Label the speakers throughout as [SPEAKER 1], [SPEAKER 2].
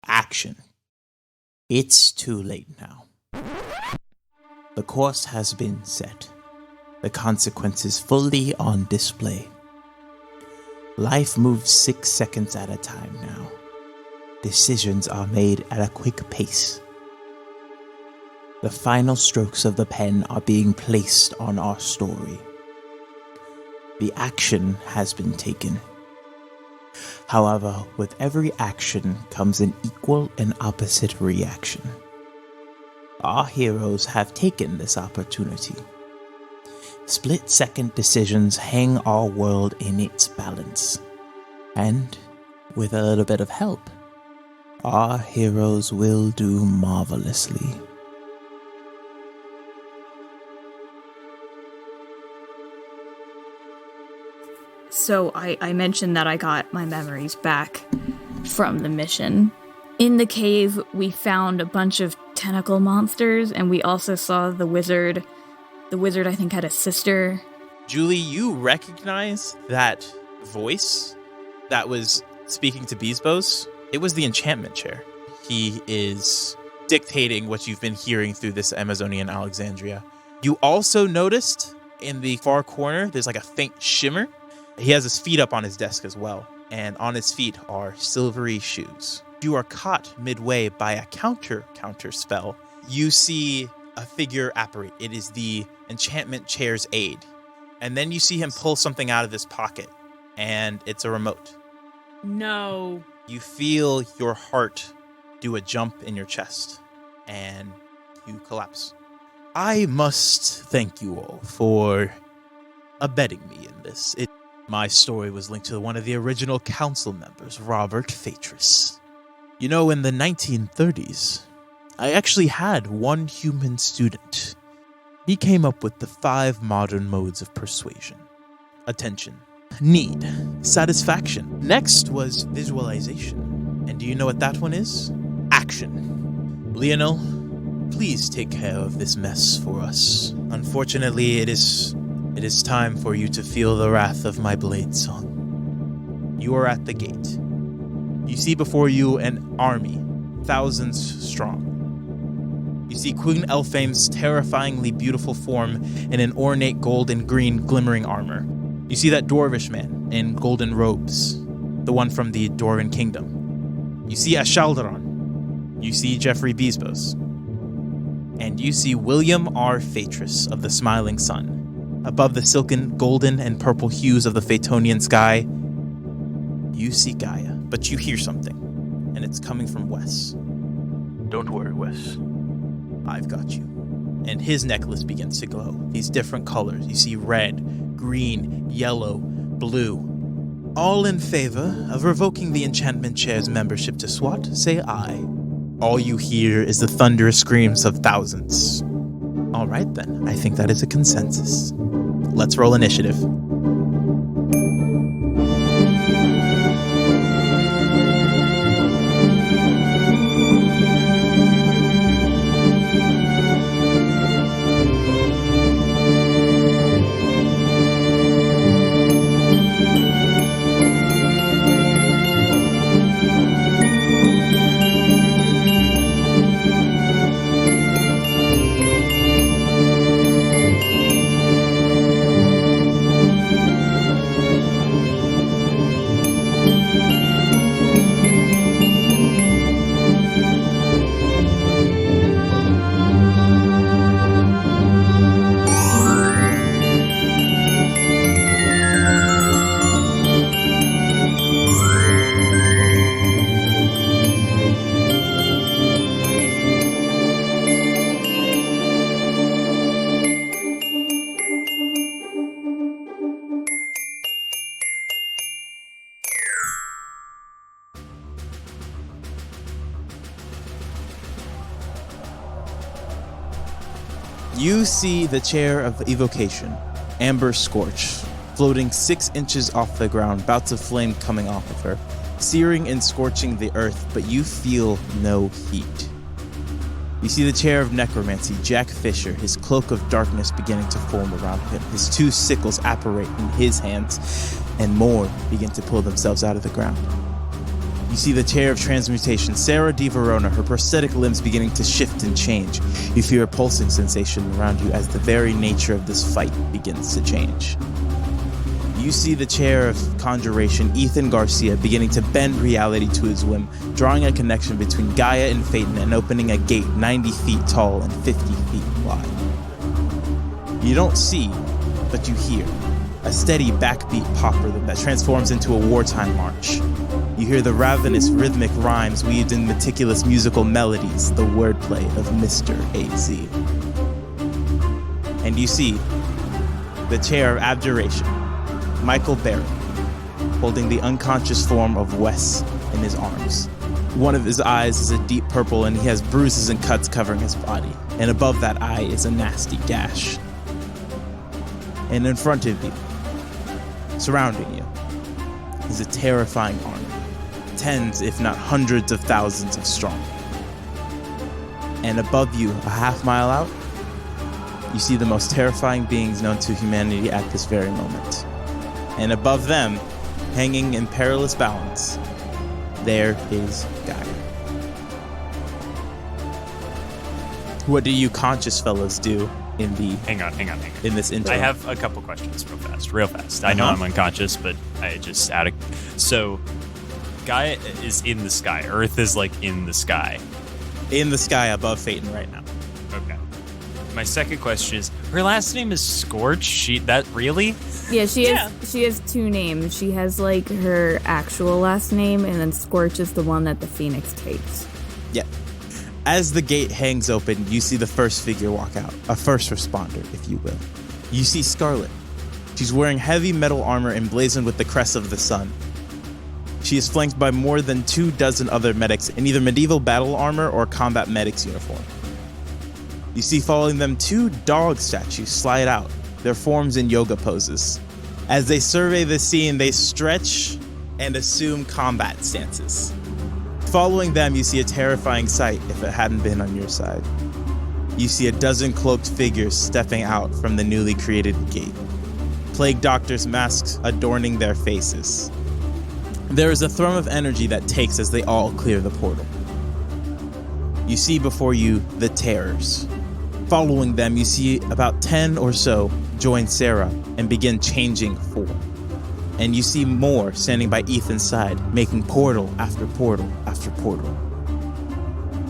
[SPEAKER 1] Action. It's too late now. The course has been set. The consequences fully on display. Life moves 6 seconds at a time now. Decisions are made at a quick pace. The final strokes of the pen are being placed on our story. The action has been taken. However, with every action comes an equal and opposite reaction. Our heroes have taken this opportunity. Split-second decisions hang our world in its balance. And, with a little bit of help, our heroes will do marvelously.
[SPEAKER 2] So I mentioned that I got my memories back from the mission. In the cave, we found a bunch of tentacle monsters, and we also saw the wizard. The wizard, I think, had a sister.
[SPEAKER 3] Julie, you recognize that voice that was speaking to Beesbos? It was the enchantment chair. He is dictating what you've been hearing through this Amazonian Alexandria. You also noticed in the far corner, there's like a faint shimmer. He has his feet up on his desk as well, and on his feet are silvery shoes. You are caught midway by a counter spell. You see a figure apparate. It is the enchantment chair's aide. And then you see him pull something out of his pocket, and it's a remote.
[SPEAKER 2] No.
[SPEAKER 3] You feel your heart do a jump in your chest, and you collapse. I must thank you all for abetting me in this. My story was linked to one of the original council members, Robert Fatris. You know, in the 1930s, I actually had one human student. He came up with the 5 modern modes of persuasion. Attention, need, satisfaction. Next was visualization. And do you know what that one is? Action. Lionel, please take care of this mess for us. Unfortunately, it is time for you to feel the wrath of my blade song. You are at the gate. You see before you an army, thousands strong. You see Queen Elphame's terrifyingly beautiful form in an ornate gold and green glimmering armor. You see that dwarvish man in golden robes, the one from the Dwarven Kingdom. You see Ashaldaron. You see Jeffrey Beesbos. And you see William R. Fatris of the Smiling Sun. Above the silken, golden, and purple hues of the Phaetonian sky, you see Gaia, but you hear something, and it's coming from Wes. Don't worry, Wes. I've got you. And his necklace begins to glow. These different colors. You see red, green, yellow, blue. All in favor of revoking the enchantment chair's membership to SWAT, say aye. All you hear is the thunderous screams of thousands. All right, then. I think that is a consensus. Let's roll initiative. You see the chair of evocation, Amber Scorch, floating 6 inches off the ground, bouts of flame coming off of her, searing and scorching the earth, but you feel no heat. You see the chair of necromancy, Jack Fisher, his cloak of darkness beginning to form around him, his 2 sickles apparate in his hands, and more begin to pull themselves out of the ground.
[SPEAKER 1] You see the chair of transmutation, Sarah Di Verona, her prosthetic limbs beginning to shift and change. You feel a pulsing sensation around you as the very nature of this fight begins to change. You see the chair of conjuration, Ethan Garcia, beginning to bend reality to his whim, drawing a connection between Gaia and Phaeton and opening a gate 90 feet tall and 50 feet wide. You don't see, but you hear a steady backbeat pop rhythm that transforms into a wartime march. You hear the ravenous rhythmic rhymes weaved in meticulous musical melodies, the wordplay of Mr. AZ. And you see the chair of abjuration, Michael Barrett, holding the unconscious form of Wes in his arms. One of his eyes is a deep purple and he has bruises and cuts covering his body. And above that eye is a nasty gash. And in front of you, surrounding you, is a terrifying army. Tens, if not hundreds of thousands of strong. And above you, a half mile out, you see the most terrifying beings known to humanity at this very moment. And above them, hanging in perilous balance, there is Gaia. What do you conscious fellows do in the...
[SPEAKER 4] Hang on.
[SPEAKER 1] In this intro?
[SPEAKER 4] I have a couple questions real fast. I know I'm unconscious, but I just So, Gaia is in the sky. Earth is like in the sky.
[SPEAKER 1] In the sky above Phaeton right now.
[SPEAKER 4] Okay. My second question is, her last name is Scorch? Really?
[SPEAKER 2] Yeah, she has two names. She has like her actual last name, and then Scorch is the one that the Phoenix takes.
[SPEAKER 1] Yeah. As the gate hangs open, you see the first figure walk out, a first responder, if you will. You see Scarlet. She's wearing heavy metal armor emblazoned with the crest of the sun. She is flanked by more than 24 other medics in either medieval battle armor or combat medics uniform. You see following them 2 dog statues slide out, their forms in yoga poses. As they survey the scene, they stretch and assume combat stances. Following them, you see a terrifying sight if it hadn't been on your side. You see a dozen cloaked figures stepping out from the newly created gate. Plague doctors' masks adorning their faces. There is a thrum of energy that takes as they all clear the portal. You see before you the terrors. Following them, you see about 10 or so join Sarah and begin changing form. And you see more standing by Ethan's side, making portal after portal after portal.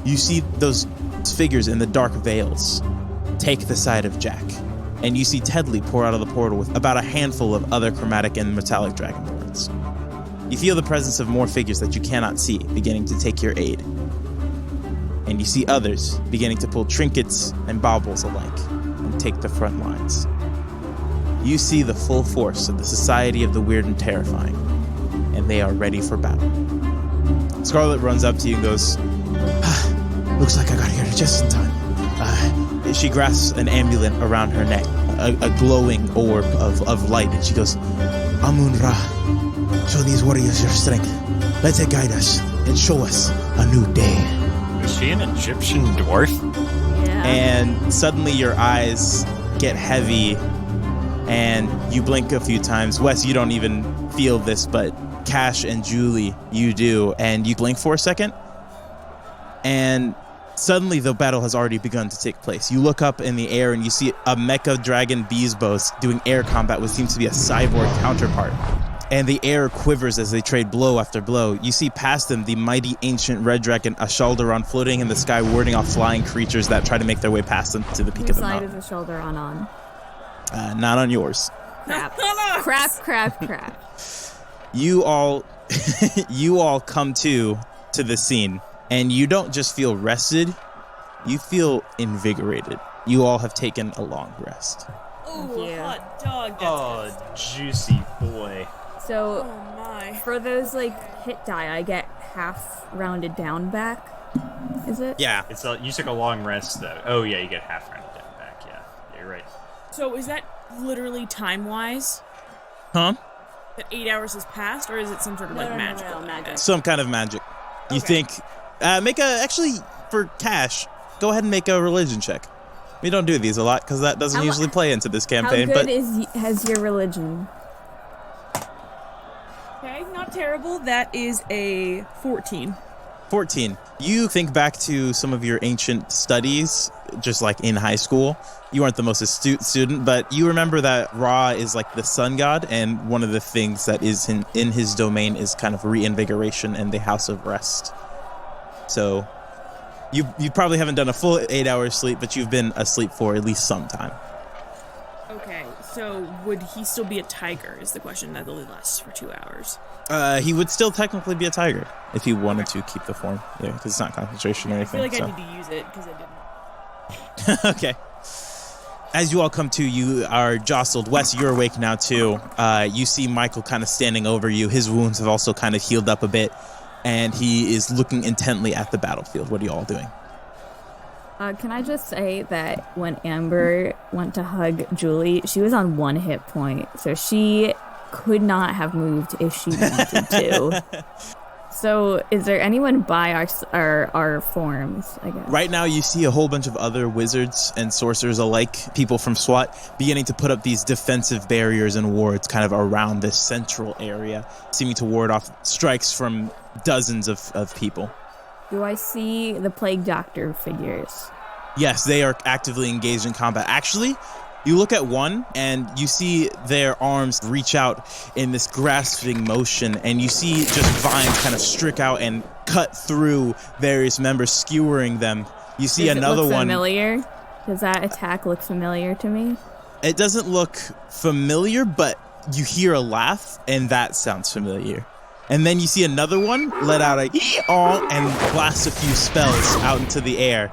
[SPEAKER 1] You see those figures in the dark veils take the side of Jack. And you see Tedley pour out of the portal with about a handful of other chromatic and metallic dragonborns. You feel the presence of more figures that you cannot see beginning to take your aid. And you see others beginning to pull trinkets and baubles alike and take the front lines. You see the full force of the Society of the Weird and Terrifying, and they are ready for battle. Scarlet runs up to you and goes, looks like I got here just in time. She grasps an amulet around her neck, a glowing orb of light, and she goes, Amun-Ra, show these warriors your strength. Let it guide us and show us a new day.
[SPEAKER 4] Is she an Egyptian dwarf?
[SPEAKER 2] Yeah.
[SPEAKER 1] And suddenly your eyes get heavy and you blink a few times. Wes, you don't even feel this, but Cash and Julie, you do. And you blink for a second, and suddenly the battle has already begun to take place. You look up in the air and you see a mecha dragon Beesbos doing air combat with seems to be a cyborg counterpart. And the air quivers as they trade blow after blow. You see past them the mighty ancient red dragon Ashaldaron floating in the sky, warding off flying creatures that try to make their way past them to the peak of the mountain.
[SPEAKER 2] Whose side is Ashaldaron on?
[SPEAKER 1] Not on yours.
[SPEAKER 2] Crap.
[SPEAKER 1] You all come to the scene, and you don't just feel rested, you feel invigorated. You all have taken a long rest.
[SPEAKER 5] Oh, hot dog. That's
[SPEAKER 4] Juicy boy.
[SPEAKER 2] So,
[SPEAKER 5] Oh my.
[SPEAKER 2] for those like hit die, I get half rounded down back. Is it?
[SPEAKER 1] Yeah.
[SPEAKER 4] You took a long rest though. Oh yeah, you get half rounded down back. Yeah, you're right.
[SPEAKER 5] So is that literally time-wise?
[SPEAKER 1] Huh?
[SPEAKER 5] That 8 hours has passed, or is it some sort of magic?
[SPEAKER 2] No, magic.
[SPEAKER 1] Some kind of magic. You
[SPEAKER 5] Okay.
[SPEAKER 1] think, actually, for Cash, go ahead and make a religion check. We don't do these a lot because that doesn't
[SPEAKER 2] How-
[SPEAKER 1] usually play into this
[SPEAKER 2] How
[SPEAKER 1] campaign,
[SPEAKER 2] good
[SPEAKER 1] but
[SPEAKER 2] has your religion?
[SPEAKER 5] Okay, not not terrible. That is a 14.
[SPEAKER 3] 14. You think back to some of your ancient studies, just like in high school. You aren't the most astute student, but you remember that Ra is like the sun god, and one of the things that is in his domain is kind of reinvigoration and the house of rest. So you probably haven't done a full 8 hours sleep, but you've been asleep for at least some time.
[SPEAKER 5] Okay, so would he still be a tiger is the question that only lasts for 2 hours.
[SPEAKER 3] He would still technically be a tiger if he wanted to keep the form. Yeah, because it's not concentration or anything.
[SPEAKER 5] I feel like
[SPEAKER 3] so.
[SPEAKER 5] I need to use it because I didn't.
[SPEAKER 3] Okay. As you all come to, you are jostled. Wes, you're awake now too. You see Michael kind of standing over you. His wounds have also kind of healed up a bit, and he is looking intently at the battlefield. What are you all doing?
[SPEAKER 2] Can I just say that when Amber went to hug Julie, she was on 1 hit point, so she could not have moved if she wanted to. So, is there anyone by our forms, I guess?
[SPEAKER 3] Right now, you see a whole bunch of other wizards and sorcerers alike, people from SWAT, beginning to put up these defensive barriers and wards kind of around this central area, seeming to ward off strikes from dozens of people.
[SPEAKER 2] Do I see the Plague Doctor figures?
[SPEAKER 3] Yes, they are actively engaged in combat. Actually, you look at one and you see their arms reach out in this grasping motion, and you see just vines kind of strick out and cut through various members, skewering them. You see another one.
[SPEAKER 2] Familiar? Does that attack look familiar to me?
[SPEAKER 3] It doesn't look familiar, but you hear a laugh, and that sounds familiar. And then you see another one let out a "ee-aw" and blast a few spells out into the air.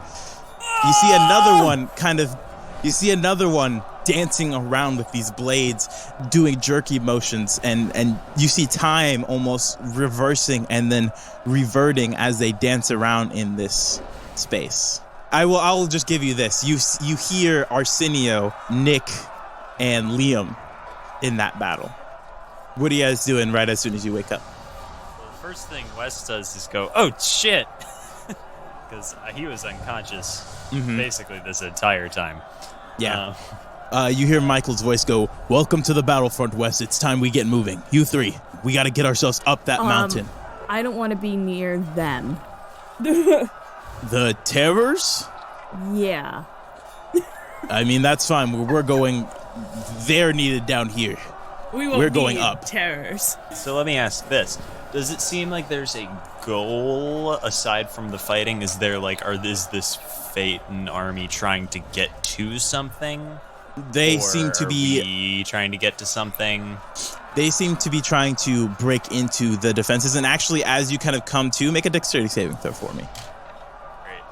[SPEAKER 3] You see another one dancing around with these blades, doing jerky motions, and you see time almost reversing and then reverting as they dance around in this space. I'll just give you this. You hear Arsenio, Nick, and Liam in that battle. What are you guys doing right as soon as you wake up?
[SPEAKER 4] First thing Wes does is go, oh, shit! Because he was unconscious basically this entire time.
[SPEAKER 3] Yeah. You hear Michael's voice go, welcome to the battlefront, Wes. It's time we get moving. You three, we got to get ourselves up that mountain.
[SPEAKER 2] I don't want to be near them.
[SPEAKER 3] The terrors?
[SPEAKER 2] Yeah.
[SPEAKER 3] I mean, that's fine. We're going... They're needed down here. We're going up.
[SPEAKER 5] Terrors.
[SPEAKER 4] So let me ask this. Does it seem like there's a goal aside from the fighting? Is this Phaeton army trying to get to something?
[SPEAKER 3] They seem to be
[SPEAKER 4] trying to get to something.
[SPEAKER 3] They seem to be trying to break into the defenses. And actually, as you kind of come to, make a dexterity saving throw for me.
[SPEAKER 4] Great.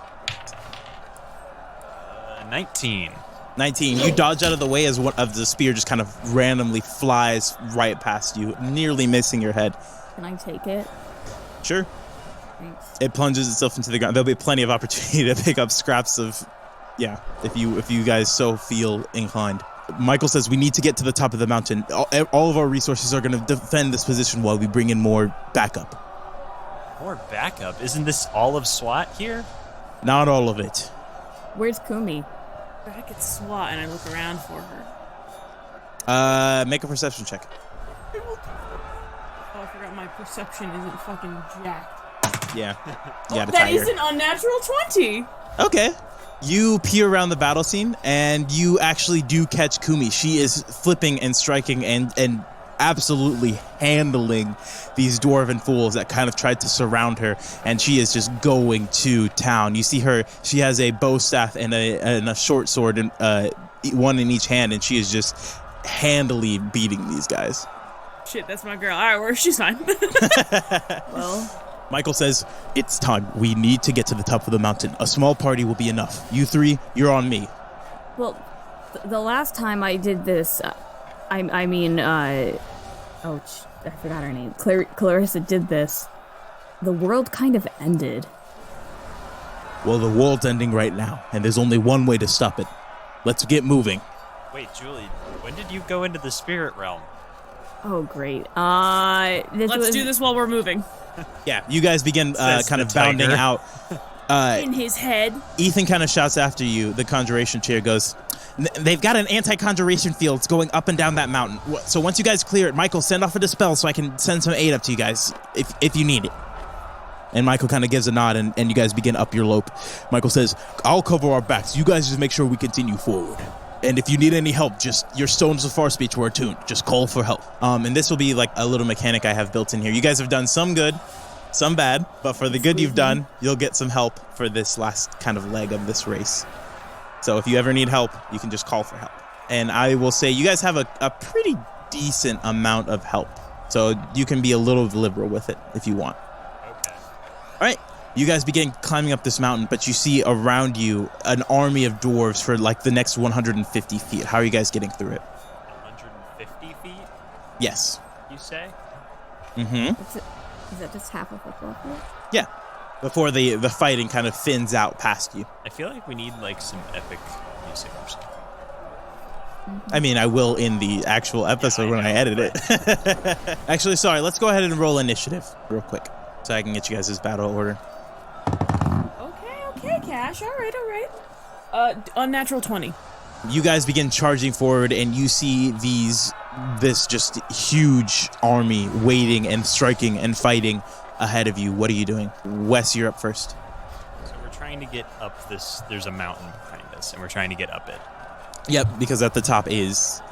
[SPEAKER 4] 19.
[SPEAKER 3] 19. You dodge out of the way as one of the spear just kind of randomly flies right past you, nearly missing your head.
[SPEAKER 2] Can I take it?
[SPEAKER 3] Sure.
[SPEAKER 2] Thanks.
[SPEAKER 3] It plunges itself into the ground. There'll be plenty of opportunity to pick up scraps of, yeah, if you guys so feel inclined. Michael says we need to get to the top of the mountain. All of our resources are going to defend this position while we bring in more backup.
[SPEAKER 4] More backup? Isn't this all of SWAT here?
[SPEAKER 3] Not all of it.
[SPEAKER 2] Where's Kumi?
[SPEAKER 5] Back at SWAT, and I look around for her.
[SPEAKER 3] Make a perception check.
[SPEAKER 5] Oh, I forgot my perception isn't fucking jacked.
[SPEAKER 3] Yeah.
[SPEAKER 5] That is an unnatural 20.
[SPEAKER 3] Okay. You peer around the battle scene, and you actually do catch Kumi. She is flipping and striking and absolutely handling these dwarven fools that kind of tried to surround her, and she is just going to town. You see her, she has a bow staff and a short sword, and one in each hand, and she is just handily beating these guys.
[SPEAKER 5] Shit, that's my girl. All right, she's fine.
[SPEAKER 2] Well...
[SPEAKER 3] Michael says, it's time. We need to get to the top of the mountain. A small party will be enough. You three, you're on me.
[SPEAKER 2] Well, the last time I did this, I forgot her name. Clarissa did this. The world kind of ended.
[SPEAKER 3] Well, the world's ending right now, and there's only one way to stop it. Let's get moving.
[SPEAKER 4] Wait, Julie, when did you go into the spirit realm?
[SPEAKER 2] Oh, great.
[SPEAKER 5] Let's do this while we're moving.
[SPEAKER 3] Yeah, you guys begin kind of bounding out.
[SPEAKER 5] In his head.
[SPEAKER 3] Ethan kind of shouts after you. The conjuration chair goes, They've got an anti-conjuration field going up and down that mountain. So once you guys clear it, Michael, send off a dispel so I can send some aid up to you guys if you need it. And Michael kind of gives a nod, and you guys begin up your lope. Michael says, I'll cover our backs. You guys just make sure we continue forward. And if you need any help, just your stones of far speech were attuned. Just call for help. And this will be like a little mechanic I have built in here. You guys have done some good, some bad, but for the good you've done, you'll get some help for this last kind of leg of this race. So if you ever need help, you can just call for help. And I will say you guys have a pretty decent amount of help. So you can be a little liberal with it if you want. All right, you guys begin climbing up this mountain, but you see around you an army of dwarves for like the next 150 feet. How are you guys getting through it?
[SPEAKER 4] 150 feet?
[SPEAKER 3] Yes.
[SPEAKER 4] You say?
[SPEAKER 2] Is that just half of a football field?
[SPEAKER 3] Yeah, before the fighting kind of thins out past you.
[SPEAKER 4] I feel like we need like some epic music or something.
[SPEAKER 3] I mean, I will in the actual episode when I edit it. Actually, sorry, let's go ahead and roll initiative real quick so I can get you guys' battle order.
[SPEAKER 5] Okay, Cash. All right. Unnatural 20.
[SPEAKER 3] You guys begin charging forward, and you see this just huge army waiting and striking and fighting ahead of you. What are you doing? Wes, you're up first.
[SPEAKER 4] So we're trying to get up this. There's a mountain behind us, and we're trying to get up it.
[SPEAKER 3] Yep, because at the top is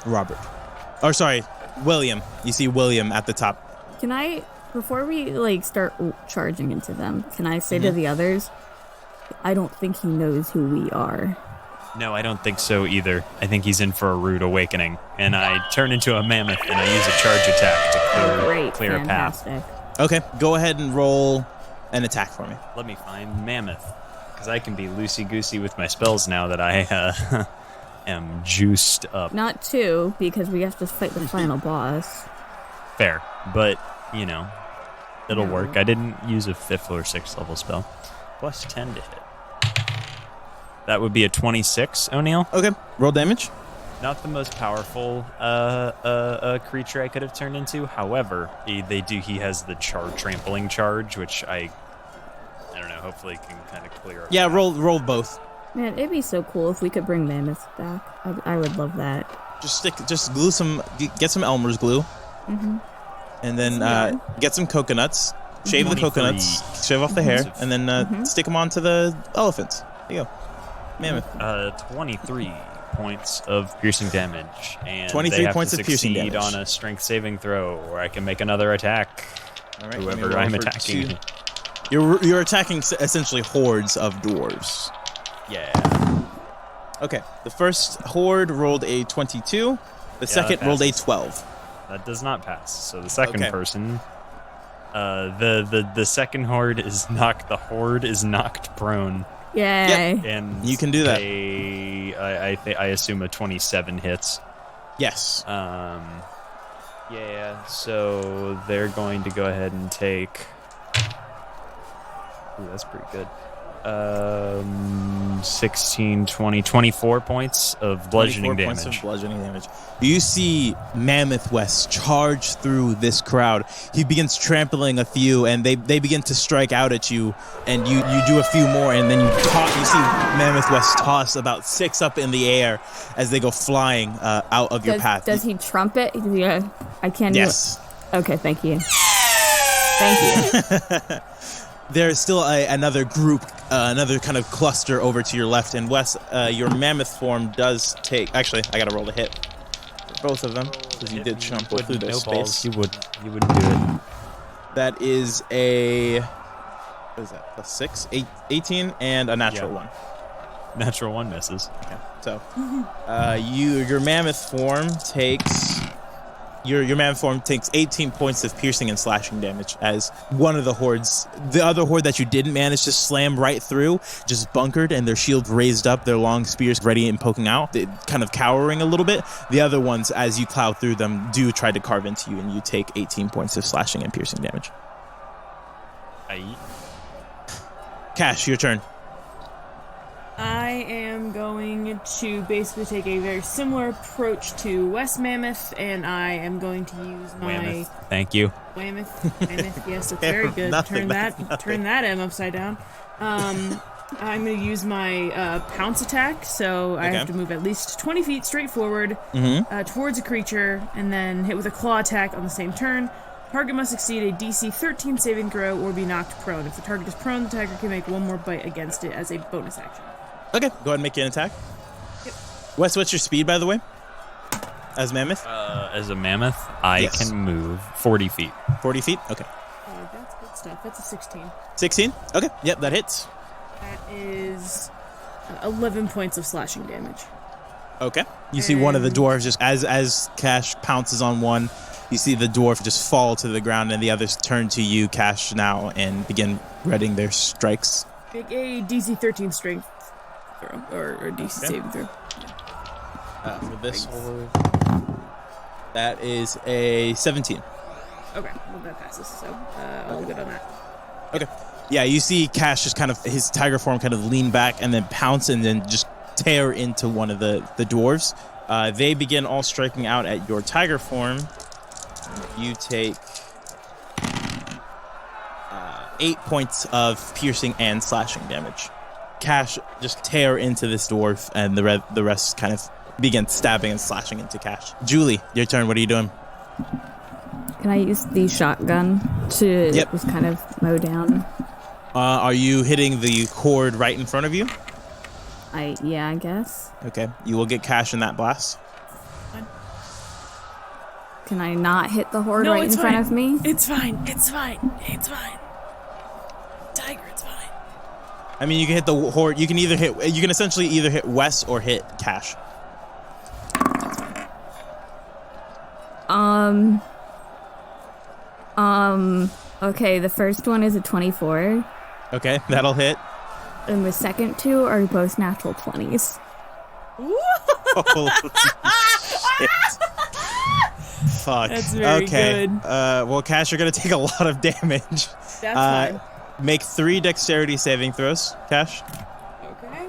[SPEAKER 3] Robert. Or sorry, William. You see William at the top.
[SPEAKER 2] Can I, before we start charging into them, can I say to the others, I don't think he knows who we are.
[SPEAKER 4] No, I don't think so either. I think he's in for a rude awakening. And I turn into a mammoth and I use a charge attack to clear a path.
[SPEAKER 3] Okay, go ahead and roll an attack for me.
[SPEAKER 4] Let me find mammoth. Because I can be loosey-goosey with my spells now that I am juiced up.
[SPEAKER 2] Not 2, because we have to fight the final boss.
[SPEAKER 4] Fair, but, it'll work. I didn't use a 5th or 6th level spell. Plus 10 to hit. That would be a 26, O'Neill.
[SPEAKER 3] Okay, roll damage.
[SPEAKER 4] Not the most powerful creature I could have turned into. However, he has the trampling charge, which I don't know, hopefully can kind of clear up.
[SPEAKER 3] Yeah, roll both.
[SPEAKER 2] Man, it'd be so cool if we could bring mammoths back. I would love that.
[SPEAKER 3] Just glue get some Elmer's glue. And then get some coconuts. Shave
[SPEAKER 4] 23
[SPEAKER 3] the coconuts, shave off the hair, and then stick them onto the elephants. There you go. Mammoth.
[SPEAKER 4] 23 points of piercing damage. And
[SPEAKER 3] 23
[SPEAKER 4] they have
[SPEAKER 3] points
[SPEAKER 4] to
[SPEAKER 3] of piercing
[SPEAKER 4] succeed
[SPEAKER 3] damage.
[SPEAKER 4] on a strength saving throw, or I can make another attack.
[SPEAKER 3] All right,
[SPEAKER 4] Whoever I'm attacking.
[SPEAKER 3] You're attacking essentially hordes of dwarves.
[SPEAKER 4] Yeah.
[SPEAKER 3] Okay, the first horde rolled a 22. The second rolled a 12.
[SPEAKER 4] That does not pass. So the second
[SPEAKER 3] Okay.
[SPEAKER 4] person, the second horde is knocked. The horde is knocked prone.
[SPEAKER 2] Yay.
[SPEAKER 4] And
[SPEAKER 3] You can do that.
[SPEAKER 4] I assume a 27 hits.
[SPEAKER 3] Yes.
[SPEAKER 4] Yeah. So they're going to go ahead and take. Ooh, that's pretty good. 16, 20, 24 points of bludgeoning
[SPEAKER 3] 24
[SPEAKER 4] damage.
[SPEAKER 3] points of bludgeoning damage. You see Mammoth West charge through this crowd. He begins trampling a few, and they begin to strike out at you, and you do a few more, and then you see Mammoth West toss about 6 up in the air as they go flying out of your path.
[SPEAKER 2] Does he trumpet? Yeah, I can't.
[SPEAKER 3] Yes.
[SPEAKER 2] Okay, thank you. Thank you.
[SPEAKER 3] There's still another group, another kind of cluster over to your left. And Wes, your mammoth form does take... Actually, I got to roll a hit for both of them, because you did trample through their space.
[SPEAKER 4] You wouldn't do it.
[SPEAKER 3] That is a... What is that? Plus 6? 18, and a natural 1.
[SPEAKER 4] Natural 1 misses.
[SPEAKER 3] Okay. So, your mammoth form takes... Your mammoth form takes 18 points of piercing and slashing damage as one of the hordes, the other horde that you didn't manage to slam right through, just bunkered and their shields raised up, their long spears ready and poking out, kind of cowering a little bit. The other ones, as you plow through them, do try to carve into you, and you take 18 points of slashing and piercing damage. Cash, your turn.
[SPEAKER 5] I am going to basically take a very similar approach to West Mammoth, and I am going to use my
[SPEAKER 4] Mammoth. Thank you.
[SPEAKER 5] Mammoth. Yes, it's very good.
[SPEAKER 3] Nothing,
[SPEAKER 5] Turn that M upside down. I'm going to use my pounce attack, so I have to move at least 20 feet straight forward towards a creature, and then hit with a claw attack on the same turn. Target must succeed a DC 13 saving throw or be knocked prone. If the target is prone, the attacker can make one more bite against it as a bonus action.
[SPEAKER 3] Okay, go ahead and make an attack.
[SPEAKER 5] Yep.
[SPEAKER 3] Wes, what's your speed, by the way? As Mammoth?
[SPEAKER 4] As a mammoth, I can move 40 feet.
[SPEAKER 3] 40 feet? Okay.
[SPEAKER 5] That's good stuff. That's a 16.
[SPEAKER 3] 16? Okay, yep, that hits.
[SPEAKER 5] That is 11 points of slashing damage.
[SPEAKER 3] Okay. You see one of the dwarves just, as Cash pounces on one, you see the dwarf just fall to the ground, and the others turn to you, Cash, now, and begin readying their strikes.
[SPEAKER 5] Make a DC 13 strength throw, or DC saving throw.
[SPEAKER 3] For this horde, that is a 17.
[SPEAKER 5] Okay, well that passes, so all good on that.
[SPEAKER 3] Okay. Yeah, you see Cash just kind of, his tiger form kind of lean back and then pounce and then just tear into one of the dwarves. They begin all striking out at your tiger form. You take 8 points of piercing and slashing damage. Cash just tear into this dwarf, and the rest kind of begin stabbing and slashing into Cash. Julie, your turn. What are you doing?
[SPEAKER 2] Can I use the shotgun to just kind of mow down?
[SPEAKER 3] Are you hitting the horde right in front of you?
[SPEAKER 2] Yeah, I guess.
[SPEAKER 3] Okay, you will get Cash in that blast.
[SPEAKER 2] Can I not hit the horde
[SPEAKER 5] No,
[SPEAKER 2] right in front of me?
[SPEAKER 5] It's fine. It's fine. It's fine. Tiger, it's fine.
[SPEAKER 3] I mean, you can hit the horde. You can essentially either hit Wes or hit Cash.
[SPEAKER 2] Okay, the first one is a 24.
[SPEAKER 3] Okay, that'll hit.
[SPEAKER 2] And the second two are both natural 20s.
[SPEAKER 3] Holy shit. Fuck.
[SPEAKER 5] That's very good.
[SPEAKER 3] Well, Cash, you're going to take a lot of damage.
[SPEAKER 5] That's fine.
[SPEAKER 3] Make 3 dexterity saving throws, Cash.
[SPEAKER 5] Okay.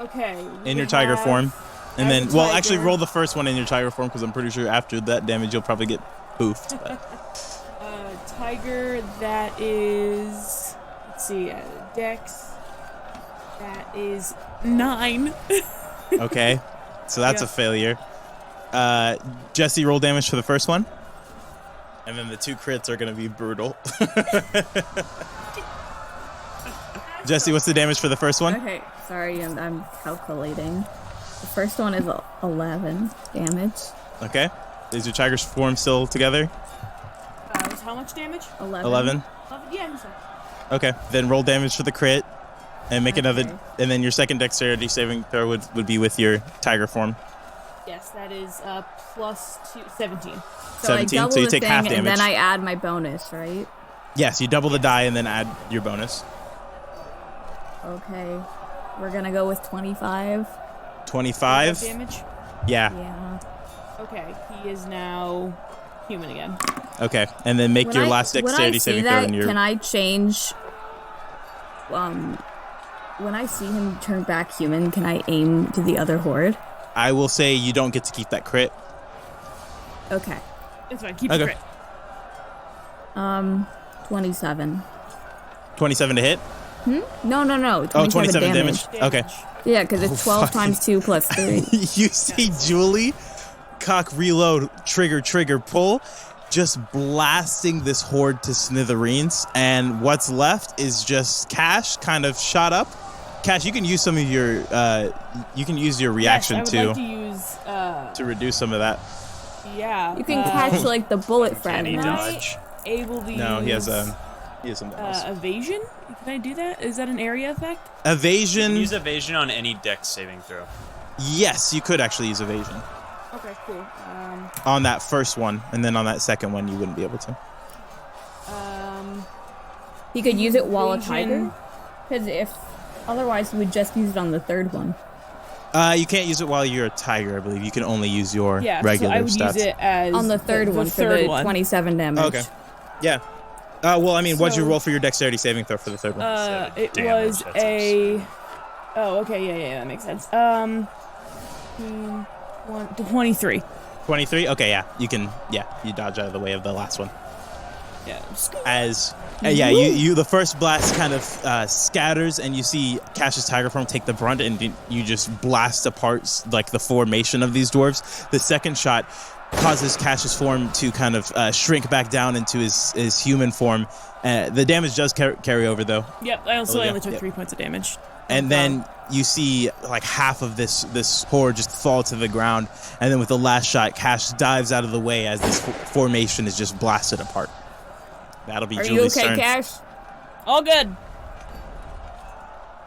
[SPEAKER 5] Okay.
[SPEAKER 3] In your tiger form. And then,
[SPEAKER 5] a
[SPEAKER 3] well, actually
[SPEAKER 5] tiger.
[SPEAKER 3] roll the first one in your tiger form, because I'm pretty sure after that damage, you'll probably get poofed. But.
[SPEAKER 5] Tiger, that is, let's see, dex, that is 9.
[SPEAKER 3] Okay, so that's a failure. Jesse, roll damage for the first one. And then the 2 crits are going to be brutal. Jesse, what's the damage for the first one?
[SPEAKER 2] Okay, sorry, I'm calculating. The first one is 11 damage.
[SPEAKER 3] Okay. Is your tiger's form still together?
[SPEAKER 5] Was how much damage?
[SPEAKER 3] 11?
[SPEAKER 5] Yeah, he's fine.
[SPEAKER 3] Okay, then roll damage for the crit. And make another, and then your second dexterity saving throw would be with your tiger form.
[SPEAKER 5] Yes, that is plus 17.
[SPEAKER 2] So
[SPEAKER 3] 17,
[SPEAKER 2] I double
[SPEAKER 3] so you
[SPEAKER 2] the
[SPEAKER 3] take
[SPEAKER 2] thing,
[SPEAKER 3] half damage.
[SPEAKER 2] and then I add my bonus, right?
[SPEAKER 3] Yes, you double the die and then add your bonus.
[SPEAKER 2] Okay, we're gonna go with 25.
[SPEAKER 3] 25?
[SPEAKER 5] Damage?
[SPEAKER 3] Yeah.
[SPEAKER 2] Yeah.
[SPEAKER 5] Okay, he is now human again.
[SPEAKER 3] Okay, and then make your last dexterity saving throw in your...
[SPEAKER 2] Can I change... when I see him turn back human, can I aim to the other horde?
[SPEAKER 3] I will say you don't get to keep that crit.
[SPEAKER 2] Okay.
[SPEAKER 5] It's fine, keep the crit.
[SPEAKER 2] 27.
[SPEAKER 3] 27 to hit?
[SPEAKER 2] No.
[SPEAKER 3] 27 damage. Okay.
[SPEAKER 2] Yeah, because it's 12 times 2 plus 3.
[SPEAKER 3] You see Julie, cock, reload, trigger, pull, just blasting this horde to smithereens, and what's left is just Cash kind of shot up. Cash, you can use some of your reaction
[SPEAKER 5] I would
[SPEAKER 3] too
[SPEAKER 5] like to use
[SPEAKER 3] to reduce some of that.
[SPEAKER 5] Yeah.
[SPEAKER 2] You can catch like the bullet fragments.
[SPEAKER 4] dodge?
[SPEAKER 5] Able to use
[SPEAKER 3] No, he has something else.
[SPEAKER 5] evasion? Can I do that? Is that an area effect?
[SPEAKER 3] Evasion.
[SPEAKER 4] Use evasion on any dex saving throw.
[SPEAKER 3] Yes, you could actually use evasion
[SPEAKER 5] Okay, cool.
[SPEAKER 3] on that first one, and then on that second one you wouldn't be able to.
[SPEAKER 2] He could use it while a
[SPEAKER 5] Evasion.
[SPEAKER 2] tiger? Because otherwise he would just use it on the third one.
[SPEAKER 3] You can't use it while you're a tiger, I believe. You can only use your regular
[SPEAKER 5] so I would
[SPEAKER 3] stats.
[SPEAKER 5] use it as
[SPEAKER 2] On the third one for
[SPEAKER 5] third
[SPEAKER 2] the
[SPEAKER 5] one.
[SPEAKER 2] 27 damage.
[SPEAKER 3] Okay. Yeah. Well, I mean, what'd you
[SPEAKER 5] So-
[SPEAKER 3] roll for your dexterity saving throw for the third one?
[SPEAKER 5] It
[SPEAKER 4] damage,
[SPEAKER 5] was
[SPEAKER 4] that's
[SPEAKER 5] a. Oh, okay, yeah, that makes sense. 23.
[SPEAKER 3] 23? Okay, yeah. You can, you dodge out of the way of the last one.
[SPEAKER 5] Yeah.
[SPEAKER 3] As you the first blast kind of scatters, and you see Cash's tiger form take the brunt, and you just blast apart like the formation of these dwarves. The second shot causes Cash's form to kind of shrink back down into his human form. The damage does carry over though.
[SPEAKER 5] Yep, I only took 3 points of damage.
[SPEAKER 3] And then you see like half of this horde just fall to the ground, and then with the last shot, Cash dives out of the way as this formation is just blasted apart. That'll be Julie's turn.
[SPEAKER 2] Are you okay, Cash?
[SPEAKER 5] All good.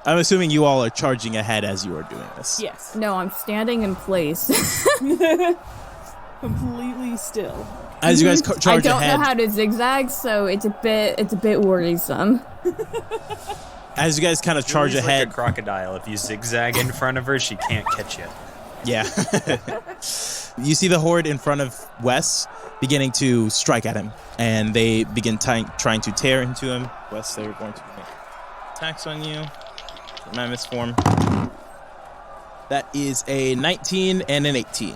[SPEAKER 3] I'm assuming you all are charging ahead as you are doing this.
[SPEAKER 5] Yes.
[SPEAKER 2] No, I'm standing in place.
[SPEAKER 5] Completely still.
[SPEAKER 3] As you guys charge ahead,
[SPEAKER 2] I don't know how to zigzag, so it's a bit worrisome.
[SPEAKER 3] As you guys kind of charge
[SPEAKER 4] Julie's
[SPEAKER 3] ahead,
[SPEAKER 4] like a crocodile. If you zigzag in front of her, she can't catch you.
[SPEAKER 3] yeah, you see the horde in front of Wes beginning to strike at him, and they begin trying to tear into him. Wes, they're going to make attacks on you. My misform. That is a 19 and an 18.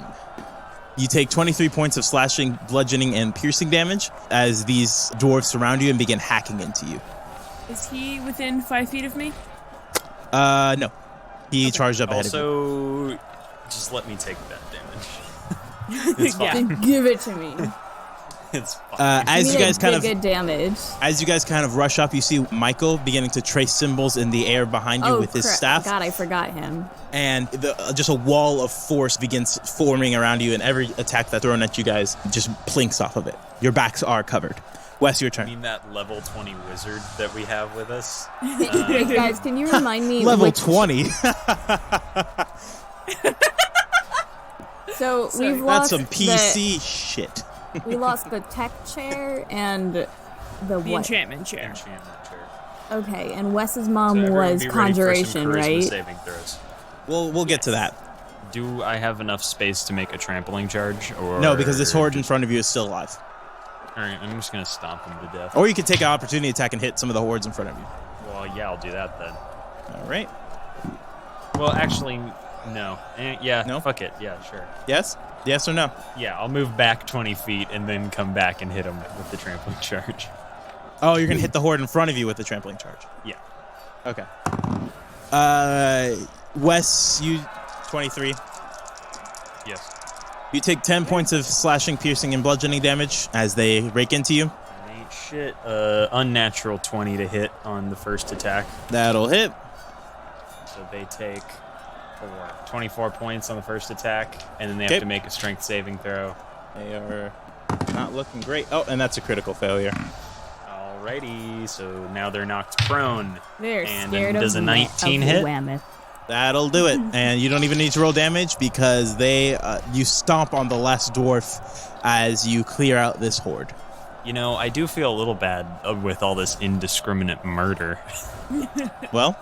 [SPEAKER 3] You take 23 points of slashing, bludgeoning, and piercing damage as these dwarves surround you and begin hacking into you.
[SPEAKER 5] Is he within 5 feet of me?
[SPEAKER 3] No. He charged up ahead of you.
[SPEAKER 4] Also, just let me take that damage. It's fine.
[SPEAKER 5] Yeah.
[SPEAKER 2] Give it to me.
[SPEAKER 4] It's fine.
[SPEAKER 3] As you guys kind of
[SPEAKER 2] good damage.
[SPEAKER 3] As you guys kind of rush up, you see Michael beginning to trace symbols in the air behind you with his staff.
[SPEAKER 2] God, I forgot him.
[SPEAKER 3] And just a wall of force begins forming around you, and every attack that's thrown at you guys just plinks off of it. Your backs are covered. Wes, your turn.
[SPEAKER 4] I mean that level 20 wizard that we have with us.
[SPEAKER 2] Hey guys, can you remind me
[SPEAKER 3] Level
[SPEAKER 2] which...
[SPEAKER 3] 20.
[SPEAKER 2] So we've
[SPEAKER 3] That's
[SPEAKER 2] lost
[SPEAKER 3] some PC shit.
[SPEAKER 2] We lost the tech chair and the what?
[SPEAKER 5] Enchantment chair.
[SPEAKER 4] Enchantment chair.
[SPEAKER 2] Okay, and Wes's
[SPEAKER 4] So
[SPEAKER 2] mom
[SPEAKER 4] everyone
[SPEAKER 2] was
[SPEAKER 4] be ready for some
[SPEAKER 2] conjuration,
[SPEAKER 4] charisma
[SPEAKER 2] right?
[SPEAKER 4] saving throws.
[SPEAKER 3] We'll get to that.
[SPEAKER 4] Do I have enough space to make a trampling charge? Or
[SPEAKER 3] No, because this horde in front of you is still alive.
[SPEAKER 4] All right, I'm just gonna stomp him to death.
[SPEAKER 3] Or you could take an opportunity attack and hit some of the hordes in front of you.
[SPEAKER 4] Well, yeah, I'll do that then.
[SPEAKER 3] All right.
[SPEAKER 4] Well, actually, no. Yeah,
[SPEAKER 3] No?
[SPEAKER 4] fuck it. Yeah, sure.
[SPEAKER 3] Yes? Yes or no?
[SPEAKER 4] Yeah, I'll move back 20 feet and then come back and hit him with the trampling charge.
[SPEAKER 3] Oh, you're going to hit the horde in front of you with the trampling charge.
[SPEAKER 4] Yeah.
[SPEAKER 3] Okay. Wes, you 23.
[SPEAKER 4] Yes.
[SPEAKER 3] You take 10 points of slashing, piercing, and bludgeoning damage as they rake into you.
[SPEAKER 4] Ain't shit. Unnatural 20 to hit on the first attack.
[SPEAKER 3] That'll hit.
[SPEAKER 4] So they take 24 points on the first attack, and then they have to make a strength saving throw.
[SPEAKER 3] They are not looking great. Oh, and that's a critical failure.
[SPEAKER 4] Alrighty, so now they're knocked prone.
[SPEAKER 2] They're
[SPEAKER 4] And
[SPEAKER 2] scared
[SPEAKER 4] then does a
[SPEAKER 2] of
[SPEAKER 4] 19
[SPEAKER 2] of
[SPEAKER 4] hit?
[SPEAKER 2] Whammoth.
[SPEAKER 3] That'll do it. And you don't even need to roll damage because you stomp on the last dwarf as you clear out this horde.
[SPEAKER 4] You know, I do feel a little bad with all this indiscriminate murder.
[SPEAKER 3] Well,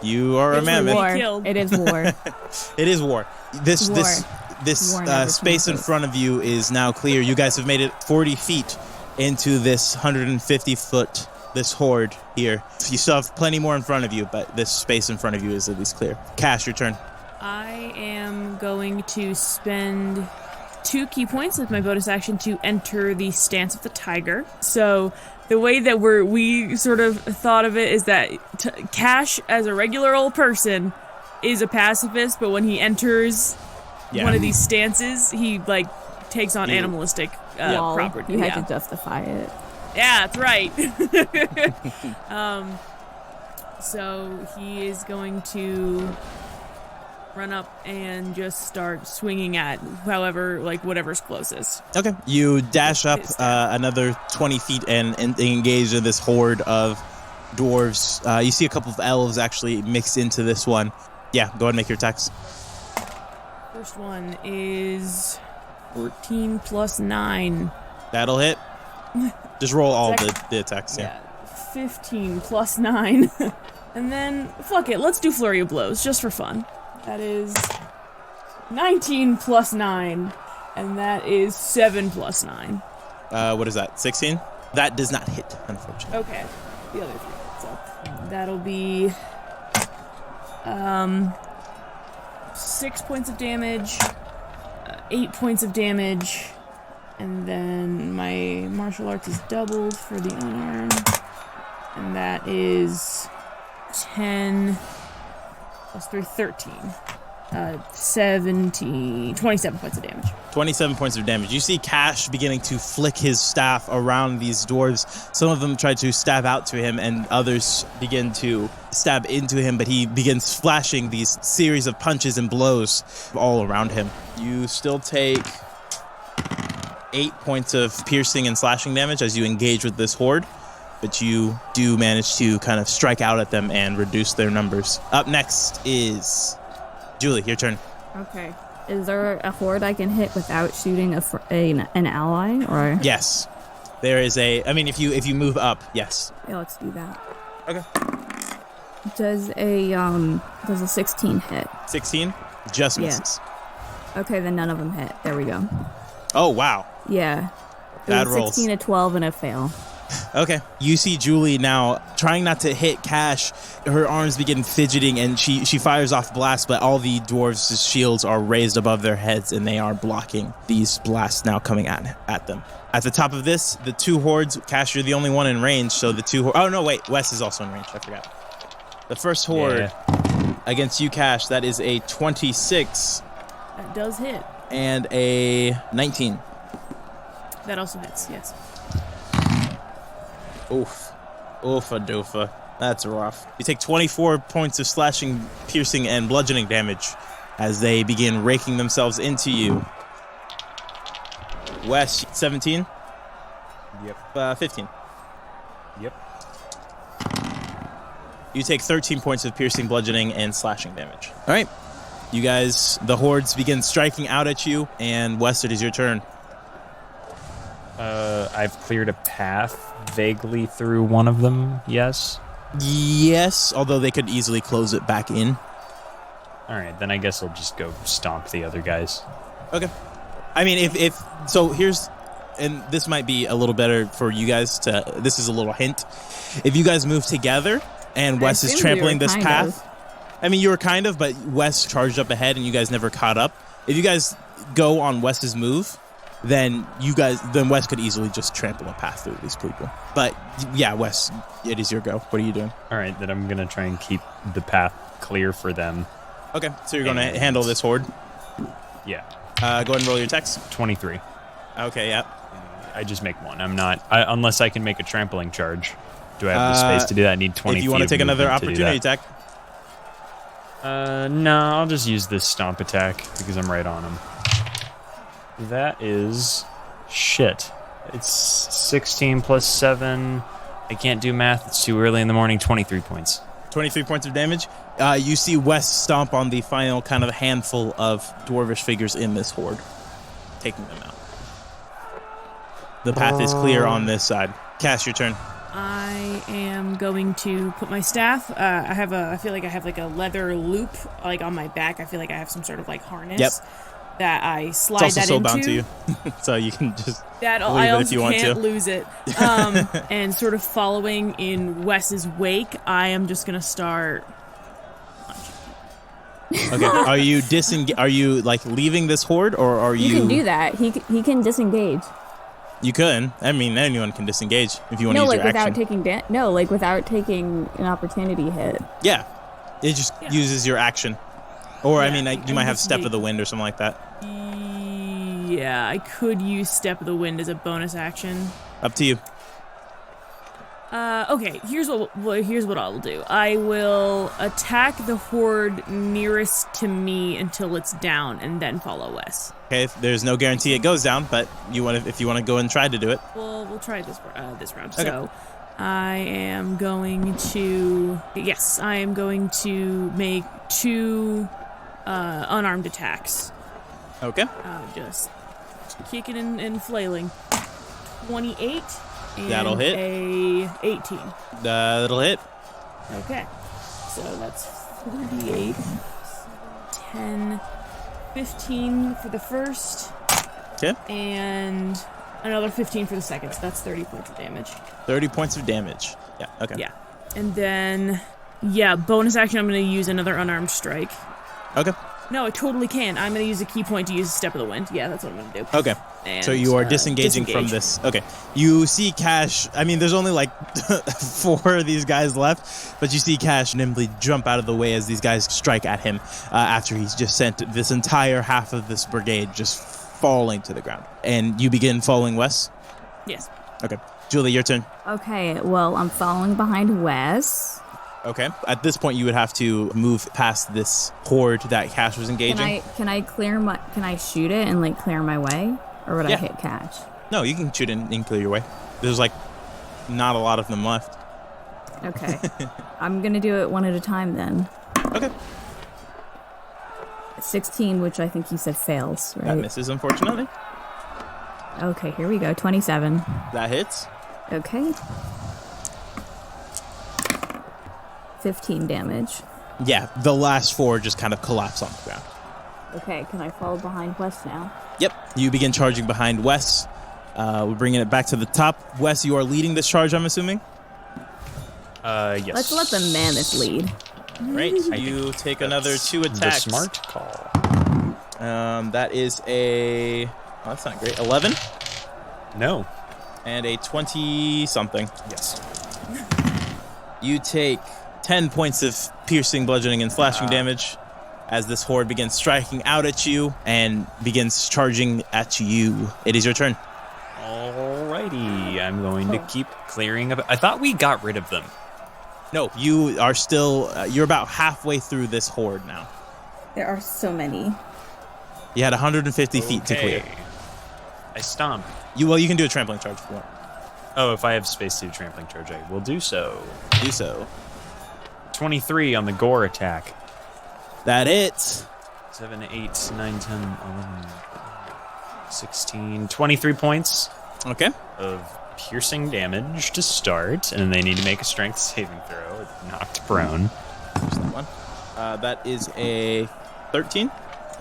[SPEAKER 3] you are a
[SPEAKER 5] It's
[SPEAKER 3] mammoth.
[SPEAKER 5] war.
[SPEAKER 2] War.
[SPEAKER 5] Killed.
[SPEAKER 2] It is war.
[SPEAKER 3] It is war. This
[SPEAKER 2] War.
[SPEAKER 3] this
[SPEAKER 2] War never
[SPEAKER 3] space in
[SPEAKER 2] smoothes.
[SPEAKER 3] front of you is now clear. You guys have made it 40 feet into this 150-foot, this horde here. You still have plenty more in front of you, but this space in front of you is at least clear. Cash, your turn.
[SPEAKER 5] I am going to spend 2 key points with my bonus action to enter the stance of the tiger. So the way that we sort of thought of it is that Cash, as a regular old person, is a pacifist, but when he enters one of these stances, he like takes on animalistic
[SPEAKER 2] Lol.
[SPEAKER 5] property.
[SPEAKER 2] You had to justify it.
[SPEAKER 5] Yeah, that's right. So he is going to run up and just start swinging at whatever's closest.
[SPEAKER 3] Okay. You dash up another 20 feet and engage in this horde of dwarves. You see a couple of elves actually mixed into this one. Yeah, go ahead and make your attacks.
[SPEAKER 5] First one is 14 plus 9.
[SPEAKER 3] That'll hit. Just roll all the attacks. Yeah.
[SPEAKER 5] 15 plus 9. And then, fuck it, let's do Flurry of Blows, just for fun. That is 19 plus 9. And that is 7 plus 9.
[SPEAKER 3] What is that? 16? That does not hit, unfortunately.
[SPEAKER 5] Okay, the other 3. So that'll be 6 points of damage, 8 points of damage, And then my martial arts is doubled for the unarmed. And that is 10 plus 3, 13. 27 points of damage.
[SPEAKER 3] 27 points of damage. You see Cash beginning to flick his staff around these dwarves. Some of them try to stab out to him, and others begin to stab into him, but he begins flashing these series of punches and blows all around him. You still take 8 points of piercing and slashing damage as you engage with this horde, but you do manage to kind of strike out at them and reduce their numbers. Up next is Julie, your turn.
[SPEAKER 2] Okay. Is there a horde I can hit without shooting an ally, or?
[SPEAKER 3] Yes. There is a, I mean, if you move up, yes.
[SPEAKER 2] Yeah, let's do that.
[SPEAKER 3] Okay.
[SPEAKER 2] Does a 16 hit?
[SPEAKER 3] 16? Just misses.
[SPEAKER 2] Okay, then none of them hit. There we go.
[SPEAKER 3] Oh, wow.
[SPEAKER 2] Yeah.
[SPEAKER 3] Bad rolls.
[SPEAKER 2] 16, a 12, and a fail.
[SPEAKER 3] Okay. You see Julie now trying not to hit Cash. Her arms begin fidgeting, and she fires off blasts, but all the dwarves' shields are raised above their heads, and they are blocking these blasts now coming at them. At the top of this, the two hordes, Cash, you're the only one in range, so the two oh, no, wait, Wes is also in range. I forgot. The first horde against you, Cash, that is a 26.
[SPEAKER 5] That does hit.
[SPEAKER 3] And a 19.
[SPEAKER 5] That also hits, yes.
[SPEAKER 3] Oof. Oofa doofa. That's rough. You take 24 points of slashing, piercing, and bludgeoning damage as they begin raking themselves into you. Wes, 17?
[SPEAKER 4] Yep.
[SPEAKER 3] 15.
[SPEAKER 4] Yep.
[SPEAKER 3] You take 13 points of piercing, bludgeoning, and slashing damage. All right. You guys, the hordes begin striking out at you, and Wes, it is your turn.
[SPEAKER 4] I've cleared a path vaguely through one of them, yes?
[SPEAKER 3] Yes, although they could easily close it back in.
[SPEAKER 4] Alright, then I guess I'll just go stomp the other guys.
[SPEAKER 3] Okay. I mean, if so here's, and this might be a little better for you guys to, this is a little hint. If you guys move together, and Wes is trampling this path. I mean, you were kind of, but Wes charged up ahead, and you guys never caught up. If you guys go on Wes's move, then Wes could easily just trample a path through these people. But yeah, Wes, it is your go. What are you doing?
[SPEAKER 4] All right, then I'm gonna try and keep the path clear for them.
[SPEAKER 3] Okay, so you're gonna handle this horde.
[SPEAKER 4] Yeah.
[SPEAKER 3] Go ahead and roll your attacks.
[SPEAKER 4] 23.
[SPEAKER 3] Okay, yeah.
[SPEAKER 4] I just make one. I'm not unless I can make a trampling charge. Do I have the space to do that? I need 20.
[SPEAKER 3] If you want to take another opportunity attack.
[SPEAKER 4] No, I'll just use this stomp attack because I'm right on him. That is shit. It's 16 plus 7. I can't do math. It's too early in the morning. 23 points.
[SPEAKER 3] 23 points of damage. You see Wes stomp on the final kind of handful of dwarvish figures in this horde, taking them out. The path is clear on this side. Cass, your turn.
[SPEAKER 5] I am going to put my staff. I feel like I have like a leather loop like on my back. I feel like I have some sort of like harness.
[SPEAKER 3] Yep.
[SPEAKER 5] That I slide
[SPEAKER 3] it's also
[SPEAKER 5] that
[SPEAKER 3] so
[SPEAKER 5] into.
[SPEAKER 3] bound to you, so you can just
[SPEAKER 5] that
[SPEAKER 3] leave
[SPEAKER 5] I
[SPEAKER 3] it
[SPEAKER 5] also
[SPEAKER 3] if you want
[SPEAKER 5] can't
[SPEAKER 3] to.
[SPEAKER 5] lose it. And sort of following in Wes's wake, I am just gonna start.
[SPEAKER 3] Okay. Are you Are you like leaving this horde, or are you?
[SPEAKER 2] You can do that. He can disengage.
[SPEAKER 3] You could. I mean, anyone can disengage if you want to use your
[SPEAKER 2] without
[SPEAKER 3] action.
[SPEAKER 2] without taking an opportunity hit.
[SPEAKER 3] Yeah, it just uses your action. Or,
[SPEAKER 5] Yeah,
[SPEAKER 3] I mean, you might have Step of the Wind or something like that.
[SPEAKER 5] Yeah, I could use Step of the Wind as a bonus action.
[SPEAKER 3] Up to you.
[SPEAKER 5] Okay, here's what I'll do. I will attack the horde nearest to me until it's down, and then follow Wes.
[SPEAKER 3] Okay, there's no guarantee it goes down, but if you want to go and try to do it.
[SPEAKER 5] We'll try this round.
[SPEAKER 3] Okay.
[SPEAKER 5] So, I am going to make 2 unarmed attacks.
[SPEAKER 3] Okay.
[SPEAKER 5] Just kicking and flailing. 28 and
[SPEAKER 3] That'll hit.
[SPEAKER 5] a 18.
[SPEAKER 3] That'll hit.
[SPEAKER 5] Okay. So that's 48. 10, 15 for the first.
[SPEAKER 3] Okay.
[SPEAKER 5] And another 15 for the second. So that's 30 points of damage.
[SPEAKER 3] 30 points of damage. Yeah, okay.
[SPEAKER 5] Yeah. And then, bonus action, I'm going to use another unarmed strike.
[SPEAKER 3] Okay.
[SPEAKER 5] No, I totally can. I'm going to use a key point to use Step of the Wind. Yeah, that's what I'm going to do.
[SPEAKER 3] Okay.
[SPEAKER 5] And,
[SPEAKER 3] so you are disengaging from this. Okay. You see Cash. I mean, there's only like 4 of these guys left, but you see Cash nimbly jump out of the way as these guys strike at him after he's just sent this entire half of this brigade just falling to the ground. And you begin following Wes?
[SPEAKER 5] Yes.
[SPEAKER 3] Okay. Julie, your turn.
[SPEAKER 2] Okay, well, I'm following behind Wes.
[SPEAKER 3] Okay. At this point, you would have to move past this horde that Cash was engaging.
[SPEAKER 2] Can I shoot it and like clear my way? Or would I hit Cash?
[SPEAKER 3] No, you can shoot and clear your way. There's like not a lot of them left.
[SPEAKER 2] Okay. I'm gonna do it one at a time then.
[SPEAKER 3] Okay.
[SPEAKER 2] 16, which I think you said fails, right?
[SPEAKER 3] That misses, unfortunately.
[SPEAKER 2] Okay, here we go. 27.
[SPEAKER 3] That hits.
[SPEAKER 2] Okay. 15 damage.
[SPEAKER 3] Yeah, the last 4 just kind of collapse on the ground.
[SPEAKER 2] Okay, can I follow behind Wes now?
[SPEAKER 3] Yep, you begin charging behind Wes. We're bringing it back to the top. Wes, you are leading this charge, I'm assuming?
[SPEAKER 4] Yes.
[SPEAKER 2] Let's let the mammoth lead.
[SPEAKER 3] Right, you take another 2 attacks.
[SPEAKER 4] The smart call.
[SPEAKER 3] That is a... Oh, that's not great. 11?
[SPEAKER 4] No.
[SPEAKER 3] And a 20-something.
[SPEAKER 4] Yes.
[SPEAKER 3] You take 10 points of piercing, bludgeoning, and slashing damage as this horde begins striking out at you and begins charging at you. It is your turn.
[SPEAKER 4] Alrighty. I'm going to keep clearing up. I thought we got rid of them.
[SPEAKER 3] No, you are still... you're about halfway through this horde now.
[SPEAKER 2] There are so many.
[SPEAKER 3] You had 150 feet to clear.
[SPEAKER 4] I stomp.
[SPEAKER 3] You can do a trampling charge if you want.
[SPEAKER 4] Oh, if I have space to do trampling charge, I will do so.
[SPEAKER 3] Do so.
[SPEAKER 4] 23 on the gore attack.
[SPEAKER 3] That hits.
[SPEAKER 4] 7, 8, 9, 10, 11, 16, 23 points
[SPEAKER 3] Okay.
[SPEAKER 4] of piercing damage to start, and they need to make a strength saving throw. Knocked prone.
[SPEAKER 3] There's that one. That is a 13.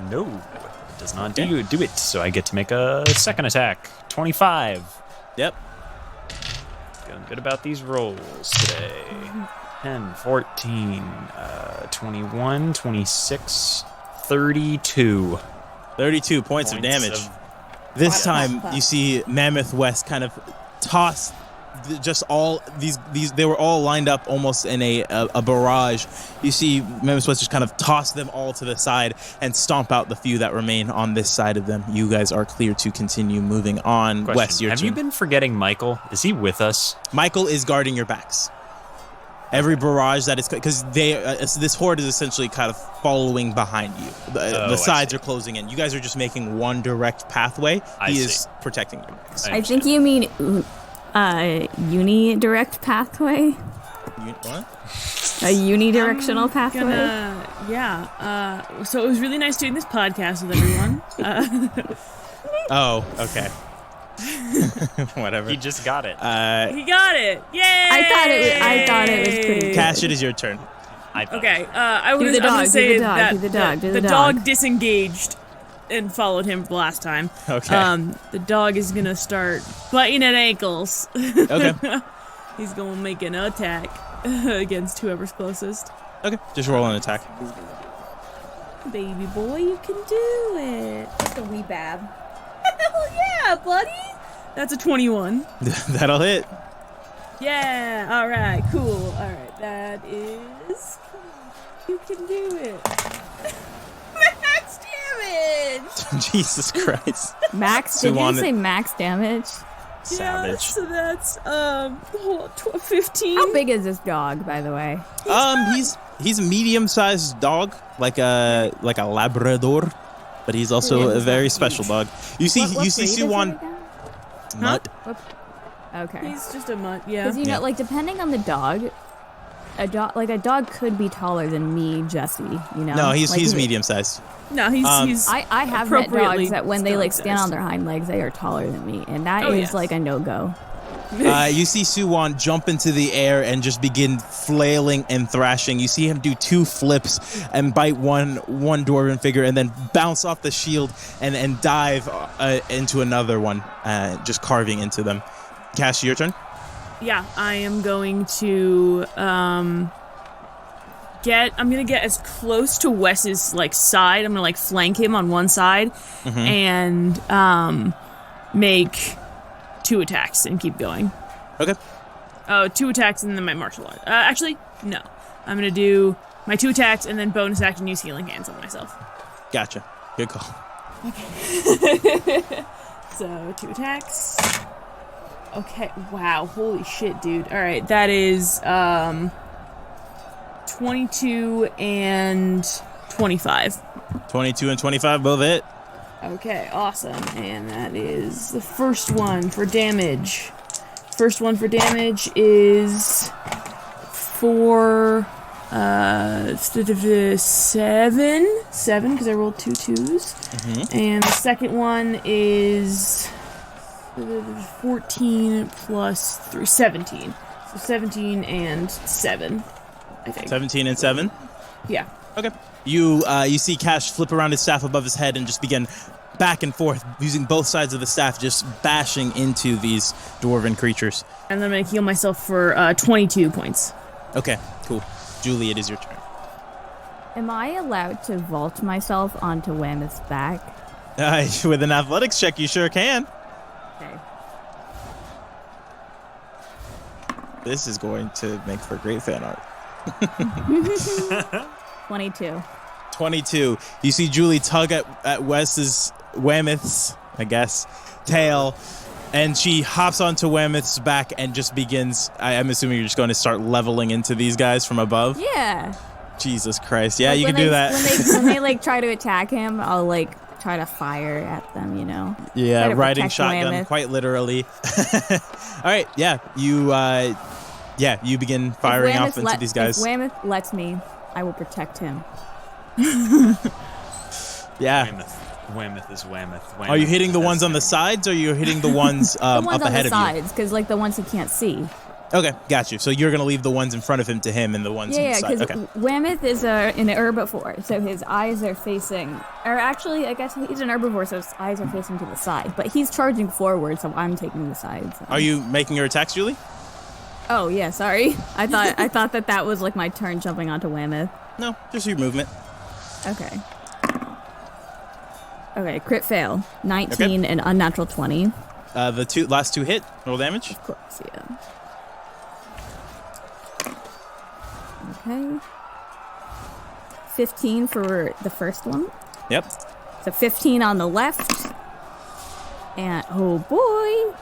[SPEAKER 4] No, it does not do it, so I get to make a second attack. 25.
[SPEAKER 3] Yep.
[SPEAKER 4] Feeling good about these rolls today. 10, 14, 21, 26, 32.
[SPEAKER 3] 32 points of damage. This time, you see Mammoth West kind of toss just all these. They were all lined up almost in a barrage. You see Mammoth West just kind of toss them all to the side and stomp out the few that remain on this side of them. You guys are clear to continue moving on.
[SPEAKER 4] Question,
[SPEAKER 3] West, your
[SPEAKER 4] have
[SPEAKER 3] turn.
[SPEAKER 4] you been forgetting Michael? Is he with us?
[SPEAKER 3] Michael is guarding your backs. Every barrage that is... Because this horde is essentially kind of following behind you. The sides are closing in. You guys are just making one direct pathway. He is protecting your backs.
[SPEAKER 2] I think you mean unidirect pathway?
[SPEAKER 3] What?
[SPEAKER 2] A unidirectional pathway?
[SPEAKER 5] So it was really nice doing this podcast with everyone.
[SPEAKER 3] Oh, okay. Whatever.
[SPEAKER 4] He just got it.
[SPEAKER 5] He got it! Yay!
[SPEAKER 2] I thought it was pretty good.
[SPEAKER 3] Cash, it is your turn.
[SPEAKER 5] Okay, I was
[SPEAKER 2] Do the dog,
[SPEAKER 5] going to say
[SPEAKER 2] do the dog,
[SPEAKER 5] that
[SPEAKER 2] do the dog, do
[SPEAKER 5] the
[SPEAKER 2] the
[SPEAKER 5] dog
[SPEAKER 2] dog.
[SPEAKER 5] disengaged and followed him the last time.
[SPEAKER 3] Okay.
[SPEAKER 5] The dog is going to start biting at ankles.
[SPEAKER 3] Okay.
[SPEAKER 5] He's going to make an attack against whoever's closest.
[SPEAKER 3] Okay. Just roll an attack.
[SPEAKER 5] Baby boy, you can do it.
[SPEAKER 2] Just a wee bab.
[SPEAKER 5] Hell yeah, buddy! That's a 21.
[SPEAKER 3] That'll hit.
[SPEAKER 5] Yeah, alright, cool. Alright, that is... You can do it. Max damage!
[SPEAKER 3] Jesus Christ.
[SPEAKER 2] Max? Did you say max damage?
[SPEAKER 3] Savage.
[SPEAKER 5] Yeah, so that's 15.
[SPEAKER 2] How big is this dog, by the way?
[SPEAKER 3] He's a medium-sized dog, like a Labrador, but he's also a very special dog. You see
[SPEAKER 2] What breed is he
[SPEAKER 3] Suwon
[SPEAKER 2] again?
[SPEAKER 3] Mutt.
[SPEAKER 2] Okay.
[SPEAKER 5] He's just a mutt, yeah.
[SPEAKER 2] Because,
[SPEAKER 3] Yeah.
[SPEAKER 2] like, depending on the dog, a dog could be taller than me, Jesse, you know?
[SPEAKER 3] No, he's
[SPEAKER 2] Like,
[SPEAKER 3] medium-sized.
[SPEAKER 5] No, he's
[SPEAKER 2] I have met
[SPEAKER 5] appropriately
[SPEAKER 2] dogs that when they, like, stand on
[SPEAKER 5] stomach-sized.
[SPEAKER 2] their hind legs, they are taller than me, and that
[SPEAKER 5] Oh,
[SPEAKER 2] is,
[SPEAKER 5] yes.
[SPEAKER 2] like, a no-go.
[SPEAKER 3] You see Suwon jump into the air and just begin flailing and thrashing. You see him do 2 flips and bite one dwarven figure and then bounce off the shield and dive into another one, just carving into them. Cash, your turn.
[SPEAKER 5] Yeah, I am going to gonna get as close to Wes's like side. I'm gonna like flank him on one side and make 2 attacks and keep going.
[SPEAKER 3] Okay.
[SPEAKER 5] 2 attacks and then my martial art. Actually, no. I'm gonna do my 2 attacks and then bonus action use healing hands on myself.
[SPEAKER 3] Gotcha. Good call.
[SPEAKER 5] Okay. So 2 attacks. Okay. Wow. Holy shit, dude. All right. That is 22 and 25.
[SPEAKER 3] 22 and 25 both hit.
[SPEAKER 5] Okay. Awesome. And that is the first one for damage. First one for damage is for 7 because I rolled 2 2s. And the second one is 14 plus 3, 17. So 17 and 7, I think.
[SPEAKER 3] 17 and 7?
[SPEAKER 5] Yeah.
[SPEAKER 3] Okay. You see Cash flip around his staff above his head and just begin back and forth, using both sides of the staff, just bashing into these dwarven creatures.
[SPEAKER 5] And then I'm going to heal myself for 22 points.
[SPEAKER 3] Okay, cool. Julie, it is your turn.
[SPEAKER 2] Am I allowed to vault myself onto Whamith's back?
[SPEAKER 3] With an athletics check, you sure can.
[SPEAKER 2] Okay.
[SPEAKER 3] This is going to make for great fan art.
[SPEAKER 2] 22.
[SPEAKER 3] 22. You see Julie tug at Whamith's, I guess, tail, and she hops onto Whamith's back and just begins. I'm assuming you're just going to start leveling into these guys from above.
[SPEAKER 2] Yeah.
[SPEAKER 3] Jesus Christ. Yeah,
[SPEAKER 2] Like,
[SPEAKER 3] you can do that.
[SPEAKER 2] When they like try to attack him, I'll like try to fire at them, you know.
[SPEAKER 3] Yeah,
[SPEAKER 2] Try to
[SPEAKER 3] riding
[SPEAKER 2] protect
[SPEAKER 3] shotgun,
[SPEAKER 2] Whamith.
[SPEAKER 3] quite literally. All right, yeah, you begin firing off into these guys.
[SPEAKER 2] If Whamith lets me, I will protect him.
[SPEAKER 3] Yeah.
[SPEAKER 4] Whamith is Whamith.
[SPEAKER 3] Are you hitting the ones on the sides, or are you hitting the ones,
[SPEAKER 2] The ones
[SPEAKER 3] up
[SPEAKER 2] on
[SPEAKER 3] ahead
[SPEAKER 2] the
[SPEAKER 3] of
[SPEAKER 2] sides, because like the ones he can't see.
[SPEAKER 3] you? Okay, got you. So you're gonna leave the ones in front of him to him, and the ones on
[SPEAKER 2] Yeah,
[SPEAKER 3] the side.
[SPEAKER 2] because
[SPEAKER 3] Okay.
[SPEAKER 2] Whamith is an herbivore, so his eyes are facing. Or actually, I guess he's an herbivore, so his eyes are facing to the side. But he's charging forward, so I'm taking the sides.
[SPEAKER 3] Are you making your attacks, Julie?
[SPEAKER 2] Oh yeah, sorry. I thought that was like my turn jumping onto Whamith.
[SPEAKER 3] No, just your movement.
[SPEAKER 2] Okay. Okay, crit fail. 19 and unnatural 20.
[SPEAKER 3] The last two hit. Roll damage.
[SPEAKER 2] Of course, yeah. Okay. 15 for the first one.
[SPEAKER 3] Yep.
[SPEAKER 2] So 15 on the left. And, oh boy.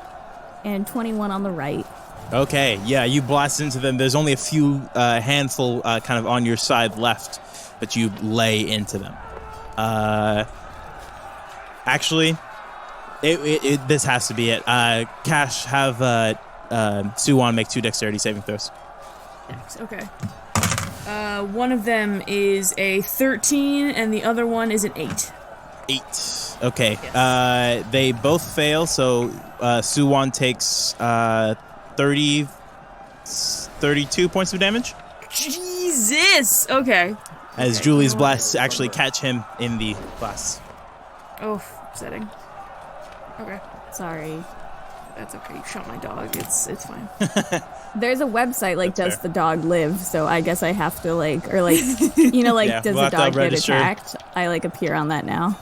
[SPEAKER 2] And 21 on the right.
[SPEAKER 3] Okay, yeah, you blast into them. There's only a few handful kind of on your side left, but you lay into them. Actually, this has to be it. Cash, have Suwon make 2 dexterity saving throws.
[SPEAKER 5] Okay. One of them is a 13, and the other one is an 8.
[SPEAKER 3] 8. Okay. They both fail, so Suwon takes 32 points of damage.
[SPEAKER 5] Jesus! Okay.
[SPEAKER 3] As Julie's blasts actually catch him in the blasts.
[SPEAKER 5] Oh, upsetting. Okay.
[SPEAKER 2] Sorry.
[SPEAKER 5] That's okay. You shot my dog. It's fine.
[SPEAKER 2] There's a website like
[SPEAKER 3] That's
[SPEAKER 2] Does
[SPEAKER 3] fair.
[SPEAKER 2] the Dog Live? So I guess I have to like, or like, you know, like
[SPEAKER 3] Yeah,
[SPEAKER 2] does
[SPEAKER 3] we'll
[SPEAKER 2] the
[SPEAKER 3] have to
[SPEAKER 2] dog get
[SPEAKER 3] register.
[SPEAKER 2] attacked? I like appear on that now.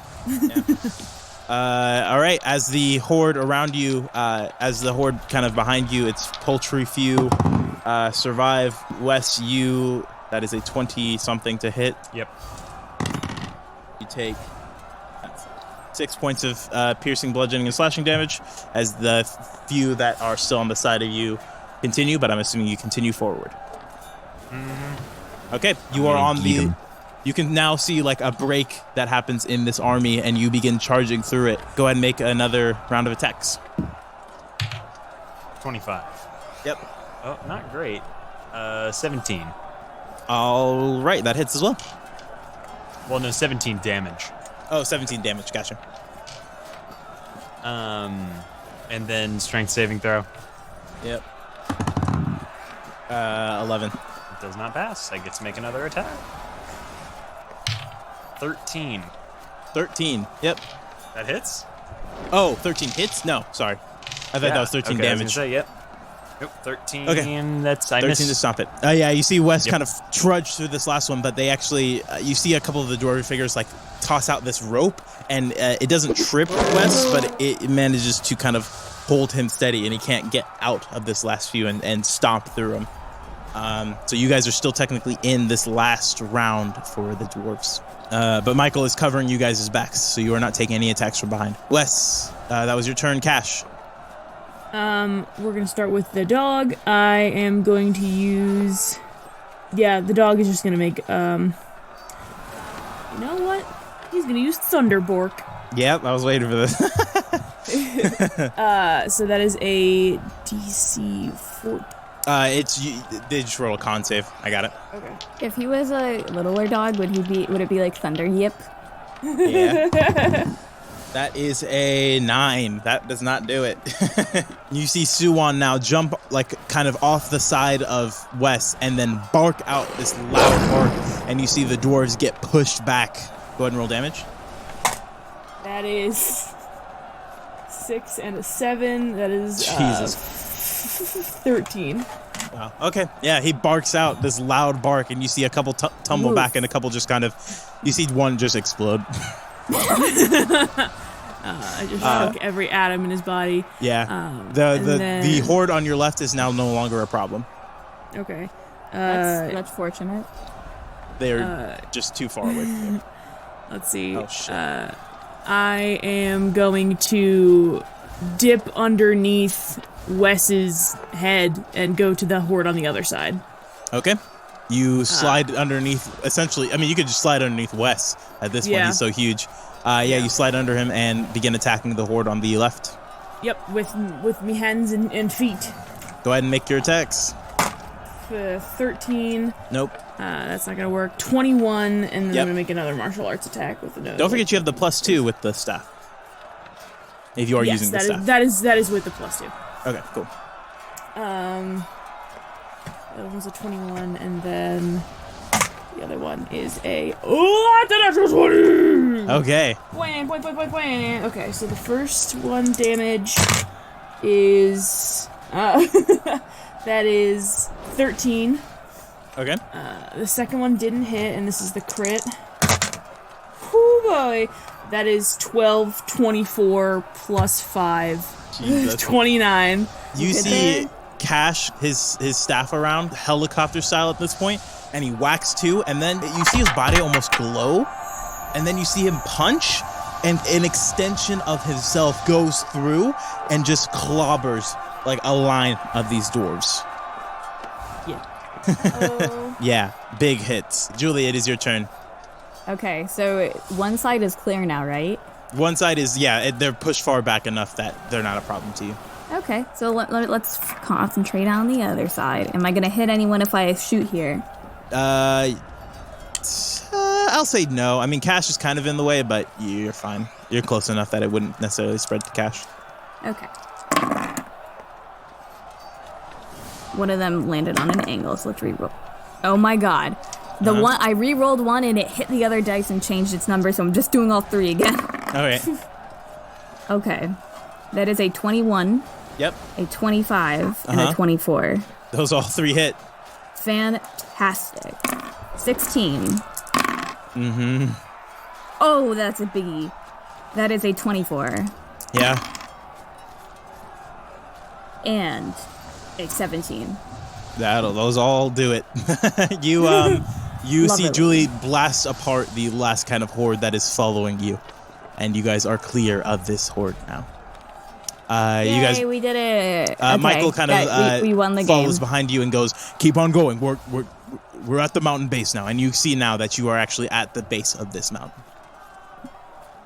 [SPEAKER 3] All right, as the horde around you, as the horde kind of behind you, it's paltry few survive. Wes, that is a 20-something to hit.
[SPEAKER 4] Yep.
[SPEAKER 3] You take 6 points of piercing, bludgeoning, and slashing damage as the few that are still on the side of you continue, but I'm assuming you continue forward. Okay, you are on the... You can now see like a break that happens in this army, and you begin charging through it. Go ahead and make another round of attacks.
[SPEAKER 4] 25.
[SPEAKER 3] Yep.
[SPEAKER 4] Oh, not great. 17.
[SPEAKER 3] All right, that hits as well.
[SPEAKER 4] Well, no, 17 damage.
[SPEAKER 3] Oh, 17 damage, gotcha.
[SPEAKER 4] And then strength saving throw.
[SPEAKER 3] Yep. 11.
[SPEAKER 4] It does not pass. I get to make another attack. 13.
[SPEAKER 3] 13, yep.
[SPEAKER 4] That hits?
[SPEAKER 3] Oh, 13 hits? No, sorry. I thought that was 13
[SPEAKER 4] okay, I was
[SPEAKER 3] damage.
[SPEAKER 4] gonna say, yep. Nope, 13.
[SPEAKER 3] Okay.
[SPEAKER 4] That's I
[SPEAKER 3] 13
[SPEAKER 4] missed.
[SPEAKER 3] to stop it. Yeah, you see Wes kind of trudge through this last one, but they actually, you see a couple of the dwarven figures like toss out this rope, and it doesn't trip Wes, but it manages to kind of hold him steady, and he can't get out of this last few and stomp through him. So you guys are still technically in this last round for the dwarves. But Michael is covering you guys' backs, so you are not taking any attacks from behind. Wes, that was your turn. Cash.
[SPEAKER 5] We're gonna start with the dog. I am going to use... Yeah, the dog is just gonna make, You know what? He's gonna use Thunderbork.
[SPEAKER 3] Yep, I was waiting for this.
[SPEAKER 5] So that is a DC 4.
[SPEAKER 3] They just roll a con save. I got it.
[SPEAKER 5] Okay.
[SPEAKER 2] If he was a littler dog, would it be like Thunder Yip?
[SPEAKER 3] Yeah. That is a 9. That does not do it. You see Suwon now jump like kind of off the side of Wes and then bark out this loud bark, and you see the dwarves get pushed back. Go ahead and roll damage.
[SPEAKER 5] That is 6 and a 7. That is
[SPEAKER 3] Jesus.
[SPEAKER 5] 13.
[SPEAKER 3] Wow. Okay. Yeah, he barks out this loud bark, and you see a couple tumble back, and a couple just kind of. You see one just explode.
[SPEAKER 5] I just shook every atom in his body.
[SPEAKER 3] Yeah. The horde on your left is now no longer a problem.
[SPEAKER 5] Okay.
[SPEAKER 2] That's fortunate.
[SPEAKER 3] They're just too far away from you.
[SPEAKER 5] Let's see.
[SPEAKER 3] Oh shit.
[SPEAKER 5] I am going to dip underneath Wes's head and go to the horde on the other side.
[SPEAKER 3] Okay. You slide underneath, essentially, I mean, you could just slide underneath Wes at this point. He's so huge. You slide under him and begin attacking the horde on the left.
[SPEAKER 5] Yep, with me hands and feet.
[SPEAKER 3] Go ahead and make your attacks.
[SPEAKER 5] 13.
[SPEAKER 3] Nope.
[SPEAKER 5] That's not going to work. 21, and then I'm
[SPEAKER 3] Yep.
[SPEAKER 5] going to make another martial arts attack with the...
[SPEAKER 3] Don't forget you have the +2 with the staff. If you are using the staff.
[SPEAKER 5] That is with the +2.
[SPEAKER 3] Okay, cool.
[SPEAKER 5] That one's a 21, and then the other one is a... Oh, that's an actual 20!
[SPEAKER 3] Okay.
[SPEAKER 5] Wham, wham, wham, wham, wham. Okay, so the first one damage is... that is 13.
[SPEAKER 3] Okay.
[SPEAKER 5] The second one didn't hit, and this is the crit. Oh boy. That is 12, 24, plus 5.
[SPEAKER 3] Jesus.
[SPEAKER 5] 29.
[SPEAKER 3] You see Cash, his staff around, helicopter style at this point, and he whacks two, and then you see his body almost glow, and then you see him punch, and an extension of himself goes through and just clobbers like a line of these dwarves.
[SPEAKER 5] Yeah.
[SPEAKER 3] Yeah, big hits. Julie, it is your turn.
[SPEAKER 2] Okay, so one side is clear now, right?
[SPEAKER 3] One side is, they're pushed far back enough that they're not a problem to you.
[SPEAKER 2] Okay, so let's concentrate on the other side. Am I going to hit anyone if I shoot here?
[SPEAKER 3] I'll say no. I mean, Cash is kind of in the way, but you're fine. You're close enough that it wouldn't necessarily spread to Cash.
[SPEAKER 2] Okay. One of them landed on an angle, so let's re-roll. Oh my god. The one I re-rolled one and it hit the other dice and changed its number, so I'm just doing all three again.
[SPEAKER 3] Okay.
[SPEAKER 2] Okay. That is a 21,
[SPEAKER 3] Yep.
[SPEAKER 2] a 25, and a 24.
[SPEAKER 3] Those all three hit.
[SPEAKER 2] Fantastic. 16.
[SPEAKER 3] Mm-hmm.
[SPEAKER 2] Oh, that's a biggie. That is a 24.
[SPEAKER 3] Yeah.
[SPEAKER 2] And a 17.
[SPEAKER 3] Those all do it. You
[SPEAKER 2] Love
[SPEAKER 3] see
[SPEAKER 2] it.
[SPEAKER 3] Julie blast apart the last kind of horde that is following you, and you guys are clear of this horde now.
[SPEAKER 2] Yay,
[SPEAKER 3] You guys,
[SPEAKER 2] we did it. Okay,
[SPEAKER 3] Michael kind of
[SPEAKER 2] we won the
[SPEAKER 3] follows
[SPEAKER 2] game.
[SPEAKER 3] behind you and goes, "Keep on going. We're at the mountain base now, and you see now that you are actually at the base of this mountain."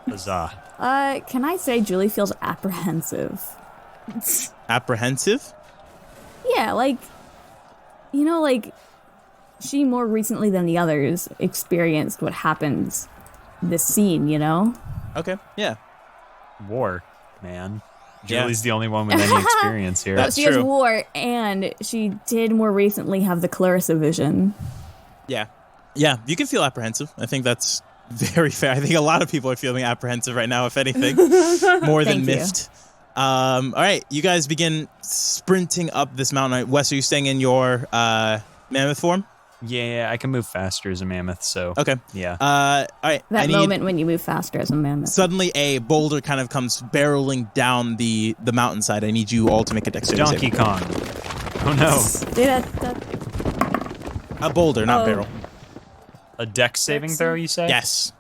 [SPEAKER 4] Huzzah.
[SPEAKER 2] Can I say Julie feels apprehensive?
[SPEAKER 3] Apprehensive?
[SPEAKER 2] Yeah, like she more recently than the others experienced what happens this scene, you know?
[SPEAKER 3] Okay. Yeah.
[SPEAKER 4] War, man.
[SPEAKER 3] Yeah.
[SPEAKER 4] Julie's the only one with any experience here.
[SPEAKER 3] That's
[SPEAKER 2] She has
[SPEAKER 3] true.
[SPEAKER 2] war, and she did more recently have the Clarissa vision.
[SPEAKER 3] Yeah. Yeah. You can feel apprehensive. I think that's very fair. I think a lot of people are feeling apprehensive right now, if anything, more than
[SPEAKER 2] Thank you.
[SPEAKER 3] miffed. All right, you guys begin sprinting up this mountain. Wes, are you staying in your mammoth form?
[SPEAKER 4] Yeah, I can move faster as a mammoth, so...
[SPEAKER 3] Okay.
[SPEAKER 4] Yeah.
[SPEAKER 3] All right.
[SPEAKER 2] That moment when you move faster as a mammoth.
[SPEAKER 3] Suddenly, a boulder kind of comes barreling down the mountainside. I need you all to make a dexterity
[SPEAKER 4] Donkey
[SPEAKER 3] saving.
[SPEAKER 4] Kong. Oh, no.
[SPEAKER 3] A boulder, not barrel.
[SPEAKER 4] A dex saving throw, you say?
[SPEAKER 3] Yes.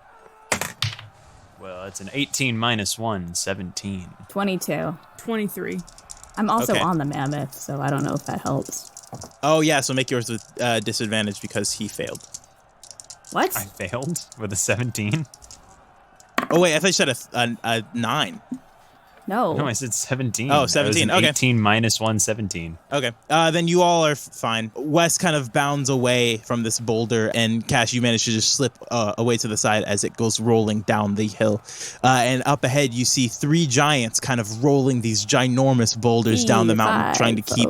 [SPEAKER 4] Well, it's an 18 minus 1, 17.
[SPEAKER 2] 22.
[SPEAKER 5] 23.
[SPEAKER 2] I'm also
[SPEAKER 3] Okay.
[SPEAKER 2] on the mammoth, so I don't know if that helps.
[SPEAKER 3] Oh, yeah, so make yours with disadvantage because he failed.
[SPEAKER 2] What?
[SPEAKER 4] I failed with a 17.
[SPEAKER 3] Oh, wait, I thought you said a 9.
[SPEAKER 2] No.
[SPEAKER 4] No, I said 17.
[SPEAKER 3] Oh,
[SPEAKER 4] That was
[SPEAKER 3] 17,
[SPEAKER 4] an
[SPEAKER 3] okay.
[SPEAKER 4] 18 minus 1, 17.
[SPEAKER 3] Okay, then you all are fine. Wes kind of bounds away from this boulder, and Cash, you manage to just slip away to the side as it goes rolling down the hill. And up ahead, you see 3 giants kind of rolling these ginormous boulders down the mountain, trying to keep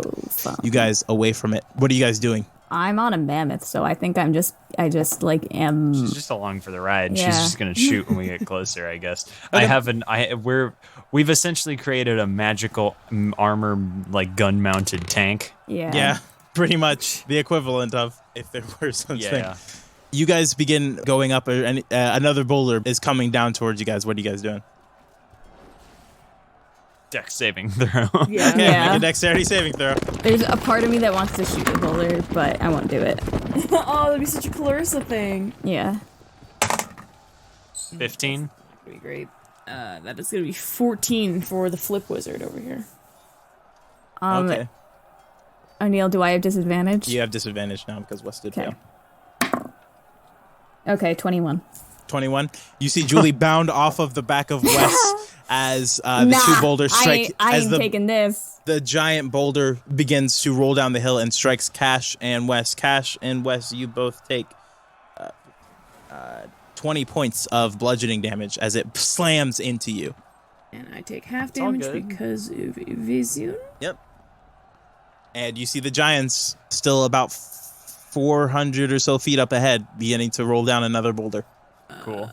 [SPEAKER 3] you guys away from it. What are you guys doing?
[SPEAKER 2] I'm on a mammoth, so I think I just am.
[SPEAKER 4] She's just along for the ride.
[SPEAKER 2] Yeah.
[SPEAKER 4] She's just gonna shoot when we get closer, I guess. We've essentially created a magical armor, like gun-mounted tank.
[SPEAKER 2] Yeah.
[SPEAKER 3] Yeah, pretty much the equivalent of if there were such
[SPEAKER 4] Yeah.
[SPEAKER 3] thing. You guys begin going up, and another boulder is coming down towards you guys. What are you guys doing?
[SPEAKER 4] Dex saving throw.
[SPEAKER 5] Yeah.
[SPEAKER 3] Okay,
[SPEAKER 2] Yeah.
[SPEAKER 3] make a dexterity saving throw.
[SPEAKER 2] There's a part of me that wants to shoot the boulder, but I won't do it.
[SPEAKER 5] Oh, that'd be such a Clarissa thing.
[SPEAKER 2] Yeah.
[SPEAKER 4] 15.
[SPEAKER 5] Pretty great. That is gonna be 14 for the flip wizard over here.
[SPEAKER 3] Okay.
[SPEAKER 2] O'Neill, do I have disadvantage?
[SPEAKER 3] You have disadvantage now because Wes did
[SPEAKER 2] Okay.
[SPEAKER 3] fail.
[SPEAKER 2] Okay, 21.
[SPEAKER 3] 21. You see Julie bound off of the back of Wes as the 2 boulders strike.
[SPEAKER 2] I
[SPEAKER 3] as
[SPEAKER 2] ain't taking this.
[SPEAKER 3] the giant boulder begins to roll down the hill and strikes Cash and Wes. Cash and Wes, you both take 20 points of bludgeoning damage as it slams into you.
[SPEAKER 5] And I take half
[SPEAKER 4] all
[SPEAKER 5] damage
[SPEAKER 4] good.
[SPEAKER 5] because of evasion.
[SPEAKER 3] Yep. And you see the giants still about 400 or so feet up ahead, beginning to roll down another boulder.
[SPEAKER 4] Cool.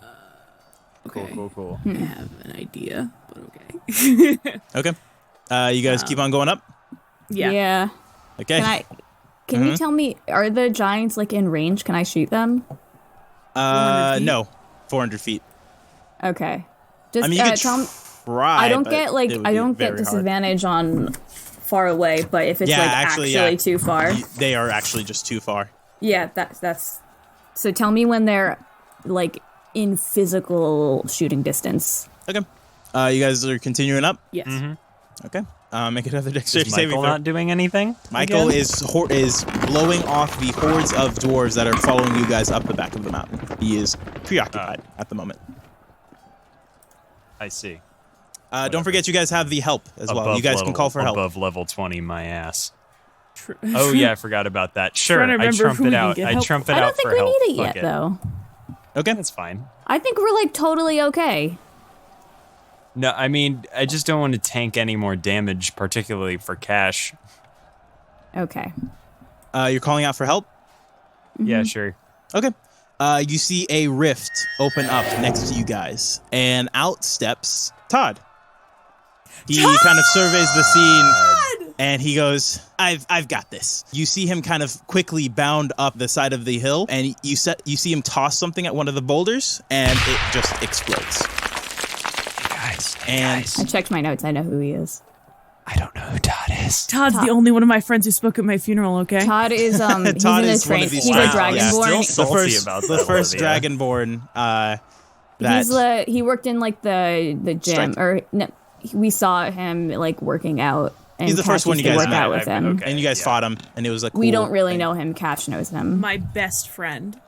[SPEAKER 5] Okay.
[SPEAKER 4] Cool.
[SPEAKER 5] I have an idea, but okay.
[SPEAKER 3] Okay. You guys keep on going up?
[SPEAKER 5] Yeah.
[SPEAKER 3] Okay.
[SPEAKER 2] Can you tell me, are the giants like in range? Can I shoot them?
[SPEAKER 5] 400 feet?
[SPEAKER 3] No. 400 feet.
[SPEAKER 2] Okay. Just
[SPEAKER 3] I mean, you could
[SPEAKER 2] tell me.
[SPEAKER 3] try.
[SPEAKER 2] I don't
[SPEAKER 3] but
[SPEAKER 2] get
[SPEAKER 3] it would
[SPEAKER 2] I
[SPEAKER 3] be
[SPEAKER 2] don't get
[SPEAKER 3] very hard.
[SPEAKER 2] disadvantage on far away, but if it's
[SPEAKER 3] Yeah,
[SPEAKER 2] like
[SPEAKER 3] actually,
[SPEAKER 2] actually
[SPEAKER 3] yeah.
[SPEAKER 2] too far.
[SPEAKER 3] They are actually just too far.
[SPEAKER 2] Yeah, that's. So tell me when they're like in physical shooting distance.
[SPEAKER 3] Okay. You guys are continuing up?
[SPEAKER 5] Yes.
[SPEAKER 3] Okay. Make another
[SPEAKER 4] Is
[SPEAKER 3] dexterity saving
[SPEAKER 4] Michael
[SPEAKER 3] throw.
[SPEAKER 4] not doing anything?
[SPEAKER 3] Michael
[SPEAKER 4] again?
[SPEAKER 3] is blowing off the hordes of dwarves that are following you guys up the back of the mountain. He is preoccupied at the moment.
[SPEAKER 4] I see.
[SPEAKER 3] Don't forget, you guys have the help as well. You guys can call for help.
[SPEAKER 4] Above level 20, my ass. Oh, yeah, I forgot about that. Sure,
[SPEAKER 5] Trying to
[SPEAKER 4] I
[SPEAKER 5] remember
[SPEAKER 4] trump
[SPEAKER 5] who we
[SPEAKER 4] it
[SPEAKER 5] can
[SPEAKER 4] out.
[SPEAKER 5] get
[SPEAKER 4] I
[SPEAKER 5] help.
[SPEAKER 4] trump it
[SPEAKER 2] I
[SPEAKER 4] out
[SPEAKER 2] don't think
[SPEAKER 4] for
[SPEAKER 2] we
[SPEAKER 4] help.
[SPEAKER 2] need it
[SPEAKER 4] Fuck
[SPEAKER 2] yet, though.
[SPEAKER 3] Okay.
[SPEAKER 4] That's fine.
[SPEAKER 2] I think we're like totally okay.
[SPEAKER 4] No, I mean, I just don't want to tank any more damage, particularly for Cash.
[SPEAKER 2] Okay.
[SPEAKER 3] You're calling out for help?
[SPEAKER 4] Yeah, sure.
[SPEAKER 3] Okay. You see a rift open up next to you guys, and out steps Todd. He kind of surveys the scene, and he goes, I've got this. You see him kind of quickly bound up the side of the hill, and you see him toss something at one of the boulders, and it just explodes. And
[SPEAKER 2] I checked my notes. I know who he is.
[SPEAKER 4] I don't know who Todd is.
[SPEAKER 5] Todd's the only one of my friends who spoke at my funeral, okay?
[SPEAKER 2] Todd is he's
[SPEAKER 3] Todd
[SPEAKER 2] in the
[SPEAKER 3] is one
[SPEAKER 2] train.
[SPEAKER 3] of these
[SPEAKER 2] He's a
[SPEAKER 3] wow, yeah.
[SPEAKER 2] dragonborn.
[SPEAKER 4] Still
[SPEAKER 3] the
[SPEAKER 4] salty
[SPEAKER 3] first,
[SPEAKER 4] about
[SPEAKER 3] the
[SPEAKER 4] that,
[SPEAKER 3] first
[SPEAKER 4] Olivia.
[SPEAKER 3] dragonborn.
[SPEAKER 2] He worked in like the gym,
[SPEAKER 3] Strike.
[SPEAKER 2] or no, we saw him like working out. And
[SPEAKER 3] He's the first
[SPEAKER 2] Cash
[SPEAKER 3] one
[SPEAKER 2] used
[SPEAKER 3] you
[SPEAKER 2] to
[SPEAKER 3] guys
[SPEAKER 2] work
[SPEAKER 3] met.
[SPEAKER 2] out with him.
[SPEAKER 4] Okay.
[SPEAKER 3] and you guys
[SPEAKER 4] Yeah.
[SPEAKER 3] fought him, and it was like
[SPEAKER 2] We don't really know him. Cash knows him.
[SPEAKER 5] My best friend.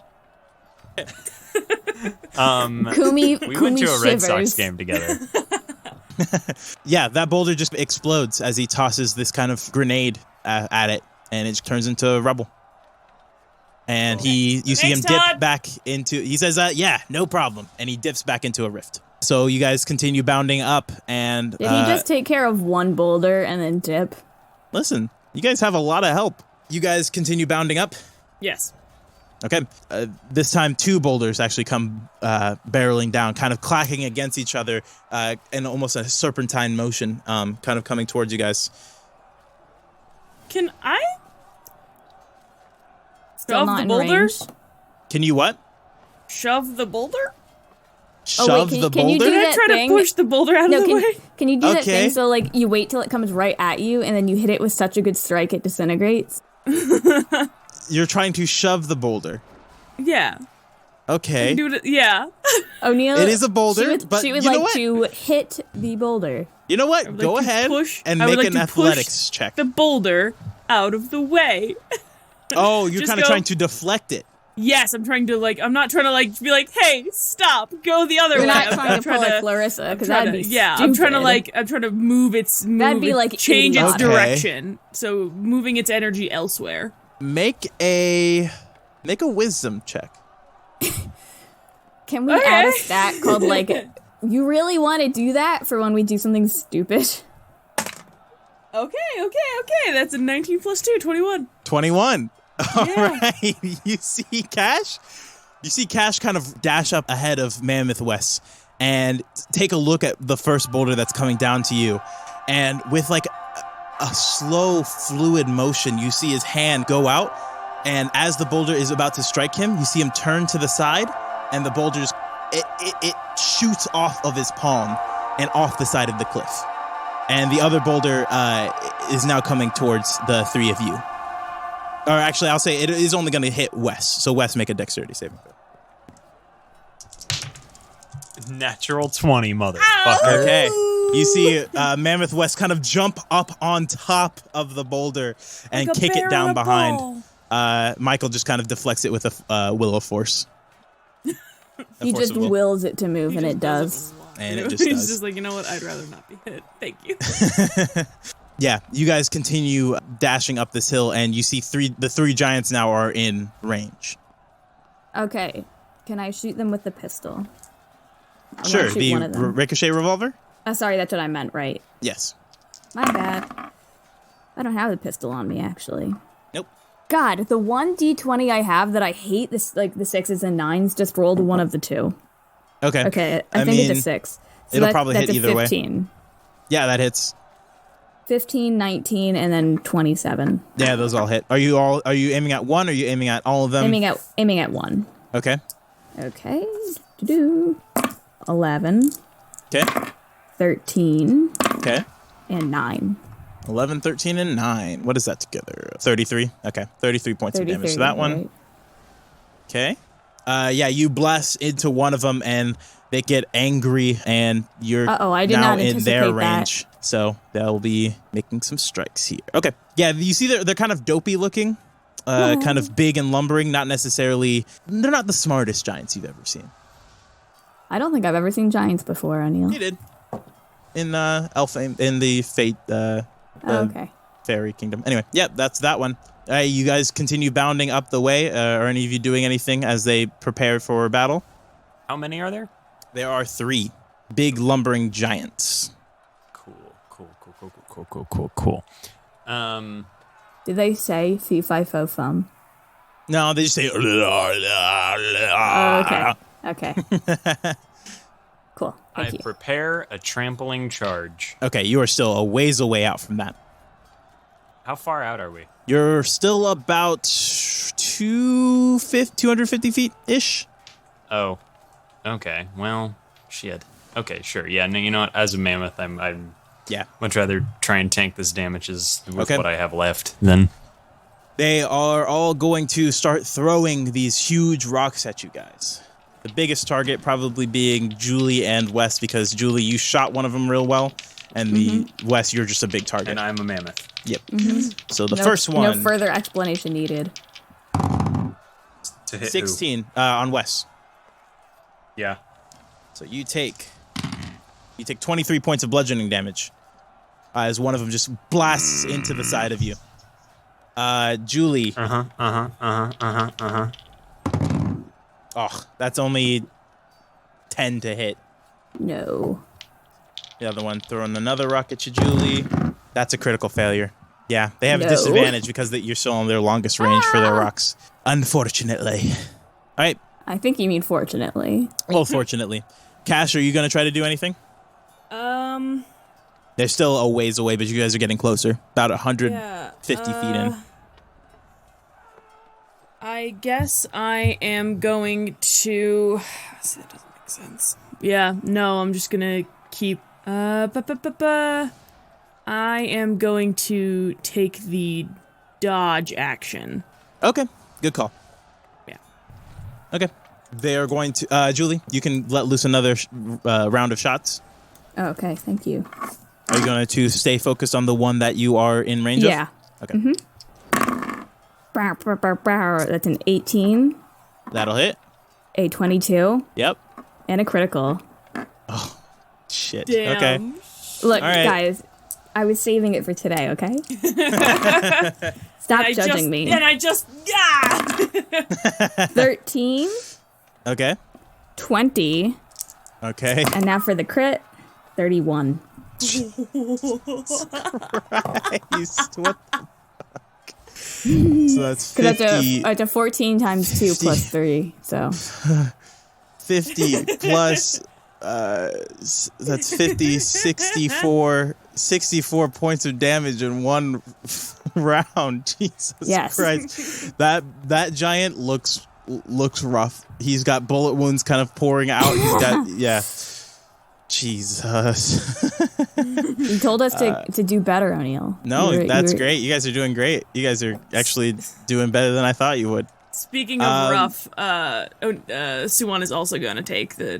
[SPEAKER 2] Kumi,
[SPEAKER 4] We
[SPEAKER 2] Kumi
[SPEAKER 4] went to a Red
[SPEAKER 2] shivers.
[SPEAKER 4] Sox game together.
[SPEAKER 3] Yeah, that boulder just explodes as he tosses this kind of grenade at it, and it turns into rubble. And you see him
[SPEAKER 5] Thanks,
[SPEAKER 3] dip
[SPEAKER 5] Todd.
[SPEAKER 3] back into. He says, "Yeah, no problem," and he dips back into a rift. So you guys continue bounding up, and
[SPEAKER 2] Did he just take care of one boulder and then dip?
[SPEAKER 3] listen. You guys have a lot of help. You guys continue bounding up.
[SPEAKER 5] Yes.
[SPEAKER 3] Okay. This time, 2 boulders actually come barreling down, kind of clacking against each other in almost a serpentine motion, kind of coming towards you guys.
[SPEAKER 5] Can I
[SPEAKER 2] Still
[SPEAKER 5] shove
[SPEAKER 2] not
[SPEAKER 5] the
[SPEAKER 2] in
[SPEAKER 5] boulder?
[SPEAKER 2] range.
[SPEAKER 3] Can you what?
[SPEAKER 5] Shove the boulder?
[SPEAKER 3] Shove
[SPEAKER 2] can
[SPEAKER 3] the
[SPEAKER 2] you- can you
[SPEAKER 3] boulder?
[SPEAKER 2] do
[SPEAKER 5] Can I
[SPEAKER 2] that
[SPEAKER 5] try
[SPEAKER 2] thing?
[SPEAKER 5] to push the boulder out of the way?
[SPEAKER 2] Can you do that
[SPEAKER 3] Okay.
[SPEAKER 2] thing so like you wait till it comes right at you and then you hit it with such a good strike it disintegrates?
[SPEAKER 3] You're trying to shove the boulder.
[SPEAKER 5] Yeah.
[SPEAKER 3] Okay.
[SPEAKER 5] Do it. Yeah.
[SPEAKER 2] O'Neill,
[SPEAKER 3] It is a boulder, but
[SPEAKER 2] she would
[SPEAKER 3] you know
[SPEAKER 2] like
[SPEAKER 3] what?
[SPEAKER 2] to hit the boulder.
[SPEAKER 3] You know what?
[SPEAKER 5] I would
[SPEAKER 3] Go
[SPEAKER 5] like to
[SPEAKER 3] ahead
[SPEAKER 5] push-
[SPEAKER 3] and
[SPEAKER 5] I would
[SPEAKER 3] make
[SPEAKER 5] like
[SPEAKER 3] an
[SPEAKER 5] to push
[SPEAKER 3] athletics check.
[SPEAKER 5] The boulder out of the way.
[SPEAKER 3] Oh, you're
[SPEAKER 5] Just
[SPEAKER 3] kind of
[SPEAKER 5] go-
[SPEAKER 3] trying to deflect it.
[SPEAKER 5] Yes, I'm trying to I'm not trying to be like, hey, stop, go the other
[SPEAKER 2] You're
[SPEAKER 5] way.
[SPEAKER 2] not
[SPEAKER 5] I'm
[SPEAKER 2] trying to pull like
[SPEAKER 5] to-
[SPEAKER 2] Clarissa because
[SPEAKER 5] trying
[SPEAKER 2] that'd
[SPEAKER 5] to-
[SPEAKER 2] be
[SPEAKER 5] yeah,
[SPEAKER 2] stupid.
[SPEAKER 5] I'm trying to move
[SPEAKER 2] That'd be like
[SPEAKER 5] change its
[SPEAKER 2] idiotic.
[SPEAKER 3] Okay.
[SPEAKER 5] direction. So moving its energy elsewhere.
[SPEAKER 3] Make a wisdom check.
[SPEAKER 2] Can we
[SPEAKER 5] Okay.
[SPEAKER 2] add a stat called like you really want to do that for when we do something stupid?
[SPEAKER 5] Okay. That's a 19 plus 2, 21.
[SPEAKER 3] 21. All
[SPEAKER 5] Yeah.
[SPEAKER 3] right. You see Cash? You see Cash kind of dash up ahead of Mammoth West and take a look at the first boulder that's coming down to you. And with like a slow, fluid motion, you see his hand go out. And as the boulder is about to strike him, you see him turn to the side, and the boulder just it shoots off of his palm and off the side of the cliff. And the other boulder is now coming towards the 3 of you. Or actually, I'll say it is only going to hit Wes. So Wes, make a dexterity saving throw.
[SPEAKER 4] Natural 20, motherfucker.
[SPEAKER 3] Okay. You see Mammoth West kind of jump up on top of the boulder and
[SPEAKER 5] Like a
[SPEAKER 3] kick
[SPEAKER 5] bear
[SPEAKER 3] it down
[SPEAKER 5] on a
[SPEAKER 3] behind.
[SPEAKER 5] ball.
[SPEAKER 3] Michael just kind of deflects it with a will of force.
[SPEAKER 2] He just wills it to move, and it does.
[SPEAKER 3] And it just
[SPEAKER 5] He's
[SPEAKER 3] does.
[SPEAKER 5] just like, you know what? I'd rather not be hit. Thank you.
[SPEAKER 3] Yeah, you guys continue dashing up this hill, and you see the 3 giants now are in range.
[SPEAKER 2] Okay, can I shoot them with the pistol? I wanna
[SPEAKER 3] Sure,
[SPEAKER 2] shoot
[SPEAKER 3] the
[SPEAKER 2] one of them.
[SPEAKER 3] ricochet revolver?
[SPEAKER 2] Sorry, that's what I meant, right?
[SPEAKER 3] Yes.
[SPEAKER 2] My bad. I don't have the pistol on me, actually.
[SPEAKER 3] Nope.
[SPEAKER 2] God, the one D20 I have that I hate, this like the 6s and 9s, just rolled one of the 2.
[SPEAKER 3] Okay.
[SPEAKER 2] Okay, I think it's a 6. So
[SPEAKER 3] it'll probably
[SPEAKER 2] that's
[SPEAKER 3] hit
[SPEAKER 2] a
[SPEAKER 3] either way.
[SPEAKER 2] 15.
[SPEAKER 3] Yeah, that hits.
[SPEAKER 2] 15, 19, and then 27.
[SPEAKER 3] Yeah, those all hit. Are you aiming at one, or are you aiming at all of them?
[SPEAKER 2] Aiming at 1.
[SPEAKER 3] Okay.
[SPEAKER 2] Okay. Do 11,
[SPEAKER 3] Okay.
[SPEAKER 2] 13,
[SPEAKER 3] Okay.
[SPEAKER 2] and 9.
[SPEAKER 3] 11, 13, and 9. What is that together? 33. Okay. 33 points of damage. So that one.
[SPEAKER 2] Right?
[SPEAKER 3] Okay. Yeah, you blast into one of them, and they get angry, and you're
[SPEAKER 2] I did
[SPEAKER 3] now
[SPEAKER 2] not
[SPEAKER 3] in their
[SPEAKER 2] anticipate that.
[SPEAKER 3] range. So they'll be making some strikes here. Okay. Yeah, you see they're kind of dopey looking, kind of big and lumbering. Not necessarily. They're not the smartest giants you've ever seen.
[SPEAKER 2] I don't think I've ever seen giants before, O'Neill.
[SPEAKER 3] You did. In in the Fate
[SPEAKER 2] Okay.
[SPEAKER 3] Fairy Kingdom. Anyway, yep, that's that one. You guys continue bounding up the way. Are any of you doing anything as they prepare for battle?
[SPEAKER 4] How many are there?
[SPEAKER 3] There are 3 big lumbering giants.
[SPEAKER 4] Cool.
[SPEAKER 2] Did they say fee fi fo fum?
[SPEAKER 3] No, they just say.
[SPEAKER 2] Oh, okay. Cool.
[SPEAKER 4] I
[SPEAKER 2] Thank you.
[SPEAKER 4] prepare a trampling charge.
[SPEAKER 3] Okay, you are still a ways away out from that.
[SPEAKER 4] How far out are we?
[SPEAKER 3] You're still about 250 feet ish.
[SPEAKER 4] Oh, okay. Well, shit. Okay, sure. Yeah, no, you know what? As a mammoth, I'm
[SPEAKER 3] Yeah.
[SPEAKER 4] much rather try and tank this damages with
[SPEAKER 3] Okay.
[SPEAKER 4] what I have left than.
[SPEAKER 3] They are all going to start throwing these huge rocks at you guys. The biggest target probably being Julie and Wes, because Julie, you shot one of them real well, and the Wes, you're just a big target.
[SPEAKER 4] And I'm a mammoth.
[SPEAKER 3] Yep. So the
[SPEAKER 2] No-
[SPEAKER 3] first one,
[SPEAKER 2] No further explanation needed.
[SPEAKER 4] To hit
[SPEAKER 3] 16 on Wes.
[SPEAKER 4] who? Yeah.
[SPEAKER 3] So you take 23 points of bludgeoning damage as one of them just blasts into the side of you. Julie. Oh, that's only 10 to hit.
[SPEAKER 2] No.
[SPEAKER 3] The other one throwing another rock at you, Julie. That's a critical failure. Yeah, they have a disadvantage because you're still on their longest range for their rocks. Unfortunately. All right.
[SPEAKER 2] I think you mean fortunately.
[SPEAKER 3] Well, fortunately. Cash, are you going to try to do anything? They're still a ways away, but you guys are getting closer. About 150 feet in.
[SPEAKER 5] I guess I am going to... See, that doesn't make sense. Yeah, no, I'm just gonna keep... I am going to take the dodge action.
[SPEAKER 3] Okay, good call.
[SPEAKER 5] Yeah.
[SPEAKER 3] Okay. They are going to... Julie, you can let loose another round of shots.
[SPEAKER 2] Okay, thank you.
[SPEAKER 3] Are you going to stay focused on the one that you are in range of?
[SPEAKER 2] Yeah.
[SPEAKER 3] Okay.
[SPEAKER 2] Mm-hmm. That's an 18,
[SPEAKER 3] That'll hit.
[SPEAKER 2] a 22,
[SPEAKER 3] Yep.
[SPEAKER 2] and a critical.
[SPEAKER 3] Oh, shit.
[SPEAKER 5] Damn.
[SPEAKER 3] Okay.
[SPEAKER 2] Look,
[SPEAKER 3] All right.
[SPEAKER 2] guys, I was saving it for today, okay? Stop judging me.
[SPEAKER 5] And I just... Yeah!
[SPEAKER 2] 13,
[SPEAKER 3] Okay.
[SPEAKER 2] 20,
[SPEAKER 3] Okay.
[SPEAKER 2] and now for the crit, 31.
[SPEAKER 3] Christ, what the fuck? So that's 50.
[SPEAKER 2] That's a 14 times 2 plus 3, so.
[SPEAKER 3] 50 plus, that's 50, 64 points of damage in one round. Jesus
[SPEAKER 2] Yes.
[SPEAKER 3] Christ. That giant looks rough. He's got bullet wounds kind of pouring out. He's got, yeah. Jesus.
[SPEAKER 2] You told us to do better, O'Neill.
[SPEAKER 3] No, that's great. You guys are doing great. You guys are actually doing better than I thought you would.
[SPEAKER 5] Speaking of rough, Suwan is also going to take the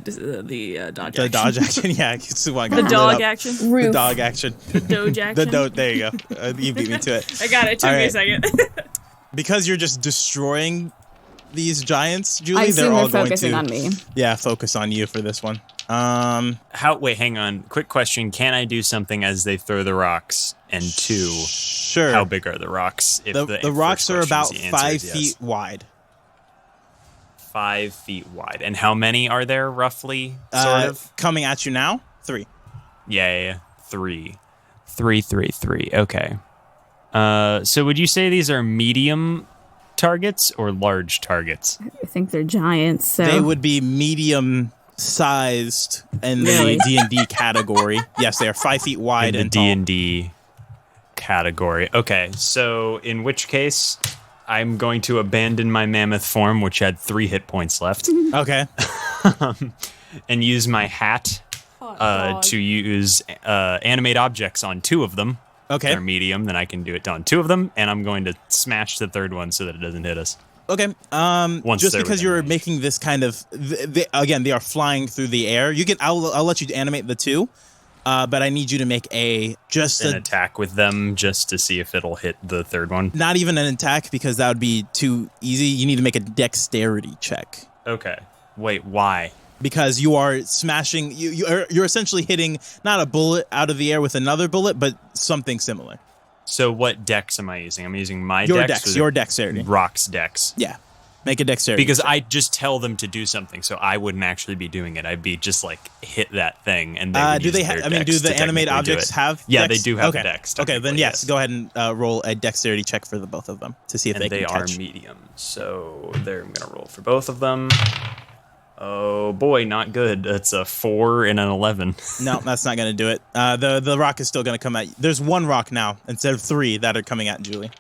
[SPEAKER 5] dodge action.
[SPEAKER 3] The dodge action, yeah. Suwan
[SPEAKER 5] The dog action.
[SPEAKER 3] The dog action.
[SPEAKER 5] The doge action.
[SPEAKER 3] There you go. You beat me to it.
[SPEAKER 5] I got it. It took me a second.
[SPEAKER 3] Because you're just destroying these giants, Julie,
[SPEAKER 2] I assume
[SPEAKER 3] they're all
[SPEAKER 2] they're
[SPEAKER 3] going
[SPEAKER 2] focusing
[SPEAKER 3] to
[SPEAKER 2] on me.
[SPEAKER 3] Yeah, focus on you for this one.
[SPEAKER 4] Wait, hang on. Quick question. Can I do something as they throw the rocks? And two,
[SPEAKER 3] sure.
[SPEAKER 4] how big are the rocks? If
[SPEAKER 3] The rocks
[SPEAKER 4] first
[SPEAKER 3] are about
[SPEAKER 4] question is the answer
[SPEAKER 3] 5
[SPEAKER 4] is yes.
[SPEAKER 3] feet wide.
[SPEAKER 4] 5 feet wide. And how many are there roughly? Sort of?
[SPEAKER 3] Coming at you now? 3.
[SPEAKER 4] Yeah. 3. 3. Okay. So would you say these are medium targets or large targets?
[SPEAKER 2] I think they're giants, so.
[SPEAKER 3] They would be medium sized in the
[SPEAKER 2] Really?
[SPEAKER 3] D&D category. Yes, they are 5 feet wide
[SPEAKER 4] In
[SPEAKER 3] and
[SPEAKER 4] the
[SPEAKER 3] tall.
[SPEAKER 4] D&D category. Okay, so in which case, I'm going to abandon my mammoth form, which had 3 hit points left,
[SPEAKER 3] Okay.
[SPEAKER 4] and use my hat to use animate objects on 2 of them.
[SPEAKER 3] Okay.
[SPEAKER 4] They're medium, then I can do it on 2 of them, and I'm going to smash the third one so that it doesn't hit us.
[SPEAKER 3] Okay.
[SPEAKER 4] Once
[SPEAKER 3] Just
[SPEAKER 4] they're
[SPEAKER 3] because
[SPEAKER 4] within
[SPEAKER 3] you're
[SPEAKER 4] range.
[SPEAKER 3] making this kind of, again, they are flying through the air. You can. I'll let you animate the 2, but I need you to make an
[SPEAKER 4] attack with them just to see if it'll hit the third one.
[SPEAKER 3] not even an attack because that would be too easy. You need to make a dexterity check
[SPEAKER 4] Okay. Wait, why?
[SPEAKER 3] because you are smashing. You're essentially hitting not a bullet out of the air with another bullet, but something similar.
[SPEAKER 4] So what dex am I using? I'm using my
[SPEAKER 3] Your
[SPEAKER 4] dex.
[SPEAKER 3] dex,
[SPEAKER 4] or
[SPEAKER 3] your dexterity.
[SPEAKER 4] Rock's dex.
[SPEAKER 3] Yeah. Make a dexterity.
[SPEAKER 4] Because I just tell them to do something, so I wouldn't actually be doing it. I'd be just like hit that thing, and they would
[SPEAKER 3] do
[SPEAKER 4] use
[SPEAKER 3] they?
[SPEAKER 4] their
[SPEAKER 3] I mean, do
[SPEAKER 4] dex
[SPEAKER 3] the
[SPEAKER 4] to
[SPEAKER 3] animate
[SPEAKER 4] technically do
[SPEAKER 3] objects
[SPEAKER 4] it.
[SPEAKER 3] have?
[SPEAKER 4] Yeah,
[SPEAKER 3] dex?
[SPEAKER 4] they do have
[SPEAKER 3] okay.
[SPEAKER 4] dex.
[SPEAKER 3] Okay, then
[SPEAKER 4] technically,
[SPEAKER 3] yes, go ahead and roll a dexterity check for the both of them to see if
[SPEAKER 4] And
[SPEAKER 3] they
[SPEAKER 4] they
[SPEAKER 3] can
[SPEAKER 4] are
[SPEAKER 3] catch.
[SPEAKER 4] medium, so I'm gonna roll for both of them. Oh boy, not good. That's a 4 and an 11.
[SPEAKER 3] No, that's not going to do it. The rock is still going to come at you. There's 1 rock now instead of 3 that are coming at Julie.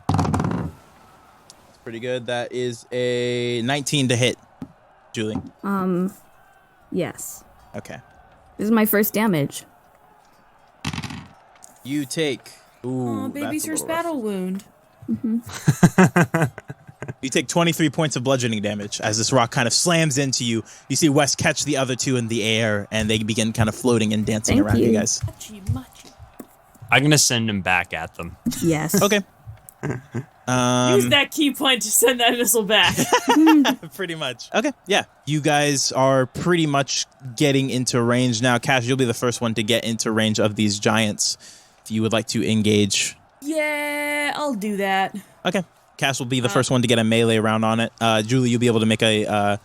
[SPEAKER 3] It's pretty good. That is a 19 to hit, Julie.
[SPEAKER 2] Yes.
[SPEAKER 3] Okay.
[SPEAKER 2] This is my first damage.
[SPEAKER 3] You take. Ooh,
[SPEAKER 5] Oh, baby's
[SPEAKER 3] that's a
[SPEAKER 5] first
[SPEAKER 3] little rough.
[SPEAKER 5] battle wound.
[SPEAKER 3] You take 23 points of bludgeoning damage as this rock kind of slams into you. You see Wes catch the other 2 in the air, and they begin kind of floating and dancing
[SPEAKER 2] Thank
[SPEAKER 3] around you
[SPEAKER 2] you.
[SPEAKER 3] guys.
[SPEAKER 4] I'm gonna send him back at them.
[SPEAKER 2] Yes.
[SPEAKER 3] Okay.
[SPEAKER 5] Use that key point to send that missile back.
[SPEAKER 3] Pretty much. Okay, yeah. You guys are pretty much getting into range now. Cash, you'll be the first one to get into range of these giants. If you would like to engage.
[SPEAKER 5] Yeah, I'll do that.
[SPEAKER 3] Okay. Cash will be the first one to get a melee round on it. Julie, you'll be able to make a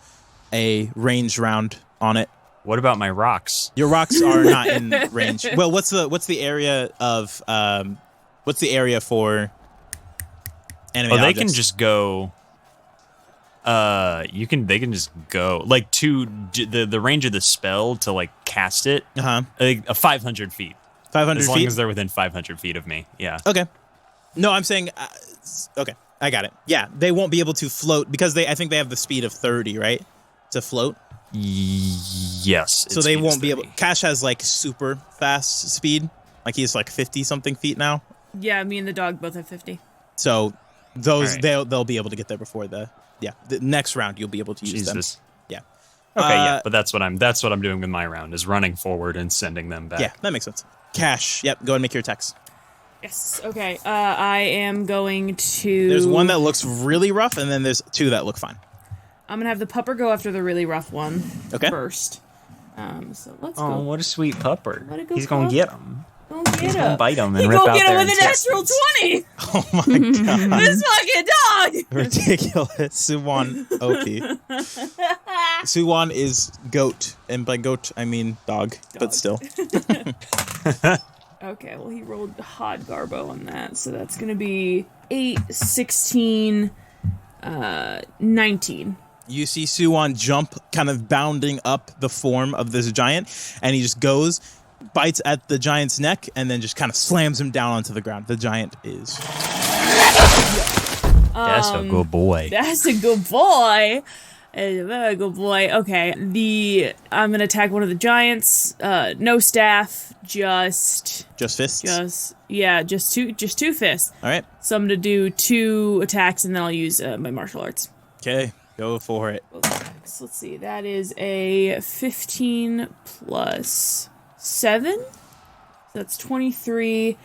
[SPEAKER 3] range round on it.
[SPEAKER 4] What about my rocks?
[SPEAKER 3] Your rocks are not in range. Well, what's the area of What's the area for animated
[SPEAKER 4] Oh, they
[SPEAKER 3] objects?
[SPEAKER 4] can just go. They can just go like to the range of the spell to like cast it. Like 500 feet.
[SPEAKER 3] 500
[SPEAKER 4] as
[SPEAKER 3] feet.
[SPEAKER 4] long as they're within 500 feet of me. Yeah.
[SPEAKER 3] Okay. No, I'm saying. Okay, I got it. Yeah, they won't be able to float because I think they have the speed of 30, right, to float.
[SPEAKER 4] Yes.
[SPEAKER 3] So they won't be able. Cash has like super fast speed. Like he's like 50 something feet now.
[SPEAKER 5] Yeah, me and the dog both have 50.
[SPEAKER 3] So those
[SPEAKER 4] right.
[SPEAKER 3] they'll be able to get there before the next round. You'll be able to use them. Yeah.
[SPEAKER 4] Okay, yeah, but that's what I'm doing with my round is running forward and sending them back.
[SPEAKER 3] Yeah, that makes sense. Cash. Yep. Go ahead and make your attacks.
[SPEAKER 5] Yes. Okay. I am going to.
[SPEAKER 3] There's one that looks really rough, and then there's two that look fine.
[SPEAKER 5] I'm gonna have the pupper go after the really rough one.
[SPEAKER 3] Okay.
[SPEAKER 5] First. So let's
[SPEAKER 4] Oh,
[SPEAKER 5] go.
[SPEAKER 4] what a sweet pupper.
[SPEAKER 5] Let it go,
[SPEAKER 4] He's gonna
[SPEAKER 5] pup.
[SPEAKER 4] get him.
[SPEAKER 5] Go get
[SPEAKER 4] He's
[SPEAKER 5] him.
[SPEAKER 4] gonna bite him and
[SPEAKER 5] He
[SPEAKER 4] rip
[SPEAKER 5] go
[SPEAKER 4] out
[SPEAKER 5] get him
[SPEAKER 4] their
[SPEAKER 5] with a natural
[SPEAKER 4] intestines.
[SPEAKER 5] 20.
[SPEAKER 3] Oh my god.
[SPEAKER 5] This fucking dog.
[SPEAKER 3] Ridiculous. Suwon OP. Suwon is goat, and by goat I mean dog. But still.
[SPEAKER 5] Okay, well, he rolled hot garbo on that, so that's gonna be 8, 16, 19.
[SPEAKER 3] You see Suwon jump, kind of bounding up the form of this giant, and he just goes, bites at the giant's neck, and then just kind of slams him down onto the ground. The giant is...
[SPEAKER 4] That's a good boy.
[SPEAKER 5] That's a good boy. A very good boy. Okay, I'm gonna attack one of the giants. No staff, just
[SPEAKER 3] fists?
[SPEAKER 5] just two fists.
[SPEAKER 3] All right.
[SPEAKER 5] So I'm gonna do 2 attacks, and then I'll use my martial arts.
[SPEAKER 3] Okay, go for it.
[SPEAKER 5] Both attacks. Let's see. That is a 15 plus 7. That's 23,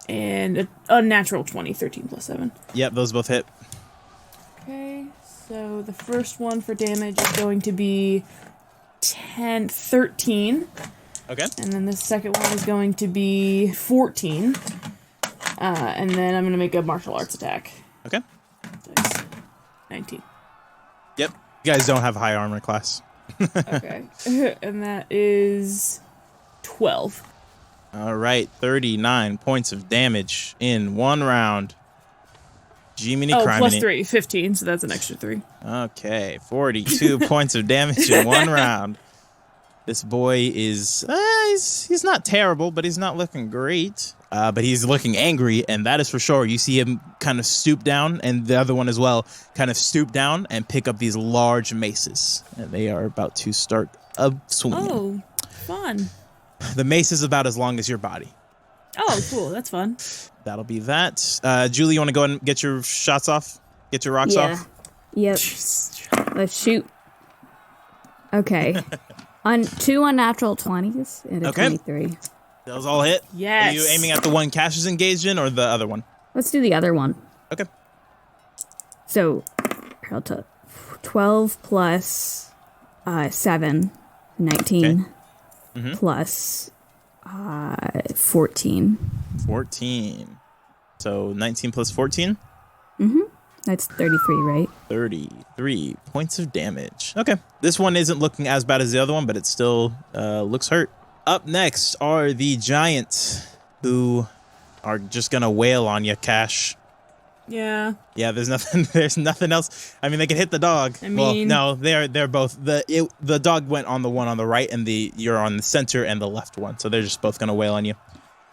[SPEAKER 5] and a unnatural 20. 13 plus 7.
[SPEAKER 3] Yep, those both hit.
[SPEAKER 5] Okay, so the first one for damage is going to be 13.
[SPEAKER 3] Okay.
[SPEAKER 5] And then the second one is going to be 14. And then I'm going to make a martial arts attack.
[SPEAKER 3] Okay.
[SPEAKER 5] 19.
[SPEAKER 3] Yep. You guys don't have high armor class.
[SPEAKER 5] Okay. And that is 12.
[SPEAKER 3] All right, 39 points of damage in one round. Jiminy
[SPEAKER 5] Oh,
[SPEAKER 3] criminy.
[SPEAKER 5] plus 3, 15, so that's an extra 3.
[SPEAKER 3] Okay, 42 points of damage in one round. This boy is, he's not terrible, but he's not looking great. But he's looking angry, and that is for sure. You see him kind of stoop down, and the other one as well, kind of stoop down and pick up these large maces. And they are about to start swinging.
[SPEAKER 5] Oh, fun.
[SPEAKER 3] The mace is about as long as your body.
[SPEAKER 5] Oh, cool. That's fun.
[SPEAKER 3] That'll be that. Julie, you want to go and get your shots off? Get your rocks off?
[SPEAKER 2] Yep. Let's shoot. Okay. On 2 unnatural 20s and a 23.
[SPEAKER 3] Those all hit?
[SPEAKER 5] Yes.
[SPEAKER 3] Are you aiming at the one Cash is engaged in or the other one?
[SPEAKER 2] Let's do the other one.
[SPEAKER 3] Okay.
[SPEAKER 2] So, 12 plus 7, 19,
[SPEAKER 3] Okay. Mm-hmm.
[SPEAKER 2] plus 14.
[SPEAKER 3] 14. So 19 plus 14?
[SPEAKER 2] That's 33, right?
[SPEAKER 3] 33 points of damage. Okay. This one isn't looking as bad as the other one, but it still looks hurt. Up next are the giants who are just going to wail on you, Cash.
[SPEAKER 5] Yeah.
[SPEAKER 3] Yeah, there's nothing else. I mean, they can hit the dog.
[SPEAKER 5] I mean,
[SPEAKER 3] well, no, they're both the dog went on the one on the right, and you're on the center and the left one, so they're just both gonna wail on you.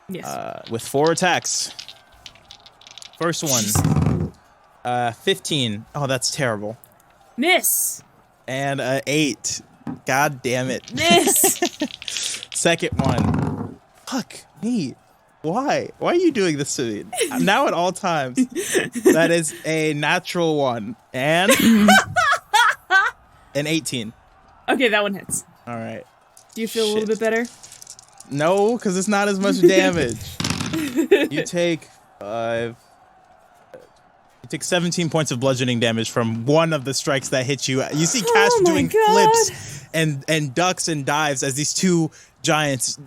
[SPEAKER 5] Yes.
[SPEAKER 3] With 4 attacks. First one, 15. Oh, that's terrible.
[SPEAKER 5] Miss.
[SPEAKER 3] And 8. God damn it.
[SPEAKER 5] Miss.
[SPEAKER 3] Second one. Fuck me. Why? Why are you doing this to me? Now at all times. That is a natural 1. And an 18.
[SPEAKER 5] Okay, that one hits.
[SPEAKER 3] All right.
[SPEAKER 5] Do you feel a little bit better?
[SPEAKER 3] No, because it's not as much damage. You take 17 points of bludgeoning damage from one of the strikes that hit you. You see Cash doing flips and ducks and dives as these two giants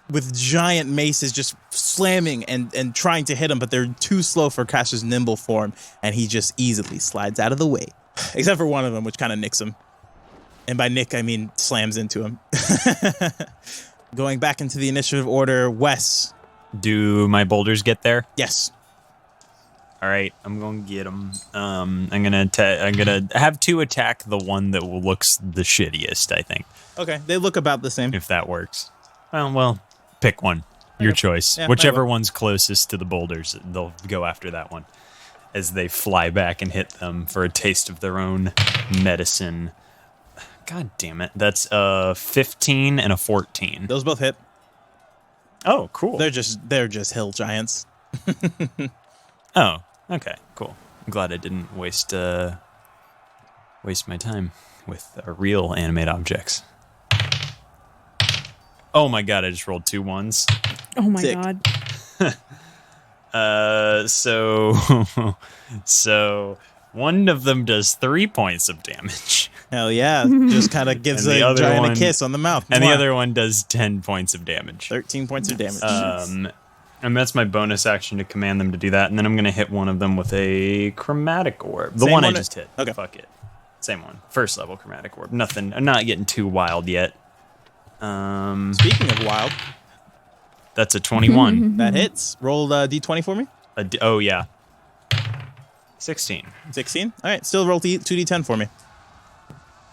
[SPEAKER 3] with giant maces just slamming and trying to hit him, but they're too slow for Cash's nimble form, and he just easily slides out of the way. Except for one of them, which kind of nicks him. And by nick, I mean slams into him. Going back into the initiative order, Wes.
[SPEAKER 4] Do my boulders get there?
[SPEAKER 3] Yes.
[SPEAKER 4] All right, I'm gonna get him. I'm gonna have two attack the one that looks the shittiest. I think.
[SPEAKER 3] Okay, they look about the same.
[SPEAKER 4] If that works. Well, pick one. Your choice.
[SPEAKER 3] Yeah,
[SPEAKER 4] Whichever one's closest to the boulders, they'll go after that one. As they fly back and hit them for a taste of their own medicine. God damn it! That's a 15 and a 14.
[SPEAKER 3] Those both hit.
[SPEAKER 4] Oh, cool.
[SPEAKER 3] They're just hill giants.
[SPEAKER 4] Oh, okay, cool. I'm glad I didn't waste my time with real animate objects. Oh my god, I just rolled 2 ones.
[SPEAKER 5] Oh my
[SPEAKER 3] Sick.
[SPEAKER 5] god.
[SPEAKER 4] So one of them does 3 points of damage.
[SPEAKER 3] Hell yeah. Just kind of gives
[SPEAKER 4] And the
[SPEAKER 3] a
[SPEAKER 4] other
[SPEAKER 3] giant
[SPEAKER 4] one-
[SPEAKER 3] a kiss on the mouth.
[SPEAKER 4] And the
[SPEAKER 3] Mwah.
[SPEAKER 4] other one does 10 points of damage.
[SPEAKER 3] 13 points of damage.
[SPEAKER 4] And that's my bonus action to command them to do that. And then I'm going to hit one of them with a chromatic orb. The
[SPEAKER 3] Same
[SPEAKER 4] one I
[SPEAKER 3] one?
[SPEAKER 4] just hit.
[SPEAKER 3] Okay.
[SPEAKER 4] Fuck it. Same one. First level chromatic orb. Nothing. I'm not getting too wild yet.
[SPEAKER 3] Speaking of wild,
[SPEAKER 4] That's a 21.
[SPEAKER 3] that hits. Roll d20 for me.
[SPEAKER 4] Oh, yeah. 16.
[SPEAKER 3] 16. All right, still roll 2d10 for me.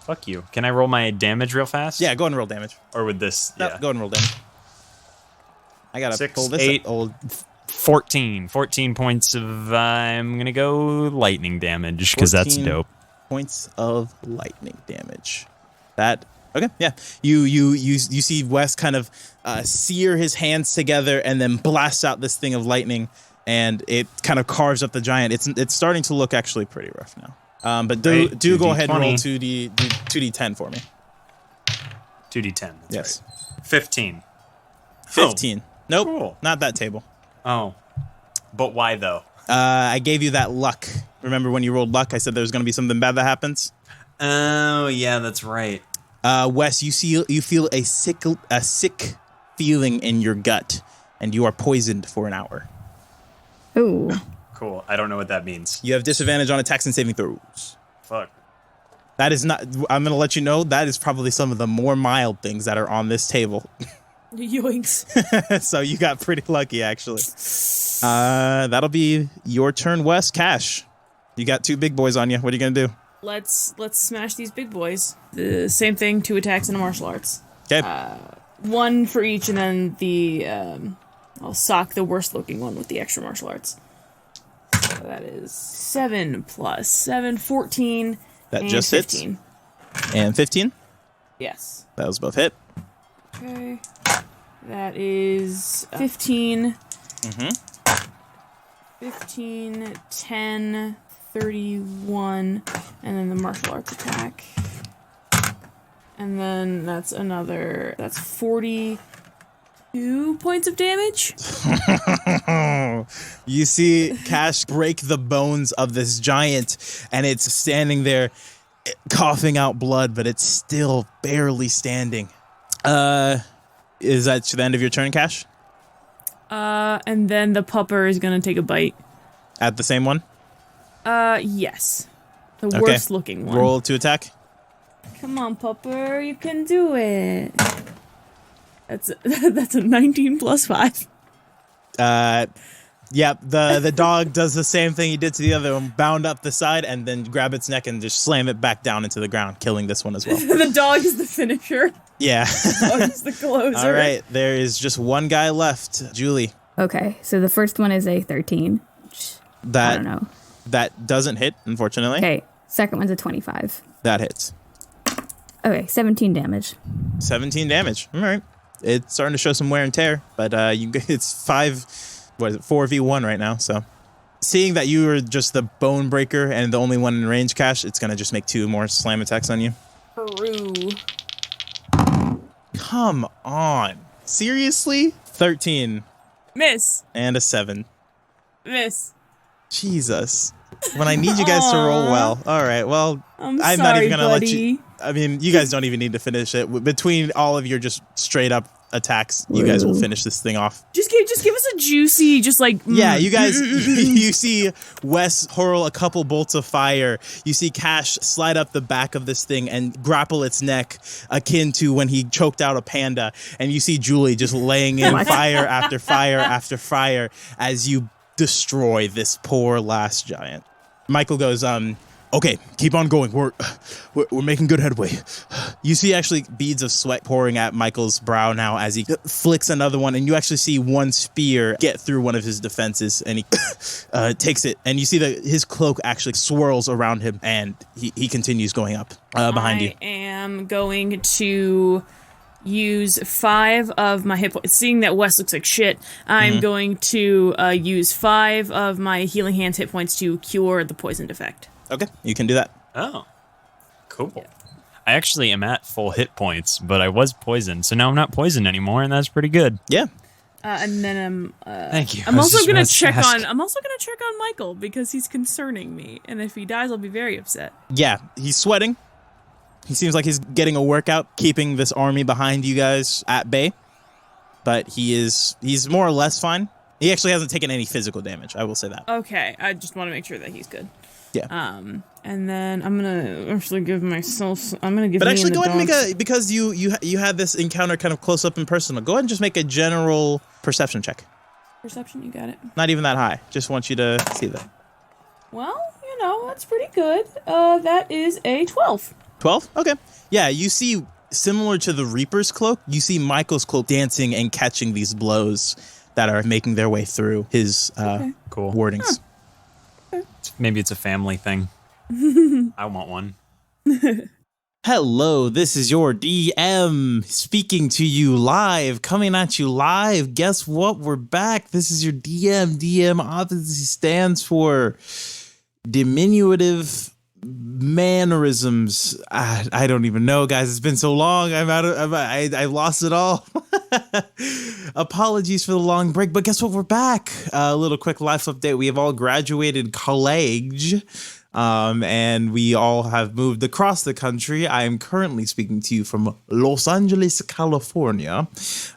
[SPEAKER 4] Fuck you. Can I roll my damage real fast?
[SPEAKER 3] Yeah, go ahead and roll damage.
[SPEAKER 4] Or with this?
[SPEAKER 3] No,
[SPEAKER 4] Yeah.
[SPEAKER 3] go ahead and roll damage. I gotta
[SPEAKER 4] 6,
[SPEAKER 3] pull this
[SPEAKER 4] 8,
[SPEAKER 3] old.
[SPEAKER 4] 14. 14 points of, I'm going to go lightning damage, because that's
[SPEAKER 3] 14
[SPEAKER 4] dope.
[SPEAKER 3] Points of lightning damage. That okay? Yeah. You see Wes kind of sear his hands together and then blast out this thing of lightning, and it kind of carves up the giant. It's starting to look actually pretty rough now. But do
[SPEAKER 4] Right,
[SPEAKER 3] go ahead and roll
[SPEAKER 4] 2d20.
[SPEAKER 3] 2d10 for me.
[SPEAKER 4] 2d10. That's
[SPEAKER 3] Yes.
[SPEAKER 4] right. 15.
[SPEAKER 3] 15. Nope.
[SPEAKER 4] Cool.
[SPEAKER 3] Not that table.
[SPEAKER 4] Oh. But why, though?
[SPEAKER 3] I gave you that luck. Remember when you rolled luck? I said there was going to be something bad that happens.
[SPEAKER 4] Oh, yeah, that's right.
[SPEAKER 3] Wes, you feel a sick feeling in your gut, and you are poisoned for an hour.
[SPEAKER 2] Ooh.
[SPEAKER 4] Cool. I don't know what that means.
[SPEAKER 3] You have disadvantage on attacks and saving throws.
[SPEAKER 4] Fuck.
[SPEAKER 3] That is not. I'm going to let you know that is probably some of the more mild things that are on this table.
[SPEAKER 5] Yoinks.
[SPEAKER 3] So you got pretty lucky, actually. That'll be your turn, Wes. Cash. You got 2 big boys on you. What are you going to do?
[SPEAKER 5] Let's smash these big boys. The same thing, 2 attacks and a martial arts.
[SPEAKER 3] Okay.
[SPEAKER 5] 1 for each, and then the I'll sock the worst looking one with the extra martial arts. So that is 7 plus 7, 14.
[SPEAKER 3] That
[SPEAKER 5] and
[SPEAKER 3] just
[SPEAKER 5] 15.
[SPEAKER 3] hits. And 15.
[SPEAKER 5] Yes.
[SPEAKER 3] That was both hit.
[SPEAKER 5] Okay. That is 15. 15, 10, 31, and then the martial arts attack. And then that's 42 points of damage.
[SPEAKER 3] You see Cash break the bones of this giant, and it's standing there coughing out blood, but it's still barely standing. Is that the end of your turn, Cash?
[SPEAKER 5] And then the pupper is gonna take a bite.
[SPEAKER 3] At the same one?
[SPEAKER 5] Yes. The worst looking one.
[SPEAKER 3] Roll to attack.
[SPEAKER 5] Come on, pupper, you can do it. That's a 19 plus 5.
[SPEAKER 3] Yep, the dog does the same thing he did to the other one, bound up the side, and then grab its neck and just slam it back down into the ground, killing this one as well.
[SPEAKER 5] The dog is the finisher.
[SPEAKER 3] Yeah.
[SPEAKER 5] Dog is the closer.
[SPEAKER 3] All right, there is just one guy left. Julie.
[SPEAKER 2] Okay, so the first one is a 13. Which, I don't know.
[SPEAKER 3] That doesn't hit, unfortunately.
[SPEAKER 2] Okay, second one's a 25.
[SPEAKER 3] That hits.
[SPEAKER 2] Okay, 17 damage.
[SPEAKER 3] 17 damage. All right. It's starting to show some wear and tear, but it's 4v1 right now, so. Seeing that you are just the bone breaker and the only one in range, Cash, it's going to just make 2 more slam attacks on you.
[SPEAKER 5] Peru.
[SPEAKER 3] Come on. Seriously? 13
[SPEAKER 5] Miss.
[SPEAKER 3] and a 7.
[SPEAKER 5] Miss.
[SPEAKER 3] Jesus. When I need you guys to roll well. All right, well,
[SPEAKER 5] I'm
[SPEAKER 3] not
[SPEAKER 5] sorry,
[SPEAKER 3] even going to let
[SPEAKER 5] buddy.
[SPEAKER 3] you. I mean, you guys don't even need to finish it. Between all of your just straight up attacks, you guys will finish this thing off.
[SPEAKER 5] Just give us a juicy, just like
[SPEAKER 3] Yeah, you guys, you see Wes hurl a couple bolts of fire. You see Cash slide up the back of this thing and grapple its neck, akin to when he choked out a panda. And you see Julie just laying in fire after fire after fire as you destroy this poor last giant. Michael goes, okay, keep on going. We're making good headway. You see actually beads of sweat pouring at Michael's brow now as he flicks another one, and you actually see one spear get through one of his defenses, and he takes it, and you see that his cloak actually swirls around him, and he continues going up behind you.
[SPEAKER 5] I am going to use 5 of my hit points. Seeing that Wes looks like shit, I'm going to use 5 of my Healing Hands hit points to cure the poisoned effect.
[SPEAKER 3] Okay, you can do that.
[SPEAKER 4] Oh, cool. Yeah. I actually am at full hit points, but I was poisoned, so now I'm not poisoned anymore, and that's pretty good.
[SPEAKER 3] Yeah.
[SPEAKER 5] And then
[SPEAKER 4] thank you.
[SPEAKER 5] I'm also gonna check on Michael because he's concerning me, and if he dies, I'll be very upset.
[SPEAKER 3] Yeah, he's sweating. He seems like he's getting a workout, keeping this army behind you guys at bay. But he's more or less fine. He actually hasn't taken any physical damage, I will say that.
[SPEAKER 5] Okay, I just want to make sure that he's good.
[SPEAKER 3] Yeah.
[SPEAKER 5] And then I'm gonna actually give myself. I'm gonna give.
[SPEAKER 3] But actually, go ahead and make because you had this encounter kind of close up and personal. Go ahead and just make a general perception check.
[SPEAKER 5] Perception, you got it.
[SPEAKER 3] Not even that high. Just want you to see that.
[SPEAKER 5] Well, that's pretty good. That is a 12.
[SPEAKER 3] 12? Okay. Yeah, you see, similar to the Reaper's cloak, you see Michael's cloak dancing and catching these blows that are making their way through his
[SPEAKER 4] cool
[SPEAKER 3] wardings.
[SPEAKER 5] Huh.
[SPEAKER 4] Maybe it's a family thing. I want one.
[SPEAKER 1] Hello, this is your DM speaking to you live, coming at you live. Guess what? We're back. This is your DM. DM obviously stands for diminutive mannerisms. I don't even know, guys. It's been so long. I lost it all. Apologies for the long break, but guess what? We're back. A little quick life update. We have all graduated college. And we all have moved across the country. I am currently speaking to you from Los Angeles, California.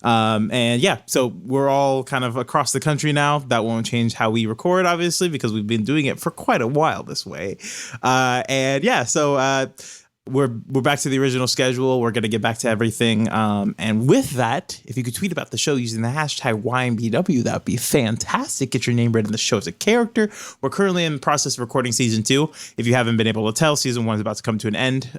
[SPEAKER 1] And yeah, so we're all kind of across the country now. That won't change how we record, obviously, because we've been doing it for quite a while this way. And yeah, so we're back to the original schedule. We're going to get back to everything. And with that, if you could tweet about the show using the hashtag YMBW, that would be fantastic. Get your name read in the show as a character. We're currently in the process of recording season 2. If you haven't been able to tell, season 1 is about to come to an end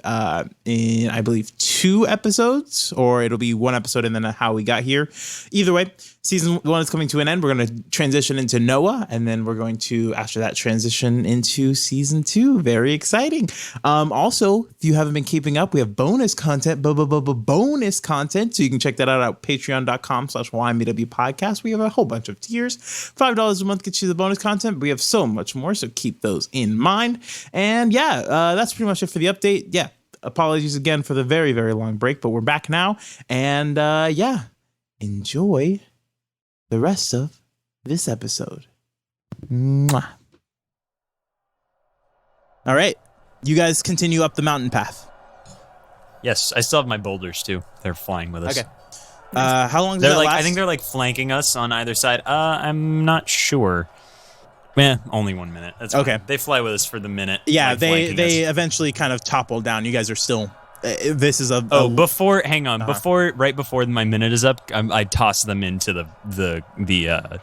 [SPEAKER 1] in, I believe, 2 episodes, or it'll be 1 episode and then how we got here. Either way, season 1 is coming to an end. We're going to transition into Noah, and then we're going to, after that, transition into season 2. Very exciting. Also, if you haven't been keeping up, we have bonus content, bonus content. So you can check that out at patreon.com/YMBW podcast. We have a whole bunch of tiers. $5 a month gets you the bonus content, but we have so much more. So keep those in mind. And yeah, that's pretty much it for the update. Yeah. Apologies again for the very, very long break, but we're back now. And yeah, enjoy the rest of this episode. Mwah. All right. You guys continue up the mountain path.
[SPEAKER 4] Yes, I still have my boulders too. They're flying with us.
[SPEAKER 3] Okay. How long does
[SPEAKER 4] They're
[SPEAKER 3] that
[SPEAKER 4] like
[SPEAKER 3] last?
[SPEAKER 4] I think they're like flanking us on either side. I'm not sure. Only 1 minute. That's
[SPEAKER 3] okay.
[SPEAKER 4] Fine. They fly with us for the minute.
[SPEAKER 3] Yeah,
[SPEAKER 4] like,
[SPEAKER 3] they eventually kind of topple down. You guys are still. This is right before my minute is up, I toss them into the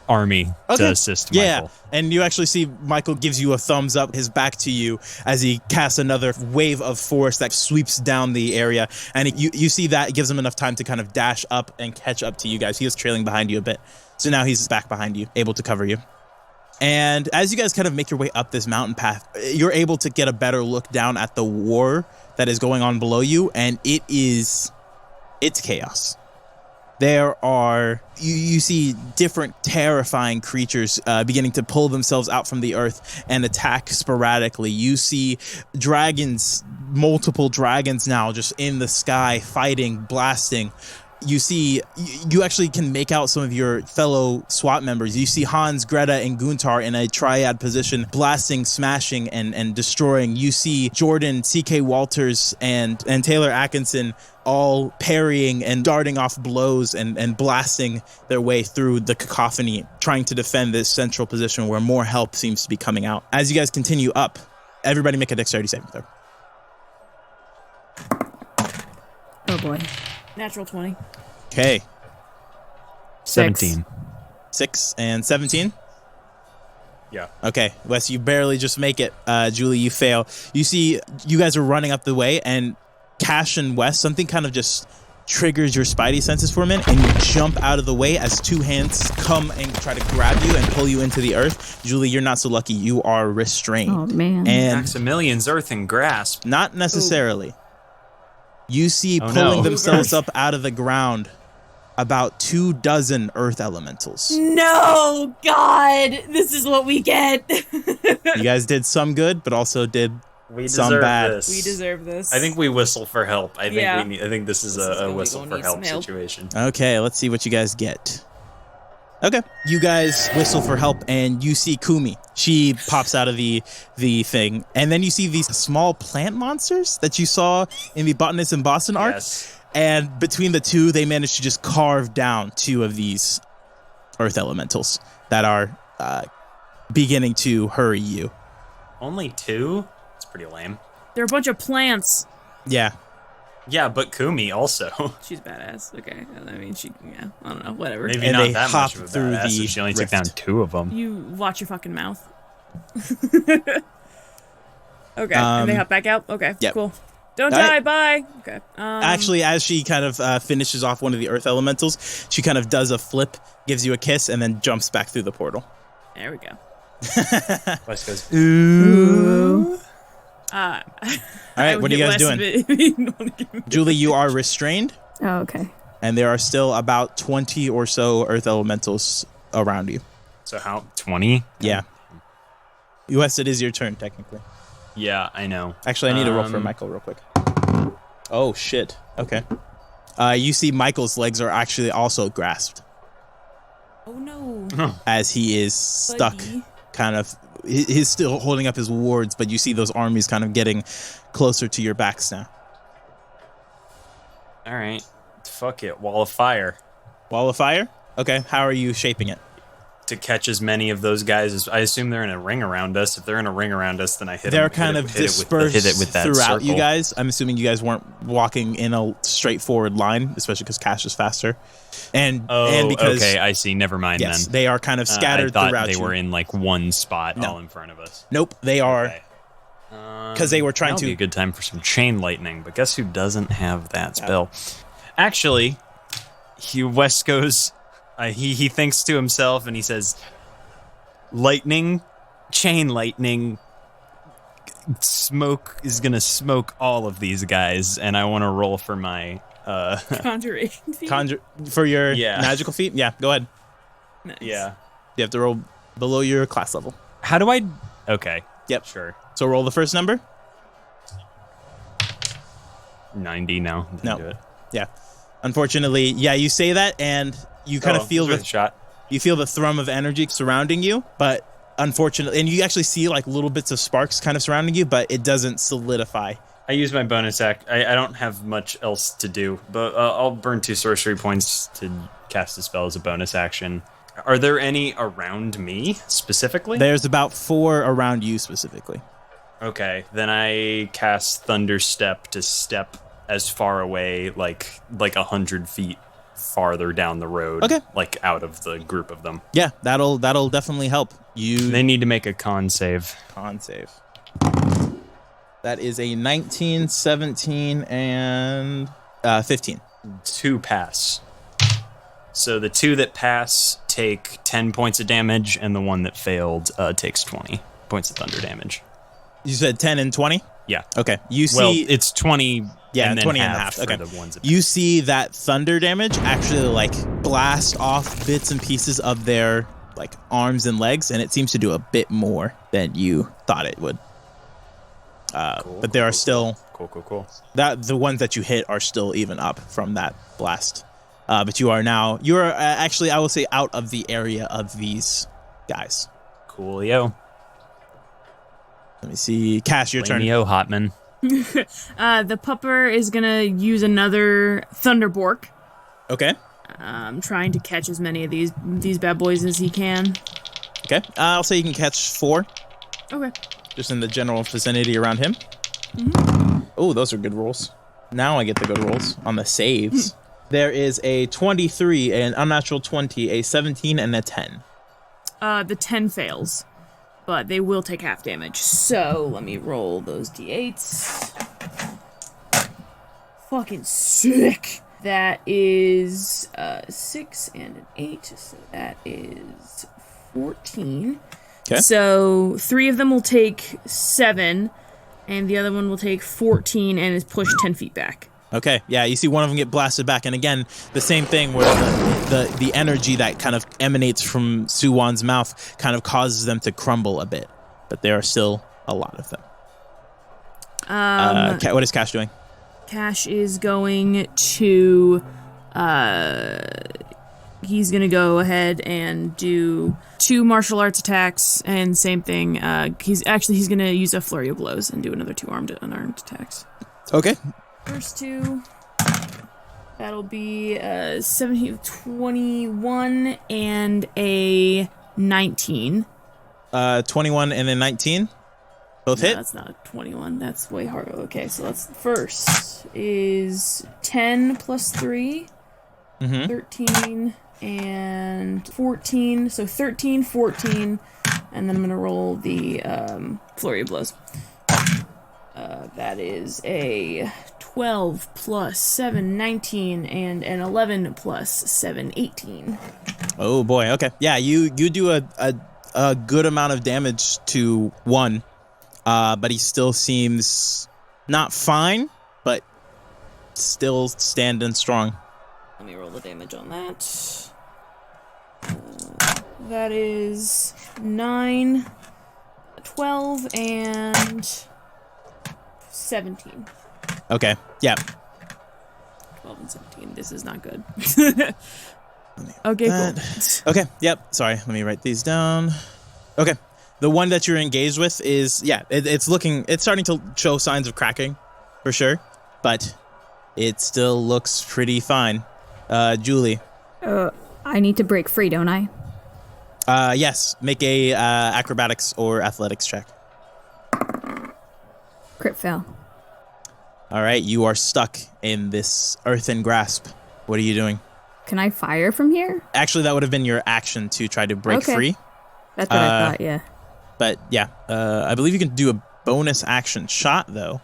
[SPEAKER 3] army to assist Michael. Yeah, and you actually see Michael gives you a thumbs up, his back to you, as he casts another wave of force that sweeps down the area, and you see that it gives him enough time to kind of dash up and catch up to you guys. He was trailing behind you a bit, so now he's back behind you, able to cover you. And as you guys kind of make your way up this mountain path, you're able to get a better look down at the war that is going on below you, and it's chaos. There are, you see different terrifying creatures beginning to pull themselves out from the earth and attack sporadically. You see dragons, multiple dragons now just in the sky fighting, blasting. You see, you actually can make out some of your fellow SWAT members. You see Hans, Greta, and Guntar in a triad position, blasting, smashing, and destroying. You see Jordan, C.K. Walters, and Taylor Atkinson all parrying and darting off blows and blasting their way through the cacophony, trying to defend this central position where more help seems to be coming out. As you guys continue up, everybody make a dexterity saving throw.
[SPEAKER 2] Oh boy.
[SPEAKER 5] Natural 20.
[SPEAKER 3] Okay.
[SPEAKER 4] 17.
[SPEAKER 3] 6 and 17.
[SPEAKER 4] Yeah.
[SPEAKER 3] Okay, Wes, you barely just make it. Julie, you fail. You see, you guys are running up the way, and Cash and Wes, something kind of just triggers your spidey senses for a minute, and you jump out of the way as 2 hands come and try to grab you and pull you into the earth. Julie, you're not so lucky. You are restrained.
[SPEAKER 2] Oh, man.
[SPEAKER 3] And
[SPEAKER 4] Maximilian's earthen grasp.
[SPEAKER 3] not necessarily.
[SPEAKER 2] Ooh.
[SPEAKER 3] You see pulling themselves up out of the ground about 24 earth elementals.
[SPEAKER 5] No, God, this is what we get.
[SPEAKER 3] You guys did some good, but also did
[SPEAKER 4] We
[SPEAKER 3] some
[SPEAKER 4] deserve
[SPEAKER 3] bad.
[SPEAKER 4] this.
[SPEAKER 5] We deserve this.
[SPEAKER 4] I think we whistle for help. I think
[SPEAKER 5] Yeah.
[SPEAKER 4] I think this is a
[SPEAKER 5] gonna
[SPEAKER 4] whistle
[SPEAKER 5] go
[SPEAKER 4] for
[SPEAKER 5] need
[SPEAKER 4] help
[SPEAKER 5] some help.
[SPEAKER 4] situation.
[SPEAKER 3] Okay, let's see what you guys get. Okay, you guys whistle for help, and you see Kumi. She pops out of the thing, and then you see these small plant monsters that you saw in the Botanist in Boston arc.
[SPEAKER 4] Yes.
[SPEAKER 3] And between the two, they managed to just carve down 2 of these earth elementals that are beginning to hurry you.
[SPEAKER 4] Only 2? It's pretty lame.
[SPEAKER 5] They're a bunch of plants.
[SPEAKER 3] Yeah.
[SPEAKER 4] Yeah, but Kumi also.
[SPEAKER 5] She's badass. Okay, I mean, I don't know, whatever.
[SPEAKER 4] Maybe
[SPEAKER 3] And
[SPEAKER 4] not
[SPEAKER 3] they
[SPEAKER 4] that
[SPEAKER 3] hop
[SPEAKER 4] much of a
[SPEAKER 3] through
[SPEAKER 4] badass
[SPEAKER 3] the
[SPEAKER 4] if she only took
[SPEAKER 3] rift.
[SPEAKER 4] down 2 of them.
[SPEAKER 5] You watch your fucking mouth. Okay, and they hop back out? Okay,
[SPEAKER 3] Yep.
[SPEAKER 5] cool. Don't
[SPEAKER 3] All
[SPEAKER 5] die,
[SPEAKER 3] right.
[SPEAKER 5] bye. Okay.
[SPEAKER 3] Actually, as she kind of finishes off one of the earth elementals, she kind of does a flip, gives you a kiss, and then jumps back through the portal.
[SPEAKER 5] There we go.
[SPEAKER 4] Wes goes,
[SPEAKER 3] Ooh.
[SPEAKER 5] All
[SPEAKER 3] All right, what are you guys doing? Julie, you are restrained,
[SPEAKER 2] Oh, okay.
[SPEAKER 3] and there are still about 20 or so earth elementals around you.
[SPEAKER 4] so how? 20?
[SPEAKER 3] Yeah. US, it is your turn, technically.
[SPEAKER 4] Yeah, I know.
[SPEAKER 3] Actually, I need to roll for Michael real quick. Oh, shit. Okay. You see Michael's legs are actually also grasped
[SPEAKER 5] Oh no.
[SPEAKER 3] as he is stuck,
[SPEAKER 5] Buddy.
[SPEAKER 3] kind of. He's still holding up his wards, but you see those armies kind of getting closer to your backs now.
[SPEAKER 4] All right. Fuck it. Wall of fire.
[SPEAKER 3] Wall of fire? Okay, how are you shaping it?
[SPEAKER 4] To catch as many of those guys as I assume they're in a ring around us. If they're in a ring around us, then I hit
[SPEAKER 3] They're
[SPEAKER 4] them.
[SPEAKER 3] kind of
[SPEAKER 4] hit it
[SPEAKER 3] dispersed
[SPEAKER 4] with that
[SPEAKER 3] throughout
[SPEAKER 4] circle.
[SPEAKER 3] you guys. I'm assuming you guys weren't walking in a straightforward line, especially because Cash is faster. And because
[SPEAKER 4] okay, I see. Never mind
[SPEAKER 3] yes,
[SPEAKER 4] then.
[SPEAKER 3] they are kind of scattered
[SPEAKER 4] I thought
[SPEAKER 3] throughout
[SPEAKER 4] they
[SPEAKER 3] you.
[SPEAKER 4] were in like one spot
[SPEAKER 3] No.
[SPEAKER 4] all in front of us.
[SPEAKER 3] Nope, they are
[SPEAKER 4] Okay.
[SPEAKER 3] because they were trying
[SPEAKER 4] That'll be a
[SPEAKER 3] to.
[SPEAKER 4] good time for some chain lightning, but guess who doesn't have that spell? Actually, Wes goes. He thinks to himself and he says, "Lightning, chain lightning, smoke is gonna smoke all of these guys," and I want to roll for my
[SPEAKER 5] Conjuration feat?
[SPEAKER 3] For your
[SPEAKER 4] Yeah.
[SPEAKER 3] magical feat. Yeah, go ahead.
[SPEAKER 5] Nice.
[SPEAKER 4] yeah.
[SPEAKER 3] You have to roll below your class level.
[SPEAKER 4] How do I? Okay.
[SPEAKER 3] Yep.
[SPEAKER 4] Sure.
[SPEAKER 3] So roll the first number.
[SPEAKER 4] 90 now. Didn't
[SPEAKER 3] No.
[SPEAKER 4] do it.
[SPEAKER 3] Yeah. Unfortunately, yeah, you say that and you kind of feel
[SPEAKER 4] it's worth a shot.
[SPEAKER 3] you feel the thrum of energy surrounding you, but unfortunately, and you actually see like little bits of sparks kind of surrounding you, but it doesn't solidify.
[SPEAKER 4] I use my bonus act. I don't have much else to do, but I'll burn 2 sorcery points to cast a spell as a bonus action. Are there any around me specifically?
[SPEAKER 3] There's about 4 around you specifically.
[SPEAKER 4] Okay, then I cast Thunder Step to step as far away, like 100 feet farther down the road.
[SPEAKER 3] Okay.
[SPEAKER 4] Like out of the group of them.
[SPEAKER 3] Yeah, that'll definitely help. You
[SPEAKER 4] They need to make a con save.
[SPEAKER 3] con save. That is a 19, 17, and 15.
[SPEAKER 4] 2 pass. So the 2 that pass take 10 points of damage, and the one that failed takes 20 points of thunder damage.
[SPEAKER 3] You said 10 and 20?
[SPEAKER 4] Yeah.
[SPEAKER 3] Okay. You see
[SPEAKER 4] Well, it's 20.
[SPEAKER 3] Yeah,
[SPEAKER 4] and then
[SPEAKER 3] 20 and a
[SPEAKER 4] half
[SPEAKER 3] half.
[SPEAKER 4] for
[SPEAKER 3] Okay.
[SPEAKER 4] the ones that
[SPEAKER 3] You see that thunder damage actually like blast off bits and pieces of their like arms and legs, and it seems to do a bit more than you thought it would. But there are still
[SPEAKER 4] Cool.
[SPEAKER 3] that the ones that you hit are still even up from that blast. But you're actually, I will say, out of the area of these guys.
[SPEAKER 4] Coolio.
[SPEAKER 3] Let me see. Cash, your turn.
[SPEAKER 4] Blamio, Hotman.
[SPEAKER 5] The pupper is gonna use another Thunderbork.
[SPEAKER 3] Okay.
[SPEAKER 5] Trying to catch as many of these bad boys as he can.
[SPEAKER 3] Okay. I'll say you can catch 4,
[SPEAKER 5] Okay.
[SPEAKER 3] just in the general vicinity around him. Oh, those are good rolls. Now I get the good rolls on the saves. There is a 23, an unnatural 20, a 17, and a 10.
[SPEAKER 5] The 10 fails, but they will take half damage. So let me roll those d8s. Fucking sick. That is 6 and an 8, so that is 14.
[SPEAKER 3] Okay.
[SPEAKER 5] So 3 of them will take 7, and the other one will take 14 and is pushed 10 feet back.
[SPEAKER 3] Okay, yeah, you see one of them get blasted back, and again, the same thing where the energy that kind of emanates from Suwon's mouth kind of causes them to crumble a bit, but there are still a lot of them. What is Cash doing?
[SPEAKER 5] Cash is going to, he's going to go ahead and do 2 martial arts attacks, and same thing, he's going to use a flurry of blows and do another 2 unarmed attacks.
[SPEAKER 3] Okay.
[SPEAKER 5] First 2, that'll be 17, 21, and a 19.
[SPEAKER 3] 21 and then 19? Both
[SPEAKER 5] No,
[SPEAKER 3] hit?
[SPEAKER 5] that's not a 21. That's way harder. Okay, so that's first is 10 plus 3, 13, and 14. So 13, 14, and then I'm going to roll the flurry of blows. That is a 12 plus 7, 19, and an 11 plus 7, 18.
[SPEAKER 3] Oh boy, okay. Yeah, you do a good amount of damage to one, but he still seems not fine, but still standing strong.
[SPEAKER 5] Let me roll the damage on that. That is 9, 12, and 17.
[SPEAKER 3] Okay, yeah.
[SPEAKER 5] 12 and 17. This is not good. Okay, cool.
[SPEAKER 3] Okay, yep. Sorry, let me write these down. Okay, the one that you're engaged with is, yeah, it's starting to show signs of cracking, for sure, but it still looks pretty fine. Julie.
[SPEAKER 2] I need to break free, don't I?
[SPEAKER 3] Yes, make a acrobatics or athletics check.
[SPEAKER 2] Crit fail.
[SPEAKER 3] All right, you are stuck in this earthen grasp. What are you doing?
[SPEAKER 2] Can I fire from here?
[SPEAKER 3] Actually, that would have been your action to try to break free.
[SPEAKER 2] That's what I thought, yeah.
[SPEAKER 3] But yeah, I believe you can do a bonus action shot, though.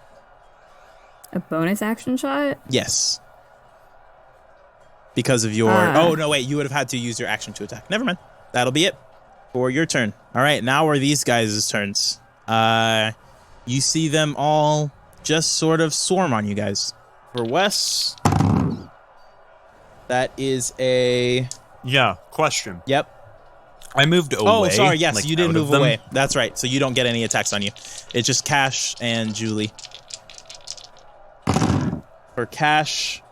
[SPEAKER 2] A bonus action shot?
[SPEAKER 3] Yes. Because of your... Oh, no, wait. You would have had to use your action to attack. Never mind. That'll be it for your turn. All right, now are these guys' turns. You see them all just sort of swarm on you guys. For Wes, that is a...
[SPEAKER 4] Yeah, question.
[SPEAKER 3] Yep.
[SPEAKER 4] I moved away.
[SPEAKER 3] Oh, sorry, yes,
[SPEAKER 4] like,
[SPEAKER 3] you did
[SPEAKER 4] out
[SPEAKER 3] move
[SPEAKER 4] of them.
[SPEAKER 3] away. That's right, so you don't get any attacks on you. It's just Cash and Julie. For Cash,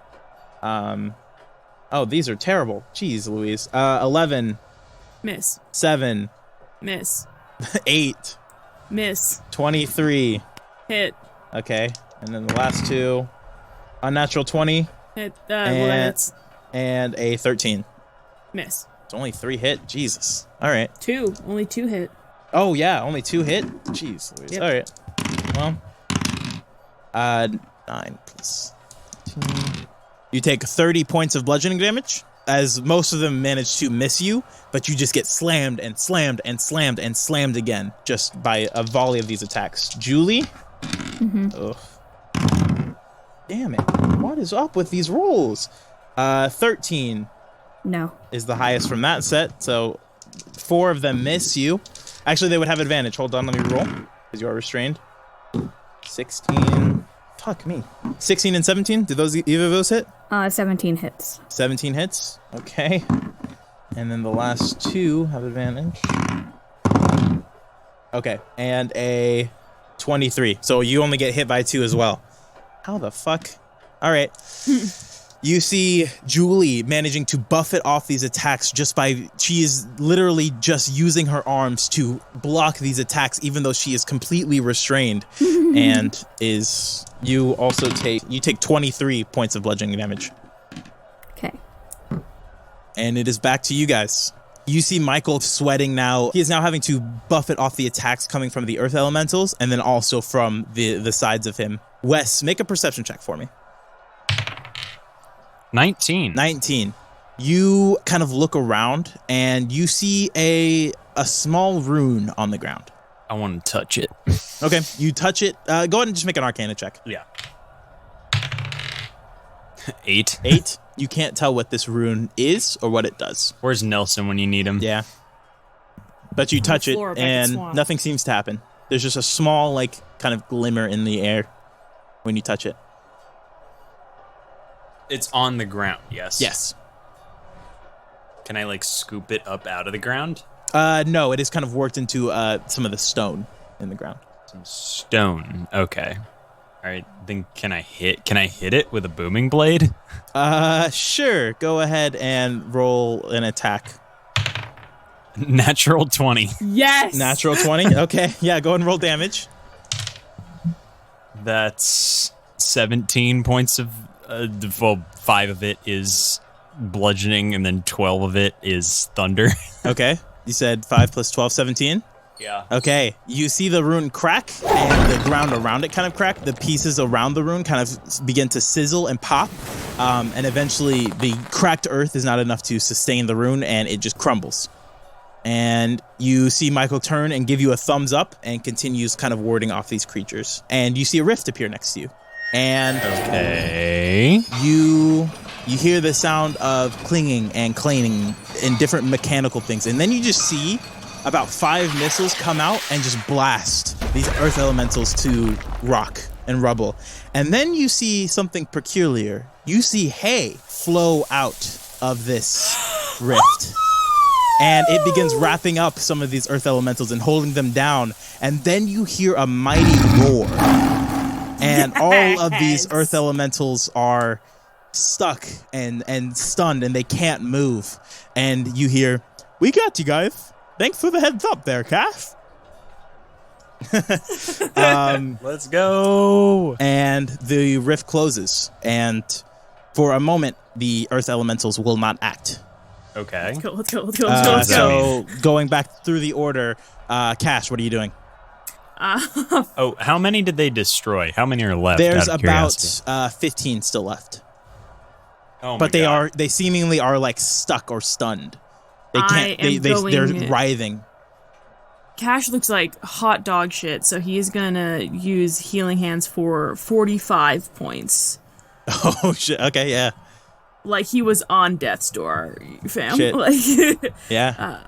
[SPEAKER 3] oh, these are terrible. Jeez Louise. 11.
[SPEAKER 5] Miss.
[SPEAKER 3] 7.
[SPEAKER 5] Miss.
[SPEAKER 3] 8.
[SPEAKER 5] Miss.
[SPEAKER 3] 23.
[SPEAKER 5] Hit.
[SPEAKER 3] Okay, and then the last 2. Unnatural 20.
[SPEAKER 5] Hit. Well, that's...
[SPEAKER 3] And a 13.
[SPEAKER 5] Miss.
[SPEAKER 3] It's only 3 hit. Jesus. All right.
[SPEAKER 5] 2. Only 2 hit.
[SPEAKER 3] Oh, yeah, only 2 hit? Jeez Louise.
[SPEAKER 5] Yep.
[SPEAKER 3] All right. Well, 9 plus 15. You take 30 points of bludgeoning damage, as most of them manage to miss you, but you just get slammed and slammed and slammed and slammed again, just by a volley of these attacks. Julie? Ugh. Damn it. What is up with these rolls? 13
[SPEAKER 2] No.
[SPEAKER 3] is the highest from that set, so 4 of them miss you. Actually, they would have advantage. Hold on, let me roll, because you are restrained. 16... Fuck me. 16 and 17? Did either of those hit?
[SPEAKER 2] 17 hits.
[SPEAKER 3] 17 hits. Okay. And then the last 2 have advantage. Okay. And a 23. So you only get hit by 2 as well. How the fuck? All right. You see Julie managing to buffet off these attacks she is literally just using her arms to block these attacks, even though she is completely restrained. And you take 23 points of bludgeoning damage.
[SPEAKER 2] Okay.
[SPEAKER 3] And it is back to you guys. You see Michael sweating now. He is now having to buffet off the attacks coming from the earth elementals and then also from the sides of him. Wes, make a perception check for me.
[SPEAKER 4] 19.
[SPEAKER 3] 19. You kind of look around and you see a small rune on the ground.
[SPEAKER 4] I want to touch it.
[SPEAKER 3] Okay, you touch it. Go ahead and just make an Arcana check.
[SPEAKER 4] Yeah. 8.
[SPEAKER 3] 8. You can't tell what this rune is or what it does.
[SPEAKER 4] Where's Nelson when you need him?
[SPEAKER 3] Yeah. But you touch it
[SPEAKER 5] floor back at
[SPEAKER 3] and
[SPEAKER 5] SWAT.
[SPEAKER 3] nothing seems to happen. There's just a small, like, kind of glimmer in the air when you touch it.
[SPEAKER 4] It's on the ground, yes?
[SPEAKER 3] Yes.
[SPEAKER 4] Can I, like, scoop it up out of the ground?
[SPEAKER 3] No, it is kind of worked into some of the stone in the ground.
[SPEAKER 4] Some stone. Okay. All right. Then can I hit it with a booming blade?
[SPEAKER 3] Sure. Go ahead and roll an attack.
[SPEAKER 4] Natural 20.
[SPEAKER 5] Yes.
[SPEAKER 3] Natural 20. Okay. Yeah. Go ahead and roll damage.
[SPEAKER 4] That's 17 points of. 5 of it is bludgeoning, and then 12 of it is thunder.
[SPEAKER 3] Okay. You said 5 plus 12, 17?
[SPEAKER 4] Yeah.
[SPEAKER 3] Okay. You see the rune crack, and the ground around it kind of crack. The pieces around the rune kind of begin to sizzle and pop. And eventually, the cracked earth is not enough to sustain the rune, and it just crumbles. And you see Michael turn and give you a thumbs up and continues kind of warding off these creatures. And you see a rift appear next to you. And
[SPEAKER 4] Okay.
[SPEAKER 3] you hear the sound of clinging and clanging and different mechanical things. And then you just see about 5 missiles come out and just blast these earth elementals to rock and rubble. And then you see something peculiar. You see hay flow out of this rift. And it begins wrapping up some of these earth elementals and holding them down. And then you hear a mighty roar. And all of these earth elementals are stuck and stunned, and they can't move. And you hear, "We got you guys. Thanks for the heads up there, Cass."
[SPEAKER 4] Let's go.
[SPEAKER 3] And the rift closes. And for a moment, the earth elementals will not act.
[SPEAKER 4] Okay.
[SPEAKER 5] Let's go.
[SPEAKER 3] So going back through the order, Cash, what are you doing?
[SPEAKER 4] Oh, how many did they destroy? How many are left?
[SPEAKER 3] There's
[SPEAKER 4] out of
[SPEAKER 3] about
[SPEAKER 4] curiosity?
[SPEAKER 3] 15 still left.
[SPEAKER 4] Oh,
[SPEAKER 3] But
[SPEAKER 4] my
[SPEAKER 3] they
[SPEAKER 4] God.
[SPEAKER 3] they seemingly are like stuck or stunned. They can't. They're writhing.
[SPEAKER 5] Cash looks like hot dog shit, so he is gonna use healing hands for 45 points.
[SPEAKER 3] Oh shit. Okay. Yeah.
[SPEAKER 5] Like he was on death's door, fam.
[SPEAKER 3] Shit.
[SPEAKER 5] Like,
[SPEAKER 3] Yeah.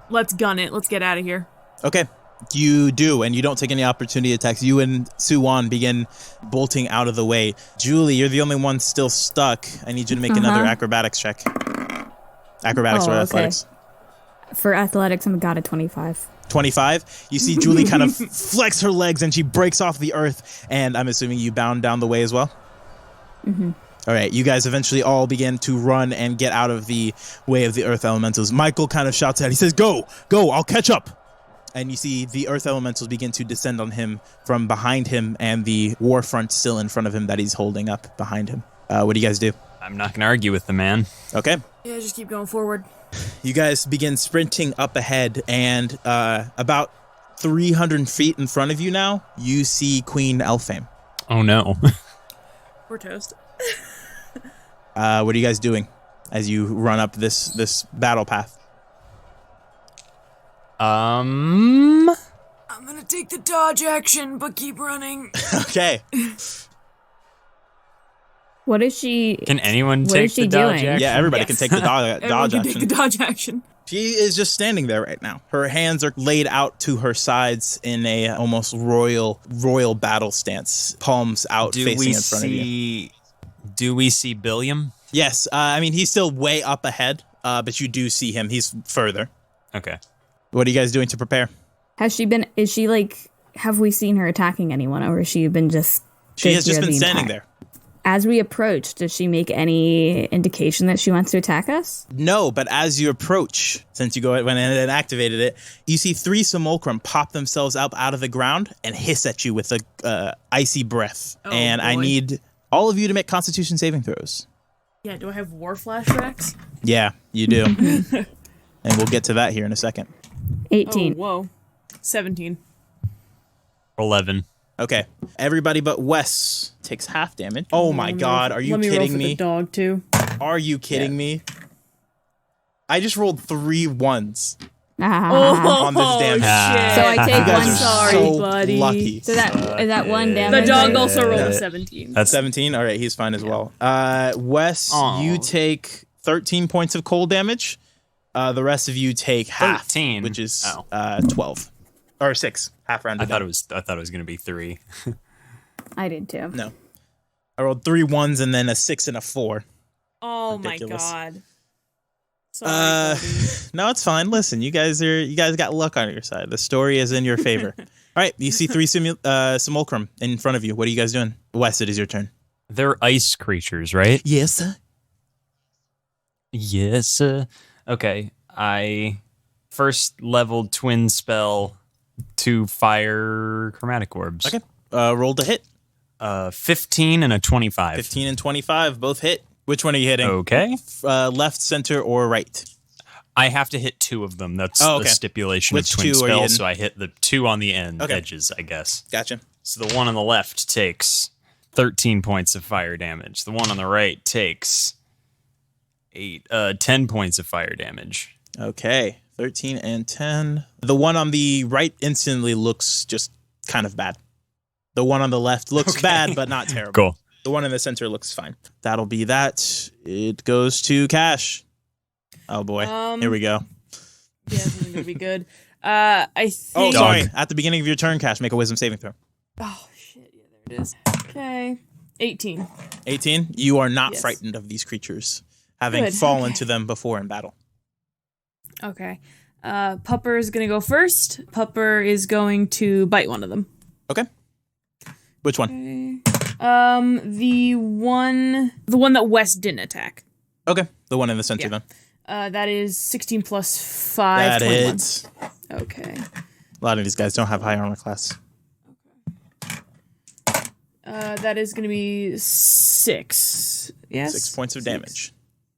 [SPEAKER 5] let's gun it. Let's get out of here.
[SPEAKER 3] Okay. You do, and you don't take any opportunity attacks. You and Suwon begin bolting out of the way. Julie, you're the only one still stuck. I need you to make another acrobatics check. Acrobatics or athletics.
[SPEAKER 2] For athletics, I'm got a 25.
[SPEAKER 3] 25. You see Julie kind of flex her legs, and she breaks off the earth, and I'm assuming you bound down the way as well?
[SPEAKER 2] Mm-hmm.
[SPEAKER 3] All right, you guys eventually all begin to run and get out of the way of the earth elementals. Michael kind of shouts out. He says, "Go, I'll catch up." And you see the earth elementals begin to descend on him from behind him, and the war front still in front of him that he's holding up behind him. What do you guys do?
[SPEAKER 4] I'm not going to argue with the man.
[SPEAKER 3] Okay.
[SPEAKER 5] Yeah, just keep going forward.
[SPEAKER 3] You guys begin sprinting up ahead, and about 300 feet in front of you now, you see Queen Elfame.
[SPEAKER 4] Oh, no.
[SPEAKER 5] We're toast.
[SPEAKER 3] What are you guys doing as you run up this battle path?
[SPEAKER 5] I'm gonna take the dodge action, but keep running.
[SPEAKER 3] Okay.
[SPEAKER 2] What is she?
[SPEAKER 4] Can anyone
[SPEAKER 2] What
[SPEAKER 4] take
[SPEAKER 2] is she
[SPEAKER 4] the dodge
[SPEAKER 2] doing?
[SPEAKER 4] action?
[SPEAKER 3] Yeah, everybody can take the
[SPEAKER 5] Everyone
[SPEAKER 3] dodge
[SPEAKER 5] can
[SPEAKER 3] action.
[SPEAKER 5] take the dodge action.
[SPEAKER 3] She is just standing there right now. Her hands are laid out to her sides in a almost royal battle stance, palms out, facing in front of you.
[SPEAKER 4] Do we see Billiam?
[SPEAKER 3] Yes, I mean he's still way up ahead, but you do see him. He's further.
[SPEAKER 4] Okay.
[SPEAKER 3] What are you guys doing to prepare?
[SPEAKER 2] Has she been? Is she like? Have we seen her attacking anyone, or has she been just?
[SPEAKER 3] She has just
[SPEAKER 2] here
[SPEAKER 3] been
[SPEAKER 2] the
[SPEAKER 3] standing
[SPEAKER 2] entire-
[SPEAKER 3] there.
[SPEAKER 2] As we approach, does she make any indication that she wants to attack us?
[SPEAKER 3] No, but as you approach, since you went in and activated it, you see 3 simulacrum pop themselves up out of the ground and hiss at you with a icy breath.
[SPEAKER 5] Oh,
[SPEAKER 3] and I
[SPEAKER 5] boy.
[SPEAKER 3] need all of you to make Constitution saving throws.
[SPEAKER 5] Yeah, do I have war flashbacks?
[SPEAKER 3] Yeah, you do. And we'll get to that here in a second.
[SPEAKER 2] 18.
[SPEAKER 5] Oh, whoa. 17.
[SPEAKER 4] 11.
[SPEAKER 3] Okay, everybody but Wes takes half damage. Oh my god, are you
[SPEAKER 5] Let me roll
[SPEAKER 3] kidding
[SPEAKER 5] for
[SPEAKER 3] me?
[SPEAKER 5] the dog, too.
[SPEAKER 3] Are you kidding me? I just rolled 3 1s
[SPEAKER 2] Ah.
[SPEAKER 3] on this damage.
[SPEAKER 5] Shit.
[SPEAKER 2] So I take
[SPEAKER 3] You guys
[SPEAKER 2] one.
[SPEAKER 3] are
[SPEAKER 5] Sorry,
[SPEAKER 3] so
[SPEAKER 5] buddy.
[SPEAKER 3] lucky.
[SPEAKER 2] So is that one
[SPEAKER 5] The
[SPEAKER 2] damage?
[SPEAKER 5] dog
[SPEAKER 2] right?
[SPEAKER 5] also rolled a 17.
[SPEAKER 4] That's
[SPEAKER 3] 17? All right, he's fine as well. Wes,
[SPEAKER 4] Aw.
[SPEAKER 3] you take 13 points of cold damage. The rest of you take half,
[SPEAKER 4] 13.
[SPEAKER 3] which is
[SPEAKER 4] Oh.
[SPEAKER 3] 12. Or 6, half rounded
[SPEAKER 4] I thought
[SPEAKER 3] down.
[SPEAKER 4] it was going to be 3.
[SPEAKER 2] I did too.
[SPEAKER 3] No. I rolled 3 1s and then a 6 and a 4.
[SPEAKER 5] Oh
[SPEAKER 3] Ridiculous.
[SPEAKER 5] my god. Sorry, buddy.
[SPEAKER 3] No, it's fine. Listen, you guys got luck on your side. The story is in your favor. All right, you see 3 simulacrum in front of you. What are you guys doing? Wes, it is your turn.
[SPEAKER 4] They're ice creatures, right?
[SPEAKER 3] Yes, sir.
[SPEAKER 4] Yes. Okay. I first leveled twin spell to fire chromatic orbs.
[SPEAKER 3] Okay. Roll to hit.
[SPEAKER 4] 15 and a 25.
[SPEAKER 3] 15 and 25 both hit. Which one are you hitting?
[SPEAKER 4] Okay.
[SPEAKER 3] Left, center, or right?
[SPEAKER 4] I have to hit 2 of them. That's
[SPEAKER 3] Oh, okay.
[SPEAKER 4] the stipulation
[SPEAKER 3] Which
[SPEAKER 4] of twin
[SPEAKER 3] 2 are you
[SPEAKER 4] spell.
[SPEAKER 3] hitting?
[SPEAKER 4] So I hit the 2 on the end
[SPEAKER 3] Okay.
[SPEAKER 4] edges, I guess.
[SPEAKER 3] Gotcha.
[SPEAKER 4] So the one on the left takes 13 points of fire damage. The one on the right takes 10 points of fire damage.
[SPEAKER 3] Okay. 13 and 10. The one on the right instantly looks just kind of bad. The one on the left looks bad, but not terrible.
[SPEAKER 4] Cool.
[SPEAKER 3] The one in the center looks fine. That'll be that. It goes to Cash. Oh boy. Here we go.
[SPEAKER 5] Yeah, this isn't gonna be good. I think.
[SPEAKER 3] Oh, sorry. At the beginning of your turn, Cash, make a wisdom saving throw.
[SPEAKER 5] Oh shit! Yeah, there it is. Okay, 18.
[SPEAKER 3] 18. You are not
[SPEAKER 5] Yes.
[SPEAKER 3] frightened of these creatures, having
[SPEAKER 5] Good,
[SPEAKER 3] fallen
[SPEAKER 5] okay.
[SPEAKER 3] to them before in battle.
[SPEAKER 5] Okay. Pupper is gonna go first. Pupper is going to bite one of them.
[SPEAKER 3] Okay. Which one?
[SPEAKER 5] The one that Wes didn't attack.
[SPEAKER 3] Okay. The one in the center
[SPEAKER 5] Yeah.
[SPEAKER 3] then.
[SPEAKER 5] That is 16 plus 5.
[SPEAKER 3] That
[SPEAKER 5] 21.
[SPEAKER 3] hits.
[SPEAKER 5] Okay.
[SPEAKER 3] A lot of these guys don't have high armor class.
[SPEAKER 5] That is gonna be 6. Yes.
[SPEAKER 3] 6 points of damage.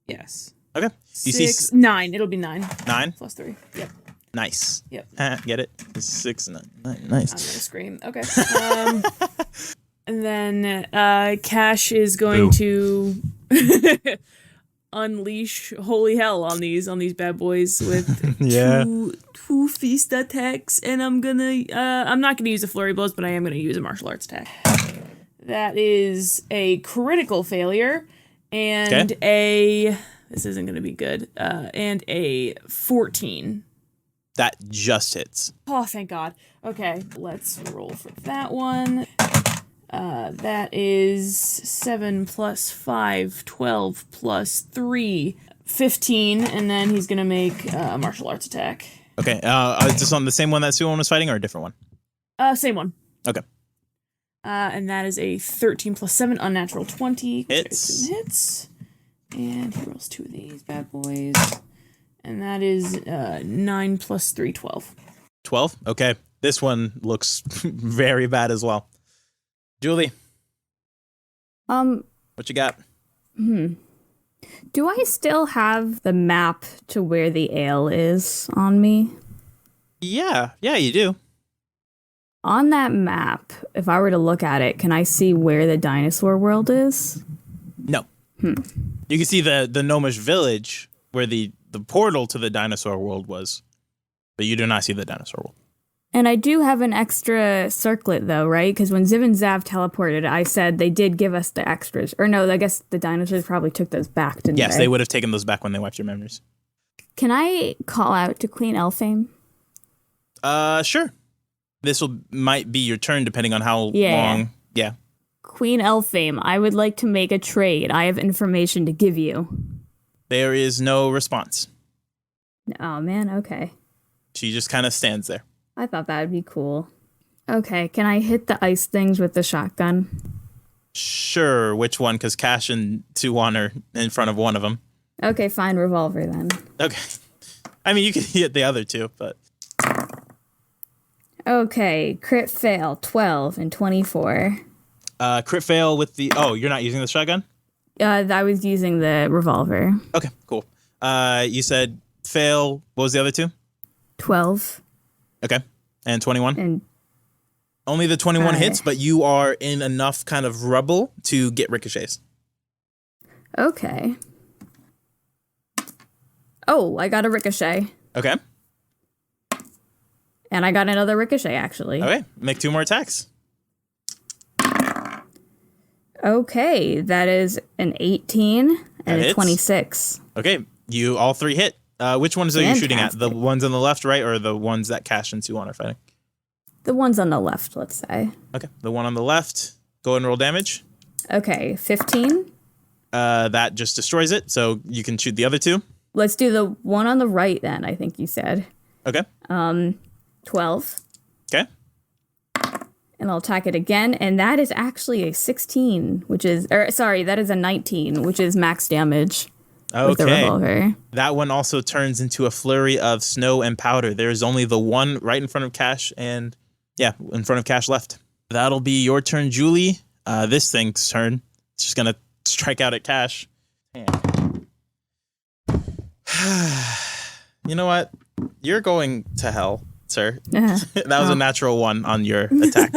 [SPEAKER 5] Yes.
[SPEAKER 3] Okay. You
[SPEAKER 5] 6,
[SPEAKER 3] see
[SPEAKER 5] 9. It'll be 9
[SPEAKER 3] 9?
[SPEAKER 5] plus 3. Yep.
[SPEAKER 3] Nice.
[SPEAKER 5] Yep.
[SPEAKER 3] Get it? 6, 9.
[SPEAKER 5] I'm
[SPEAKER 3] Nice.
[SPEAKER 5] gonna scream. Okay. And then Cash is going to unleash holy hell on these bad boys with
[SPEAKER 3] Yeah.
[SPEAKER 5] two feast attacks, and I'm not gonna use a flurry blows, but I am gonna use a martial arts attack. That is a critical failure, and this isn't gonna be good. And a 14.
[SPEAKER 3] That just hits.
[SPEAKER 5] Oh, thank God. Okay, let's roll for that one. That is 7 plus 5, 12 plus 3, 15, and then he's gonna make a martial arts attack.
[SPEAKER 3] Okay. Is this on the same one that Suwon was fighting or a different one?
[SPEAKER 5] Same one.
[SPEAKER 3] Okay.
[SPEAKER 5] And that is a 13 plus 7, unnatural 20.
[SPEAKER 3] Hits.
[SPEAKER 5] Hits. And he rolls 2 of these bad boys. And that is 9 plus 3, 12.
[SPEAKER 3] 12? Okay. This one looks very bad as well. Julie, what you got?
[SPEAKER 2] Do I still have the map to where the ale is on me?
[SPEAKER 3] Yeah, you do.
[SPEAKER 2] On that map, if I were to look at it, can I see where the dinosaur world is?
[SPEAKER 3] No. You can see the gnomish village where the portal to the dinosaur world was, but you do not see the dinosaur world.
[SPEAKER 2] And I do have an extra circlet, though, right? Because when Ziv and Zav teleported, I said they did give us the extras. Or no, I guess the dinosaurs probably took those back, didn't they?
[SPEAKER 3] Yes, they would have taken those back when they wiped your memories.
[SPEAKER 2] Can I call out to Queen Elfame?
[SPEAKER 3] Sure. This might be your turn depending on how long. Yeah.
[SPEAKER 2] Queen Elfame, I would like to make a trade. I have information to give you.
[SPEAKER 3] There is no response.
[SPEAKER 2] Oh, man, okay.
[SPEAKER 3] She just kind of stands there.
[SPEAKER 2] I thought that would be cool. Okay, can I hit the ice things with the shotgun?
[SPEAKER 3] Sure. Which one? Because Cash and Suwon are in front of one of them.
[SPEAKER 2] Okay, fine, revolver then.
[SPEAKER 3] Okay. I mean, you can hit the other two, but...
[SPEAKER 2] Okay, crit fail, 12 and 24.
[SPEAKER 3] Crit fail with the... Oh, you're not using the shotgun?
[SPEAKER 2] I was using the revolver.
[SPEAKER 3] Okay, cool. You said fail... What was the other two?
[SPEAKER 2] 12.
[SPEAKER 3] Okay. And 21?
[SPEAKER 2] And
[SPEAKER 3] Only the 21 hits, but you are in enough kind of rubble to get ricochets.
[SPEAKER 2] okay. Oh, I got a ricochet.
[SPEAKER 3] Okay.
[SPEAKER 2] And I got another ricochet, actually.
[SPEAKER 3] Okay. Make 2 more attacks.
[SPEAKER 2] Okay, that is an 18 and a
[SPEAKER 3] hits.
[SPEAKER 2] 26.
[SPEAKER 3] Okay. You all 3 hit. Which ones are you shooting at? The
[SPEAKER 2] Fantastic.
[SPEAKER 3] ones on the left, right, or the ones that Cash and Sue are fighting?
[SPEAKER 2] The ones on the left, let's say.
[SPEAKER 3] Okay. The one on the left. Go ahead and roll damage.
[SPEAKER 2] Okay, 15.
[SPEAKER 3] That just destroys it, so you can shoot the other 2.
[SPEAKER 2] Let's do the one on the right then, I think you said.
[SPEAKER 3] Okay.
[SPEAKER 2] 12.
[SPEAKER 3] Okay.
[SPEAKER 2] And I'll attack it again, and that is actually a 16, that is a 19, which is max damage with the
[SPEAKER 3] Okay.
[SPEAKER 2] revolver.
[SPEAKER 3] That one also turns into a flurry of snow and powder. There's only the one right in front of Cash and, in front of Cash left. That'll be your turn, Julie. This thing's turn. It's just going to strike out at Cash. You know what? You're going to hell, sir. That was a natural 1 on your attack.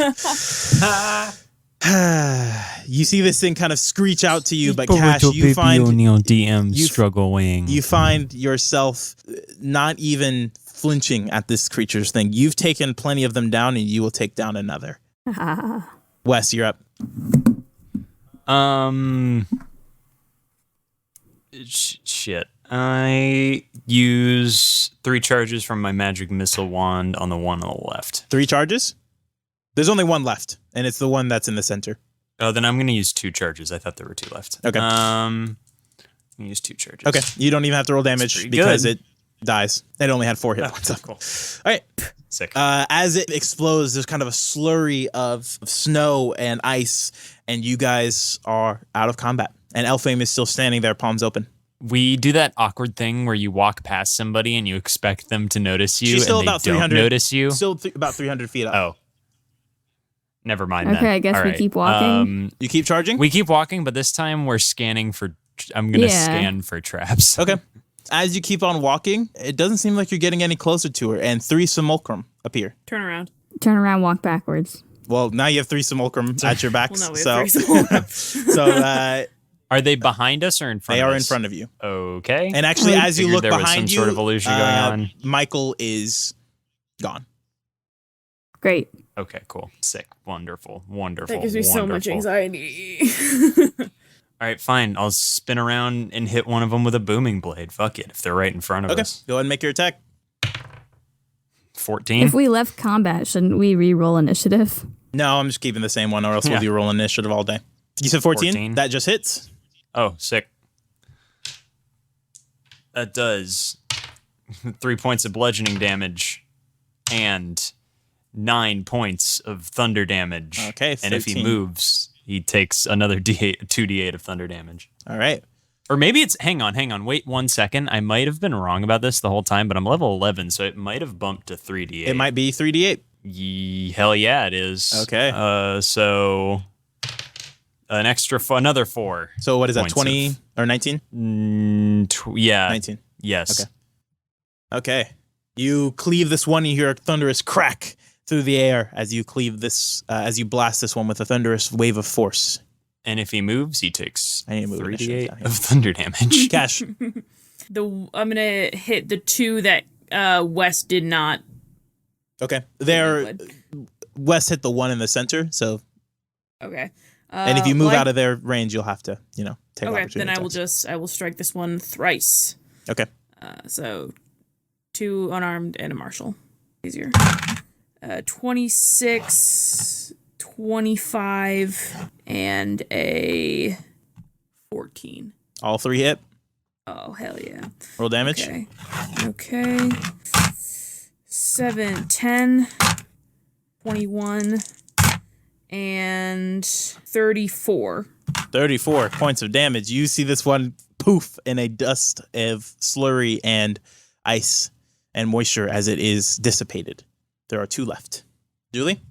[SPEAKER 3] You see this thing kind of screech out to you, but Cash, you find
[SPEAKER 4] struggling.
[SPEAKER 3] You find yourself not even flinching at this creature's thing. You've taken plenty of them down, and you will take down another. Wes, you're up.
[SPEAKER 4] Shit. I use 3 charges from my magic missile wand on the one on the left.
[SPEAKER 3] 3 charges? There's only 1 left, and it's the one that's in the center.
[SPEAKER 4] Oh, then I'm going to use 2 charges. I thought there were 2 left.
[SPEAKER 3] Okay.
[SPEAKER 4] I'm going to use 2 charges.
[SPEAKER 3] Okay, you don't even have to roll damage because
[SPEAKER 4] good.
[SPEAKER 3] it dies. It only had 4 hit points.
[SPEAKER 4] Cool.
[SPEAKER 3] All right.
[SPEAKER 4] Sick.
[SPEAKER 3] As it explodes, there's kind of a slurry of snow and ice, and you guys are out of combat. And Elfame is still standing there, palms open.
[SPEAKER 4] We do that awkward thing where you walk past somebody and you expect them to notice you,
[SPEAKER 3] She's still
[SPEAKER 4] and they
[SPEAKER 3] about
[SPEAKER 4] don't
[SPEAKER 3] 300
[SPEAKER 4] notice you.
[SPEAKER 3] Still about 300 feet up.
[SPEAKER 4] Oh. Never mind
[SPEAKER 2] Okay,
[SPEAKER 4] then.
[SPEAKER 2] I guess
[SPEAKER 4] All
[SPEAKER 2] we
[SPEAKER 4] right.
[SPEAKER 2] keep walking.
[SPEAKER 3] You keep charging?
[SPEAKER 4] We keep walking, but this time we're scanning for... I'm going to scan for traps.
[SPEAKER 3] Okay. As you keep on walking, it doesn't seem like you're getting any closer to her, and 3 simulacrum appear.
[SPEAKER 5] Turn around.
[SPEAKER 2] Turn around, walk backwards.
[SPEAKER 3] Well, now you have 3 simulacrum at your backs.
[SPEAKER 5] Well, no, we have 3
[SPEAKER 3] so
[SPEAKER 4] Are they behind us or in front
[SPEAKER 3] they
[SPEAKER 4] of us?
[SPEAKER 3] are in front of you.
[SPEAKER 4] Okay.
[SPEAKER 3] And actually, as you
[SPEAKER 4] Figured
[SPEAKER 3] look
[SPEAKER 4] there was
[SPEAKER 3] behind
[SPEAKER 4] some
[SPEAKER 3] you,
[SPEAKER 4] sort of illusion going on.
[SPEAKER 3] Michael is gone.
[SPEAKER 2] Great.
[SPEAKER 4] Okay, cool. Sick. Wonderful. Wonderful.
[SPEAKER 5] That gives me so much
[SPEAKER 4] wonderful.
[SPEAKER 5] anxiety.
[SPEAKER 4] All right, fine. I'll spin around and hit one of them with a booming blade. Fuck it, if they're right in front of us.
[SPEAKER 3] Go ahead and make your attack.
[SPEAKER 4] 14?
[SPEAKER 2] If we left combat, shouldn't we re-roll initiative?
[SPEAKER 3] No, I'm just keeping the same one, or else we'll do roll initiative all day. You said 14? That just hits.
[SPEAKER 4] Oh, sick. That does 3 points of bludgeoning damage and 9 points of thunder damage.
[SPEAKER 3] Okay,
[SPEAKER 4] And if he
[SPEAKER 3] 13.
[SPEAKER 4] moves, he takes another 2d8 of thunder damage.
[SPEAKER 3] All right.
[SPEAKER 4] Or maybe it's... Hang on. Wait 1 second. I might have been wrong about this the whole time, but I'm level 11, so it might have bumped to 3d8.
[SPEAKER 3] It might be 3d8.
[SPEAKER 4] Hell yeah, it is.
[SPEAKER 3] Okay.
[SPEAKER 4] So... another 4.
[SPEAKER 3] So what is that,
[SPEAKER 4] points
[SPEAKER 3] 20 or 19?
[SPEAKER 4] Yeah.
[SPEAKER 3] 19.
[SPEAKER 4] Yes.
[SPEAKER 3] Okay. Okay. You cleave this one, you hear a thunderous crack through the air as you cleave this, as you blast this one with a thunderous wave of force.
[SPEAKER 4] And if he moves, he takes
[SPEAKER 3] I need to move initiative down
[SPEAKER 4] 3d8
[SPEAKER 3] here.
[SPEAKER 4] of thunder damage.
[SPEAKER 3] Cash.
[SPEAKER 5] I'm gonna hit the 2 that Wes did not.
[SPEAKER 3] Okay. There, Wes hit the one in the center, so.
[SPEAKER 5] Okay.
[SPEAKER 3] And if you move out of their range, you'll have to, take
[SPEAKER 5] Okay,
[SPEAKER 3] opportunity
[SPEAKER 5] then
[SPEAKER 3] attacks.
[SPEAKER 5] I will strike this one thrice.
[SPEAKER 3] Okay.
[SPEAKER 5] So 2 unarmed and a martial. Easier. 26, 25, and a 14.
[SPEAKER 3] All 3 hit.
[SPEAKER 5] Oh, hell yeah.
[SPEAKER 3] Roll damage.
[SPEAKER 5] Okay. 7, 10, 21, and 34.
[SPEAKER 3] 34 points of damage. You see this one poof in a dust of slurry and ice and moisture as it is dissipated. There are 2 left. Julie?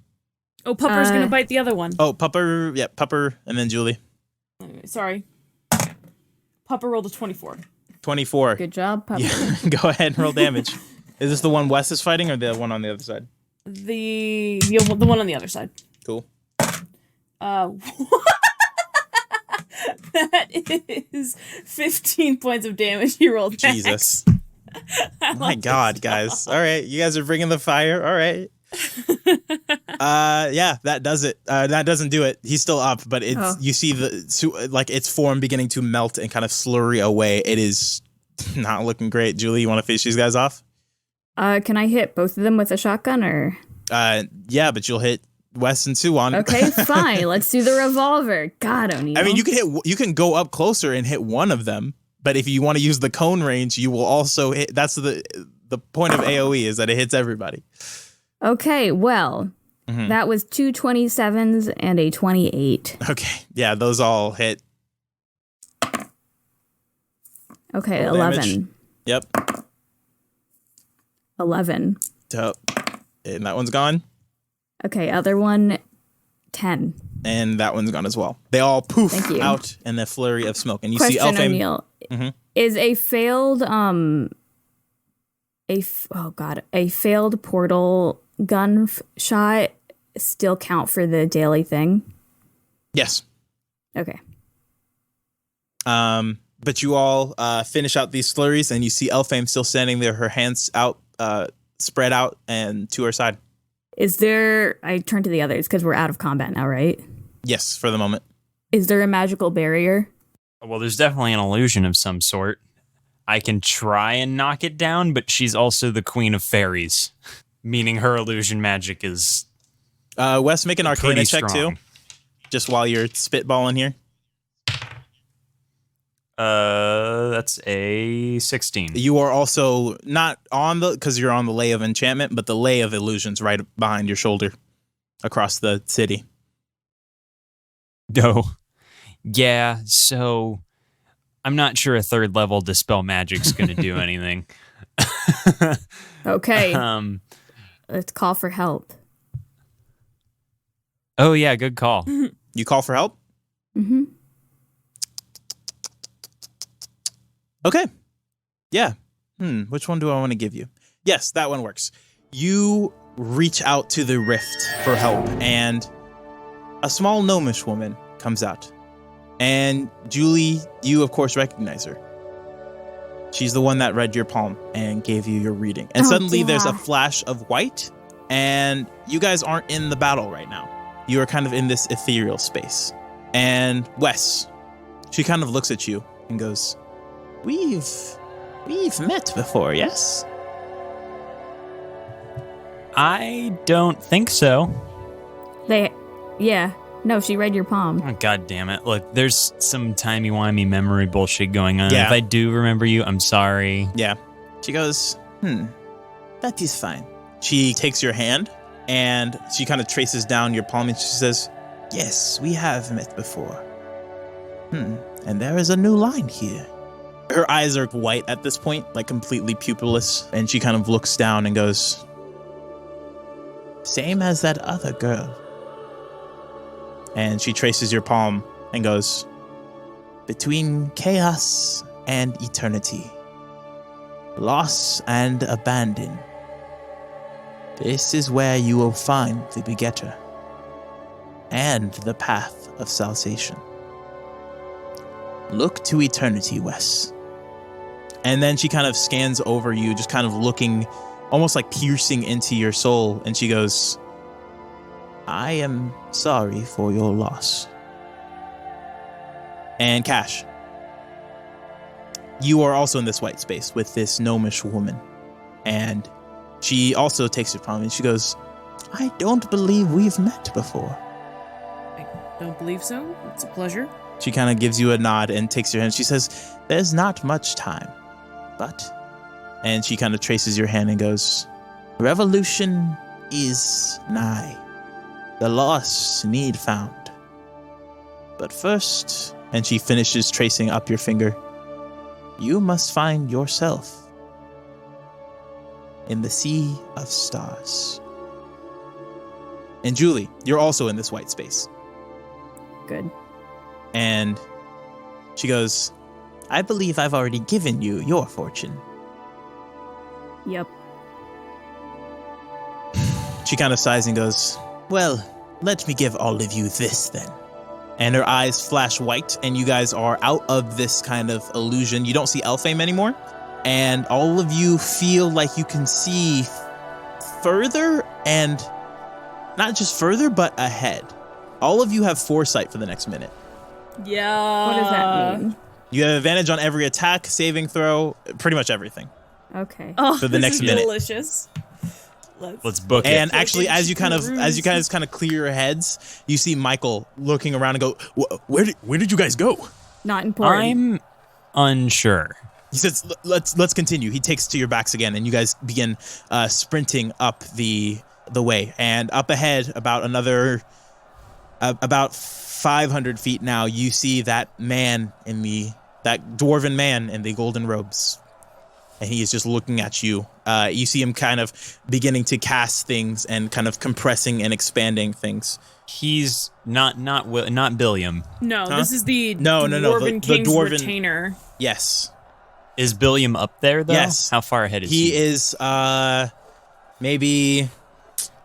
[SPEAKER 5] Oh, Pupper's gonna bite the other one.
[SPEAKER 3] Oh, Pupper. Yeah, Pupper, and then Julie.
[SPEAKER 5] Sorry. Pupper rolled a 24.
[SPEAKER 3] 24.
[SPEAKER 2] Good job, Papa.
[SPEAKER 3] Yeah, go ahead and roll damage. Is this the one Wes is fighting or the one on the other side?
[SPEAKER 5] The one on the other side.
[SPEAKER 3] Cool.
[SPEAKER 5] That is 15 points of damage. You rolled max.
[SPEAKER 3] Jesus. My God, guys. All right, you guys are bringing the fire. All right. Yeah, that does it. That doesn't do it. He's still up, but you see its form beginning to melt and kind of slurry away. It is not looking great. Julie, you want to finish these guys off?
[SPEAKER 2] Can I hit both of them with a shotgun or?
[SPEAKER 3] Yeah, but you'll hit Wes and Sue on.
[SPEAKER 2] Okay, fine. Let's do the revolver. God, O'Neill.
[SPEAKER 3] I mean, you can go up closer and hit one of them, but if you want to use the cone range, you will also hit. That's the point of AOE is that it hits everybody.
[SPEAKER 2] Okay, well, that was 2 27s and a 28.
[SPEAKER 3] Okay, yeah, those all hit.
[SPEAKER 2] Okay,
[SPEAKER 3] Roll
[SPEAKER 2] 11.
[SPEAKER 3] damage. Yep.
[SPEAKER 2] 11.
[SPEAKER 3] Dope. And that one's gone.
[SPEAKER 2] Okay, other one, 10.
[SPEAKER 3] And that one's gone as well. They all poof
[SPEAKER 2] Thank you.
[SPEAKER 3] out in a flurry of smoke. And you
[SPEAKER 2] Question,
[SPEAKER 3] see Elfame.
[SPEAKER 2] O'Neill, is a failed a failed portal gun shot still count for the daily thing?
[SPEAKER 3] Yes.
[SPEAKER 2] Okay.
[SPEAKER 3] But you all finish out these flurries, and you see Elfame still standing there, her hands out, spread out, and to her side.
[SPEAKER 2] Is there? I turn to the others because we're out of combat now, right?
[SPEAKER 3] Yes, for the moment.
[SPEAKER 2] Is there a magical barrier?
[SPEAKER 4] Well, there's definitely an illusion of some sort. I can try and knock it down, but she's also the queen of fairies, meaning her illusion magic is
[SPEAKER 3] Wes, make an Arcana check
[SPEAKER 4] strong.
[SPEAKER 3] too, just while you're spitballing here.
[SPEAKER 4] That's a 16.
[SPEAKER 3] You are also not on because you're on the Lay of Enchantment, but the Lay of Illusions right behind your shoulder across the city.
[SPEAKER 4] No. Yeah, so I'm not sure a third level Dispel Magic's going to do anything.
[SPEAKER 2] Okay. Let's call for help.
[SPEAKER 4] Oh, yeah, good call.
[SPEAKER 3] You call for help?
[SPEAKER 2] Mm-hmm.
[SPEAKER 3] Okay. Yeah. Which one do I want to give you? Yes, that one works. You reach out to the rift for help, and a small gnomish woman comes out. And Julie, you of course recognize her. She's the one that read your palm and gave you your reading. And suddenly there's a flash of white, and you guys aren't in the battle right now. You are kind of in this ethereal space. And Wes, she kind of looks at you and goes, We've met before, yes?
[SPEAKER 4] I don't think so.
[SPEAKER 2] Yeah. No, she read your palm.
[SPEAKER 4] Oh, God damn it. Look, there's some timey-wimey memory bullshit going on.
[SPEAKER 3] Yeah.
[SPEAKER 4] If I do remember you, I'm sorry.
[SPEAKER 3] Yeah. She goes, that is fine. She takes your hand, and she kind of traces down your palm, and she says, yes, we have met before. And there is a new line here. Her eyes are white at this point, like completely pupilless, and she kind of looks down and goes, same as that other girl. And she traces your palm and goes, between chaos and eternity, loss and abandon, this is where you will find the begetter and the path of salvation. Look to eternity, Wes. And then she kind of scans over you, just kind of looking, almost like piercing into your soul. And she goes, I am sorry for your loss. And Cash, you are also in this white space with this gnomish woman. And she also takes it from me and she goes, I don't believe we've met before.
[SPEAKER 5] I don't believe so. It's a pleasure.
[SPEAKER 3] She kind of gives you a nod and takes your hand. She says, there's not much time, but... And she kind of traces your hand and goes, revolution is nigh. The lost need found. But first, and she finishes tracing up your finger, you must find yourself in the sea of stars. And Julie, you're also in this white space.
[SPEAKER 2] Good.
[SPEAKER 3] And she goes, I believe I've already given you your fortune.
[SPEAKER 2] Yep.
[SPEAKER 3] She kind of sighs and goes, well, let me give all of you this then. And her eyes flash white, and you guys are out of this kind of illusion. You don't see Elfame anymore, and all of you feel like you can see further, and not just further, but ahead. All of you have foresight for the next minute.
[SPEAKER 5] Yeah.
[SPEAKER 2] What does that mean?
[SPEAKER 3] You have advantage on every attack, saving throw, pretty much everything.
[SPEAKER 2] Okay.
[SPEAKER 5] Oh,
[SPEAKER 3] For the next minute.
[SPEAKER 5] Delicious.
[SPEAKER 4] Let's book it.
[SPEAKER 3] And actually, as you guys kind of clear your heads, you see Michael looking around and go, "Where did you guys go?"
[SPEAKER 2] Not important.
[SPEAKER 4] I'm unsure.
[SPEAKER 3] He says, "Let's continue." He takes to your backs again, and you guys begin sprinting up the way. And up ahead, about 500 feet now, you see that dwarven man in the golden robes, and he is just looking at you. You see him kind of beginning to cast things and kind of compressing and expanding things.
[SPEAKER 4] He's not Billiam.
[SPEAKER 5] No,
[SPEAKER 3] Huh?
[SPEAKER 5] this is the
[SPEAKER 3] No,
[SPEAKER 5] Dwarven
[SPEAKER 3] the
[SPEAKER 5] King's
[SPEAKER 3] Dwarven-
[SPEAKER 5] retainer.
[SPEAKER 3] Yes.
[SPEAKER 4] Is Billiam up there though?
[SPEAKER 3] Yes.
[SPEAKER 4] How far ahead is he?
[SPEAKER 3] He is maybe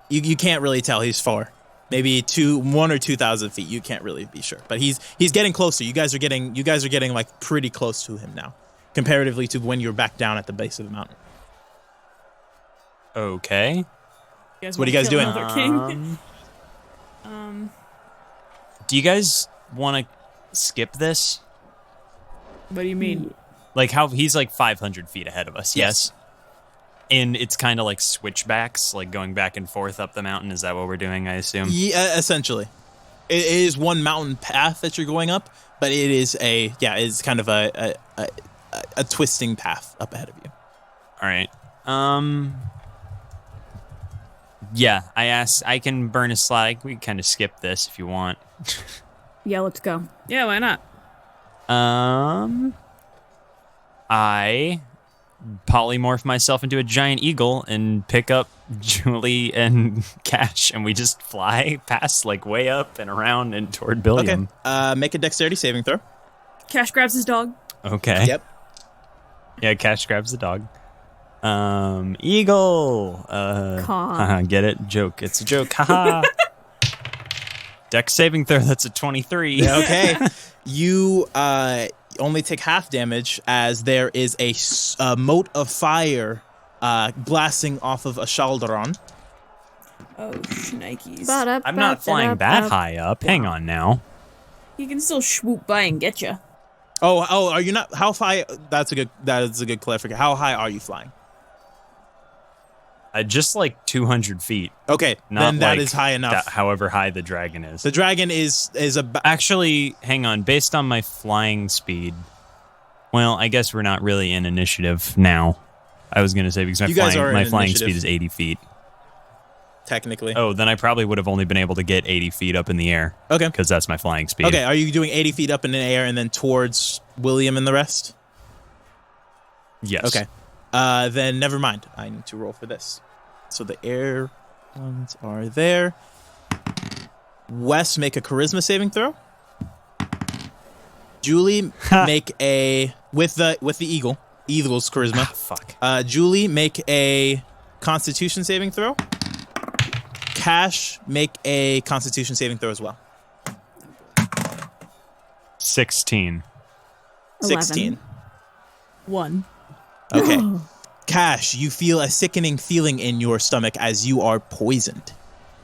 [SPEAKER 3] you can't really tell. He's far. Maybe 1,000 or 2,000 feet. You can't really be sure. But he's getting closer. You guys are getting like pretty close to him now, comparatively to when you're back down at the base of the mountain.
[SPEAKER 4] Okay.
[SPEAKER 5] What
[SPEAKER 3] are you guys doing?
[SPEAKER 5] King?
[SPEAKER 4] Do you guys want to skip this?
[SPEAKER 5] What do you mean?
[SPEAKER 4] Like how he's like 500 feet ahead of us. Yes. And it's kind of like switchbacks, like going back and forth up the mountain. Is that what we're doing, I assume?
[SPEAKER 3] Yeah, essentially. It is one mountain path that you're going up, but it is it's kind of a twisting path up ahead of you.
[SPEAKER 4] All right. Yeah, I can burn a slot. We can kind of skip this if you want.
[SPEAKER 2] Yeah, let's go.
[SPEAKER 5] Yeah, why not?
[SPEAKER 4] I polymorph myself into a giant eagle and pick up Julie and Cash, and we just fly past, like, way up and around and toward Billiam.
[SPEAKER 3] Okay. Make a dexterity saving throw.
[SPEAKER 5] Cash grabs his dog.
[SPEAKER 4] Okay.
[SPEAKER 3] Yep.
[SPEAKER 4] Yeah, Cash grabs the dog. Eagle.
[SPEAKER 2] Caw.
[SPEAKER 4] Get it? Joke. It's a joke. Haha. Dex saving throw. That's a 23.
[SPEAKER 3] Okay. You only take half damage as there is a mote of fire blasting off of a Shaldaron.
[SPEAKER 5] Oh, shnikes.
[SPEAKER 4] I'm not flying that high up. Hang on now.
[SPEAKER 5] He can still swoop by and get you.
[SPEAKER 3] Oh, are you not? How high? That is a good clarification. How high are you flying?
[SPEAKER 4] Just like 200 feet.
[SPEAKER 3] Okay,
[SPEAKER 4] Not
[SPEAKER 3] then that
[SPEAKER 4] like
[SPEAKER 3] is high enough.
[SPEAKER 4] However high the dragon is.
[SPEAKER 3] The dragon is
[SPEAKER 4] Actually, hang on. Based on my flying speed, well, I guess we're not really in initiative now. I was going to say because my flying speed is 80 feet.
[SPEAKER 3] Technically.
[SPEAKER 4] Oh, then I probably would have only been able to get 80 feet up in the air.
[SPEAKER 3] Okay.
[SPEAKER 4] Because that's my flying speed.
[SPEAKER 3] Okay, are you doing 80 feet up in the air and then towards William and the rest?
[SPEAKER 4] Yes.
[SPEAKER 3] Okay. Then never mind. I need to roll for this. So the air ones are there. Wes, make a charisma saving throw. Julie, make a with the Eagle's charisma.
[SPEAKER 4] Fuck.
[SPEAKER 3] Julie, make a Constitution saving throw. Cash, make a Constitution saving throw as well.
[SPEAKER 4] 16.
[SPEAKER 3] 16.
[SPEAKER 5] 1.
[SPEAKER 3] Okay. Cash, you feel a sickening feeling in your stomach as you are poisoned.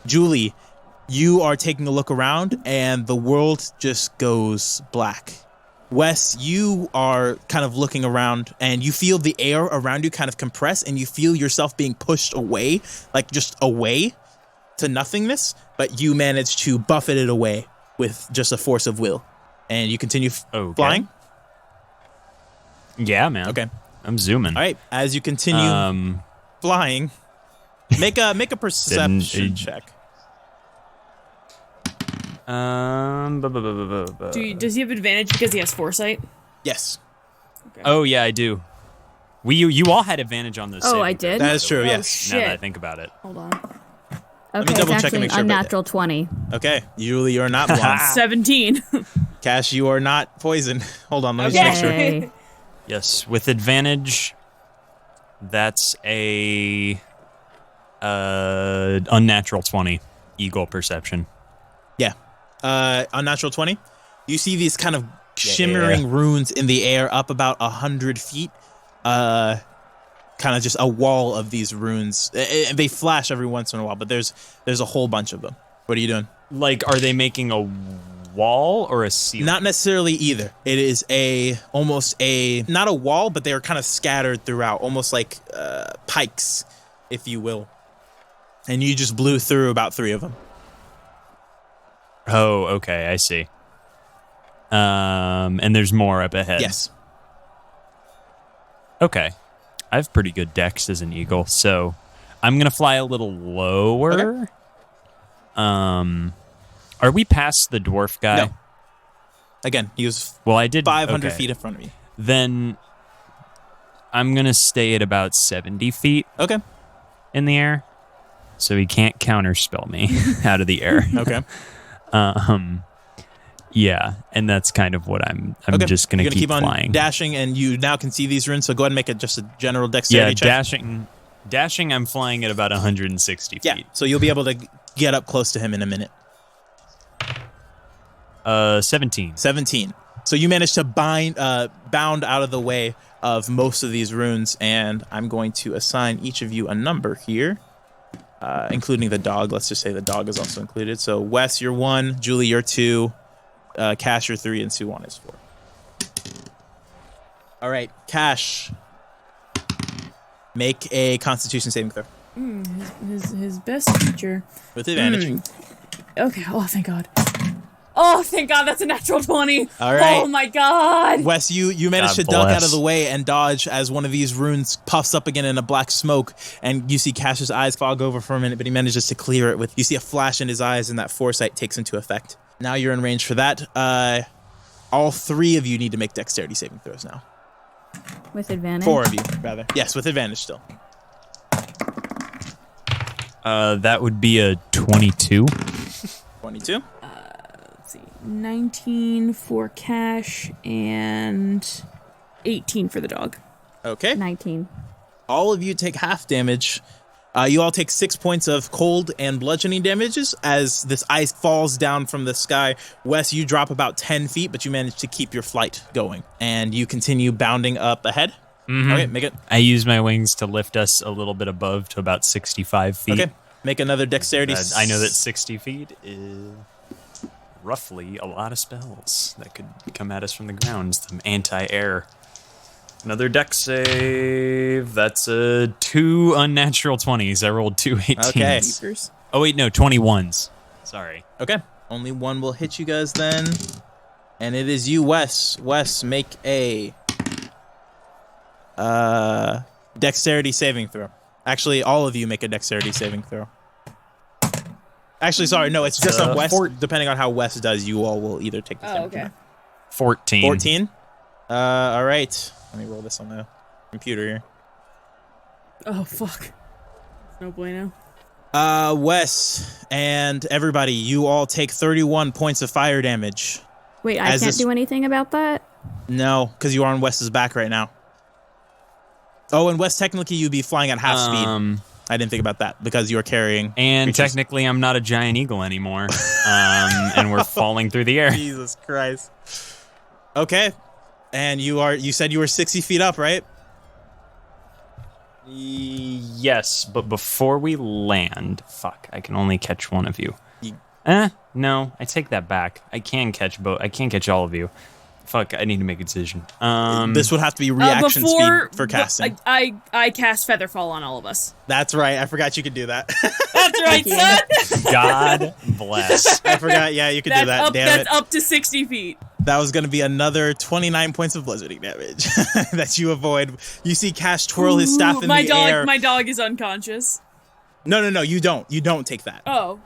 [SPEAKER 3] Julie, you are taking a look around and the world just goes black. Wes, you are kind of looking around and you feel the air around you kind of compress and you feel yourself being pushed away, like just away to nothingness, but you manage to buffet it away with just a force of will. And you continue flying?
[SPEAKER 4] Yeah, man.
[SPEAKER 3] Okay.
[SPEAKER 4] I'm zooming.
[SPEAKER 3] All right. As you continue flying, make a perception check.
[SPEAKER 5] Does he have advantage because he has foresight?
[SPEAKER 3] Yes.
[SPEAKER 5] Okay.
[SPEAKER 4] Oh yeah, I do. You all had advantage on this.
[SPEAKER 2] Oh, I did?
[SPEAKER 3] That is true.
[SPEAKER 5] Oh,
[SPEAKER 3] yes.
[SPEAKER 5] shit.
[SPEAKER 4] Now that I think about it.
[SPEAKER 5] Hold on.
[SPEAKER 2] Okay,
[SPEAKER 3] double
[SPEAKER 2] it's
[SPEAKER 3] check and
[SPEAKER 2] actually
[SPEAKER 3] make sure,
[SPEAKER 2] an
[SPEAKER 3] but-
[SPEAKER 2] unnatural 20.
[SPEAKER 3] Okay. Julie, you're not blind.
[SPEAKER 5] 17.
[SPEAKER 3] Cash, you are not poisoned. Hold on. Let me just make sure.
[SPEAKER 2] Yay.
[SPEAKER 4] Yes, with advantage. That's a unnatural 20. Eagle perception.
[SPEAKER 3] Yeah. Unnatural 20. You see these kind of shimmering runes in the air up about 100 feet. kind of just a wall of these runes. They flash every once in a while, but there's a whole bunch of them. What are you doing?
[SPEAKER 4] Like, are they making a wall or a ceiling?
[SPEAKER 3] Not necessarily either. It is not a wall, but they are kind of scattered throughout, almost like pikes, if you will. And you just blew through about 3 of them.
[SPEAKER 4] Oh, okay, I see. And there's more up ahead.
[SPEAKER 3] Yes.
[SPEAKER 4] Okay. I have pretty good dex as an eagle, so I'm gonna fly a little lower.
[SPEAKER 3] Okay.
[SPEAKER 4] Are we past the dwarf guy?
[SPEAKER 3] No. Again, he was
[SPEAKER 4] I did
[SPEAKER 3] 500
[SPEAKER 4] okay.
[SPEAKER 3] feet in front of me.
[SPEAKER 4] Then I'm gonna stay at about 70 feet
[SPEAKER 3] Okay.
[SPEAKER 4] in the air, so he can't counterspell me out of the air.
[SPEAKER 3] Okay.
[SPEAKER 4] Yeah, and that's kind of what I'm
[SPEAKER 3] Okay.
[SPEAKER 4] just gonna
[SPEAKER 3] You're
[SPEAKER 4] keep
[SPEAKER 3] on
[SPEAKER 4] flying.
[SPEAKER 3] dashing, and you now can see these runes. So go ahead and make it just a general dexterity check.
[SPEAKER 4] Dashing. I'm flying at about 160
[SPEAKER 3] Yeah.
[SPEAKER 4] feet.
[SPEAKER 3] So you'll be able to get up close to him in a minute.
[SPEAKER 4] 17.
[SPEAKER 3] 17. So you managed to bound out of the way of most of these runes, and I'm going to assign each of you a number here, including the dog. Let's just say the dog is also included. So Wes, you're 1. Julie, you're 2. Cash, you're 3, and Suwan is 4. All right, Cash, make a Constitution saving throw
[SPEAKER 5] His best feature.
[SPEAKER 3] with advantage.
[SPEAKER 5] Okay. Oh, thank God. Oh, thank God, that's a natural 20.
[SPEAKER 3] All right.
[SPEAKER 5] Oh, my God.
[SPEAKER 3] Wes, you managed
[SPEAKER 4] God
[SPEAKER 3] to duck
[SPEAKER 4] bless.
[SPEAKER 3] out of the way and dodge as one of these runes puffs up again in a black smoke, and you see Cash's eyes fog over for a minute, but he manages to clear it you see a flash in his eyes, and that foresight takes into effect. Now you're in range for that. All 3 of you need to make dexterity saving throws now.
[SPEAKER 2] With advantage?
[SPEAKER 3] 4 of you, rather. Yes, with advantage still.
[SPEAKER 4] That would be a 22.
[SPEAKER 3] 22.
[SPEAKER 5] Let's see. 19 for Cash and 18 for the dog.
[SPEAKER 3] Okay.
[SPEAKER 2] 19.
[SPEAKER 3] All of you take half damage. You all take 6 points of cold and bludgeoning damages as this ice falls down from the sky. Wes, you drop about 10 feet, but you manage to keep your flight going. And you continue bounding up ahead.
[SPEAKER 4] Mm-hmm.
[SPEAKER 3] Okay, make it.
[SPEAKER 4] I use my wings to lift us a little bit above to about 65 feet.
[SPEAKER 3] Okay, make another dexterity.
[SPEAKER 4] I know that 60 feet is roughly a lot of spells that could come at us from the ground. Some anti-air. Another dex save. That's 2 unnatural 20s. I rolled 2 18s.
[SPEAKER 3] Okay.
[SPEAKER 5] Keepers.
[SPEAKER 4] Oh, wait, no, 21s. Sorry.
[SPEAKER 3] Okay, only one will hit you guys then. And it is you, Wes. Wes, make a dexterity saving throw. Actually, all of you make a dexterity saving throw. Actually, sorry, no, it's just on Wes. Depending on how Wes does, you all will either take the same.
[SPEAKER 5] Oh, okay.
[SPEAKER 4] 14.
[SPEAKER 3] 14? All right. Let me roll this on the computer here.
[SPEAKER 5] Oh, fuck. No bueno.
[SPEAKER 3] Wes and everybody, you all take 31 points of fire damage.
[SPEAKER 2] Wait, I can't do anything about that?
[SPEAKER 3] No, because you are on Wes's back right now. Oh, and Wes, technically you'd be flying at half speed. I didn't think about that because you're carrying.
[SPEAKER 4] And
[SPEAKER 3] creatures.
[SPEAKER 4] technically, I'm not a giant eagle anymore. And we're falling through the air.
[SPEAKER 3] Jesus Christ. Okay. And you said you were 60 feet up, right?
[SPEAKER 4] Yes, but before we land, I can only catch one of you. No, I take that back. I can catch all of you. Fuck, I need to make a decision.
[SPEAKER 3] This would have to be reaction speed for casting.
[SPEAKER 5] I cast Featherfall on all of us.
[SPEAKER 3] That's right. I forgot you could do that.
[SPEAKER 5] That's right, son.
[SPEAKER 4] God bless.
[SPEAKER 3] I forgot. Yeah, you could do that. Damn it.
[SPEAKER 5] That's up to 60 feet.
[SPEAKER 3] That was going to be another 29 points of bludgeoning damage that you avoid. You see Cash twirl his staff in the air.
[SPEAKER 5] My dog is unconscious.
[SPEAKER 3] No, you don't. You don't take that.
[SPEAKER 5] Oh,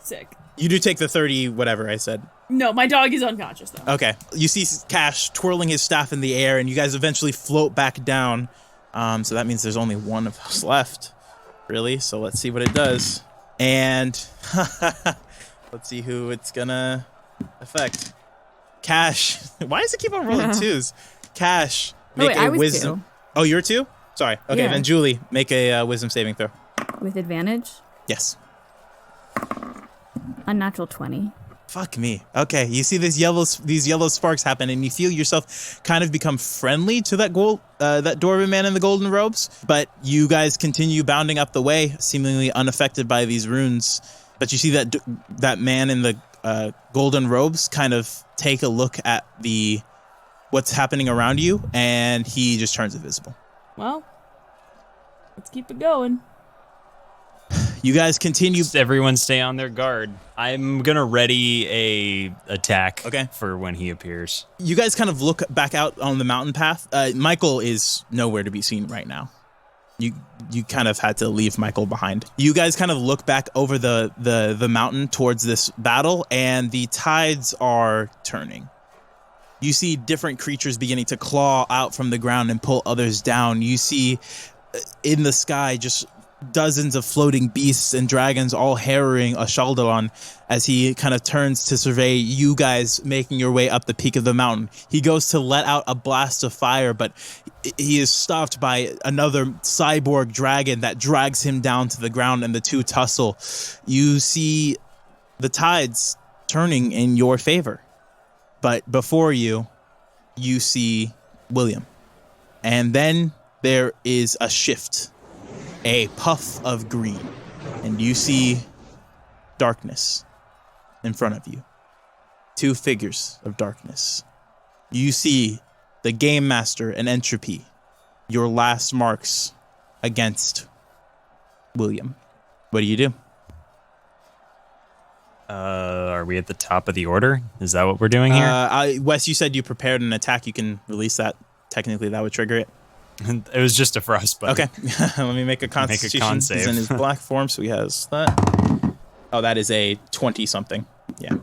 [SPEAKER 5] sick.
[SPEAKER 3] You do take the 30 whatever I said.
[SPEAKER 5] No, my dog is unconscious, though.
[SPEAKER 3] Okay. You see Cash twirling his staff in the air, and you guys eventually float back down. So that means there's only one of us left, really. So let's see what it does. And let's see who it's going to affect. Cash. Why does it keep on rolling twos? Cash, make a wisdom. 2. Oh, you're 2? Sorry. Okay, then Julie, make a wisdom saving throw.
[SPEAKER 2] With advantage?
[SPEAKER 3] Yes.
[SPEAKER 2] Unnatural 20.
[SPEAKER 3] Fuck me. Okay, you see these yellow sparks happen, and you feel yourself kind of become friendly to that dwarven man in the golden robes. But you guys continue bounding up the way, seemingly unaffected by these runes. But you see that man in the golden robes kind of take a look at what's happening around you, and he just turns invisible.
[SPEAKER 5] Well, let's keep it going.
[SPEAKER 3] You guys continue.
[SPEAKER 4] Everyone stay on their guard. I'm gonna ready a attack.
[SPEAKER 3] Okay.
[SPEAKER 4] For when he appears.
[SPEAKER 3] You guys kind of look back out on the mountain path. Michael is nowhere to be seen right now. You kind of had to leave Michael behind. You guys kind of look back over the mountain towards this battle, and the tides are turning. You see different creatures beginning to claw out from the ground and pull others down. You see in the sky just dozens of floating beasts and dragons all harrying Ashaldalon as he kind of turns to survey you guys making your way up the peak of the mountain. He goes to let out a blast of fire, but he is stopped by another cyborg dragon that drags him down to the ground, and the two tussle. You see the tides turning in your favor, but before you see William. And then there is a shift. A puff of green, and you see darkness in front of you. Two figures of darkness. You see the Game Master and Entropy, your last marks against William. What do you do?
[SPEAKER 4] Are we at the top of the order? Is that what we're doing here?
[SPEAKER 3] Wes, you said you prepared an attack. You can release that. Technically, that would trigger it.
[SPEAKER 4] It was just a frostbite.
[SPEAKER 3] Okay, let me make a constitution.
[SPEAKER 4] Make a con save.
[SPEAKER 3] He's in his black form, so he has that. Oh, that is a 20-something. Yeah,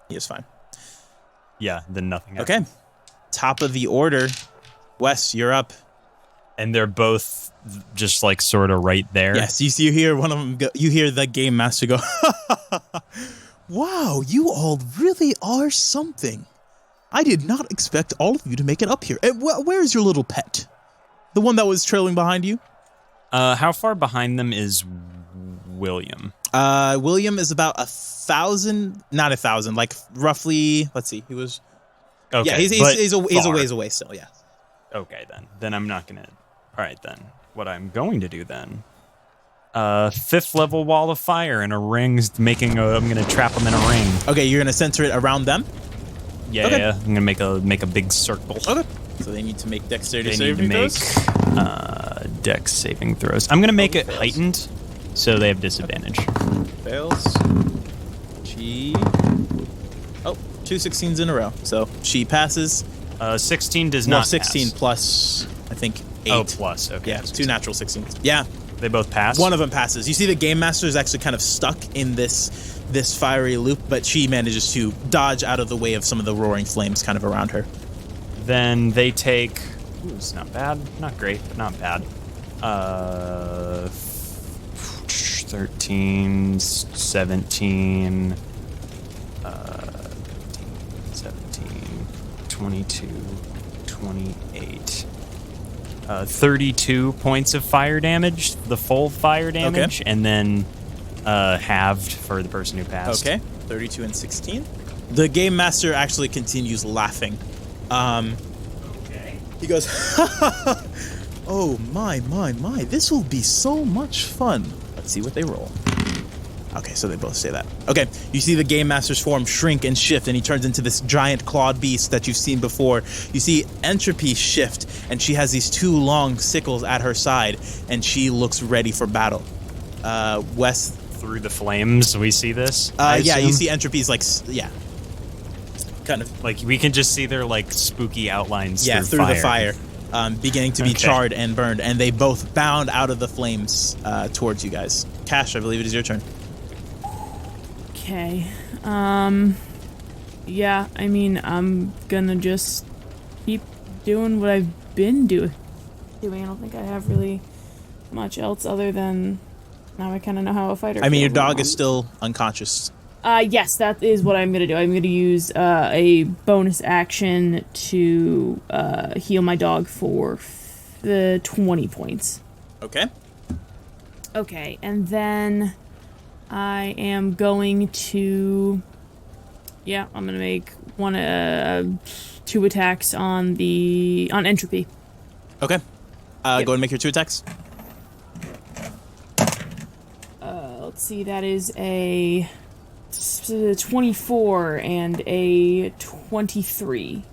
[SPEAKER 3] he is fine.
[SPEAKER 4] Yeah, then nothing.
[SPEAKER 3] Okay, top of the order. Wes, you're up.
[SPEAKER 4] And they're both just like sort of right there.
[SPEAKER 3] Yes, you hear one of them go, you hear the Game Master go, wow, you all really are something. I did not expect all of you to make it up here. And where's your little pet? The one that was trailing behind you?
[SPEAKER 4] How far behind them is William?
[SPEAKER 3] William is about 1,000, not 1,000, like roughly, let's see, he was...
[SPEAKER 4] Okay,
[SPEAKER 3] yeah, he's a ways away still, yeah.
[SPEAKER 4] Okay, then I'm not going to... All right, then. What I'm going to do then... 5th level wall of fire in a ring, I'm going to trap them in a ring.
[SPEAKER 3] Okay, you're going to center it around them?
[SPEAKER 4] Yeah,
[SPEAKER 3] okay.
[SPEAKER 4] Yeah, I'm going to make a big circle.
[SPEAKER 3] Okay. So they need to make dexterity
[SPEAKER 4] saving throws? Dex saving throws. I'm going to make it heightened, so they have disadvantage.
[SPEAKER 3] Fails. Oh, 2 16s in a row. So she passes.
[SPEAKER 4] 16 does not
[SPEAKER 3] 16
[SPEAKER 4] pass.
[SPEAKER 3] Plus, I think, 8.
[SPEAKER 4] Oh, plus, okay.
[SPEAKER 3] Yeah, 2 natural 16s. Yeah.
[SPEAKER 4] They both pass?
[SPEAKER 3] One of them passes. You see the Game Master is actually kind of stuck in this fiery loop, but she manages to dodge out of the way of some of the roaring flames kind of around her.
[SPEAKER 4] Then they take... Ooh, it's not bad. Not great, but not bad. 13, 17... 17, 22, 28... 32 points of fire damage, the full fire damage, and then halved for the person who passed.
[SPEAKER 3] Okay, 32 and 16. The Game Master actually continues laughing. He goes, oh, my, this will be so much fun. Let's see what they roll. Okay, so they both say that. Okay, you see the Game Master's form shrink and shift, and he turns into this giant clawed beast that you've seen before. You see Entropy shift, and she has these 2 long sickles at her side, and she looks ready for battle. Wes...
[SPEAKER 4] Through the flames, we see this?
[SPEAKER 3] Yeah, you see Entropy's like... Yeah. Kind of.
[SPEAKER 4] Like, we can just see their, like, spooky outlines
[SPEAKER 3] through
[SPEAKER 4] fire.
[SPEAKER 3] the fire. Beginning to be charred and burned, and they both bound out of the flames towards you guys. Cash, I believe it is your turn.
[SPEAKER 5] Okay. Yeah, I mean, I'm gonna just keep doing what I've been doing. I don't think I have really much else other than now I kind of know how a fighter
[SPEAKER 3] I mean, your
[SPEAKER 5] feels.
[SPEAKER 3] dog is still unconscious.
[SPEAKER 5] Yes, that is what I'm gonna do. I'm gonna use a bonus action to heal my dog for the 20 points.
[SPEAKER 3] Okay.
[SPEAKER 5] Okay, and then I am going to Yeah, I'm gonna make 2 attacks on entropy.
[SPEAKER 3] Okay. Go ahead and make your 2 attacks.
[SPEAKER 5] Let's see, that is a 24 and a 23.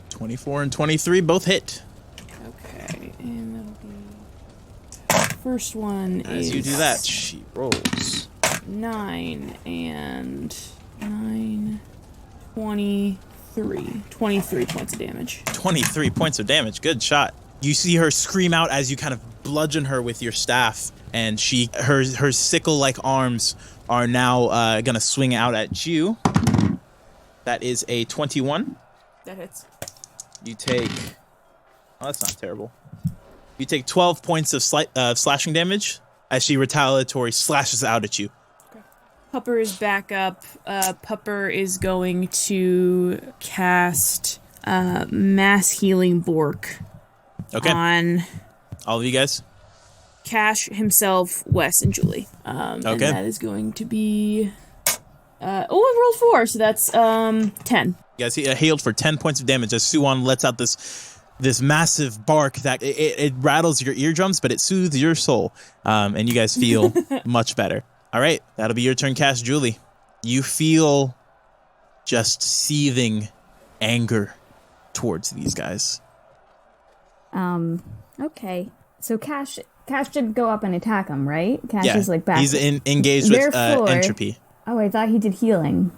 [SPEAKER 3] 24 and 23 both hit.
[SPEAKER 5] Okay, and that'll be... First one
[SPEAKER 3] As
[SPEAKER 5] is...
[SPEAKER 3] you do that, she rolls.
[SPEAKER 5] 9 and 9, 23. 23 points of damage.
[SPEAKER 3] 23 points of damage. Good shot. You see her scream out as you kind of bludgeon her with your staff, and her sickle-like arms are now gonna swing out at you. That is a 21.
[SPEAKER 5] That hits.
[SPEAKER 3] You take... Oh, that's not terrible. You take 12 points of slashing damage as she retaliatory slashes out at you.
[SPEAKER 5] Pupper is back up. Pupper is going to cast Mass Healing Bork on
[SPEAKER 3] all of you guys.
[SPEAKER 5] Cash, himself, Wes, and Julie. And that is going to be... I rolled 4, so that's 10.
[SPEAKER 3] You guys healed for 10 points of damage as Suwon lets out this massive bark that it rattles your eardrums, but it soothes your soul. And you guys feel much better. All right, that'll be your turn, Cash. Julie, you feel just seething anger towards these guys.
[SPEAKER 2] Okay. So Cash didn't go up and attack him, right? Cash is like back.
[SPEAKER 3] He's engaged with entropy.
[SPEAKER 2] Oh, I thought he did healing.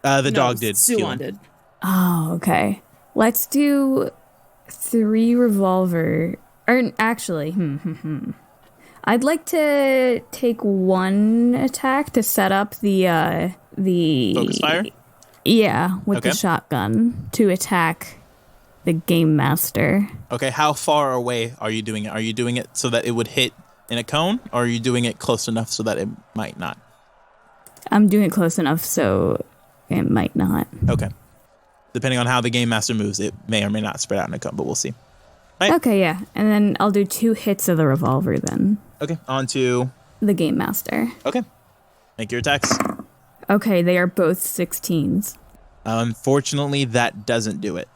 [SPEAKER 3] The dog did.
[SPEAKER 5] Suwon did.
[SPEAKER 2] Oh, okay. Let's do 3 revolver. Or actually, I'd like to take 1 attack to set up the
[SPEAKER 3] Focus fire?
[SPEAKER 2] Yeah, with the shotgun to attack the game master.
[SPEAKER 3] Okay, how far away are you doing it? Are you doing it so that it would hit in a cone, or are you doing it close enough so that it might not?
[SPEAKER 2] I'm doing it close enough so it might not.
[SPEAKER 3] Okay. Depending on how the game master moves, it may or may not spread out in a cone, but we'll see. Right.
[SPEAKER 2] Okay, yeah. And then I'll do 2 hits of the revolver then.
[SPEAKER 3] Okay, on to...
[SPEAKER 2] the game master.
[SPEAKER 3] Okay. Make your attacks.
[SPEAKER 2] Okay, they are both 16s.
[SPEAKER 3] Unfortunately, that doesn't do it.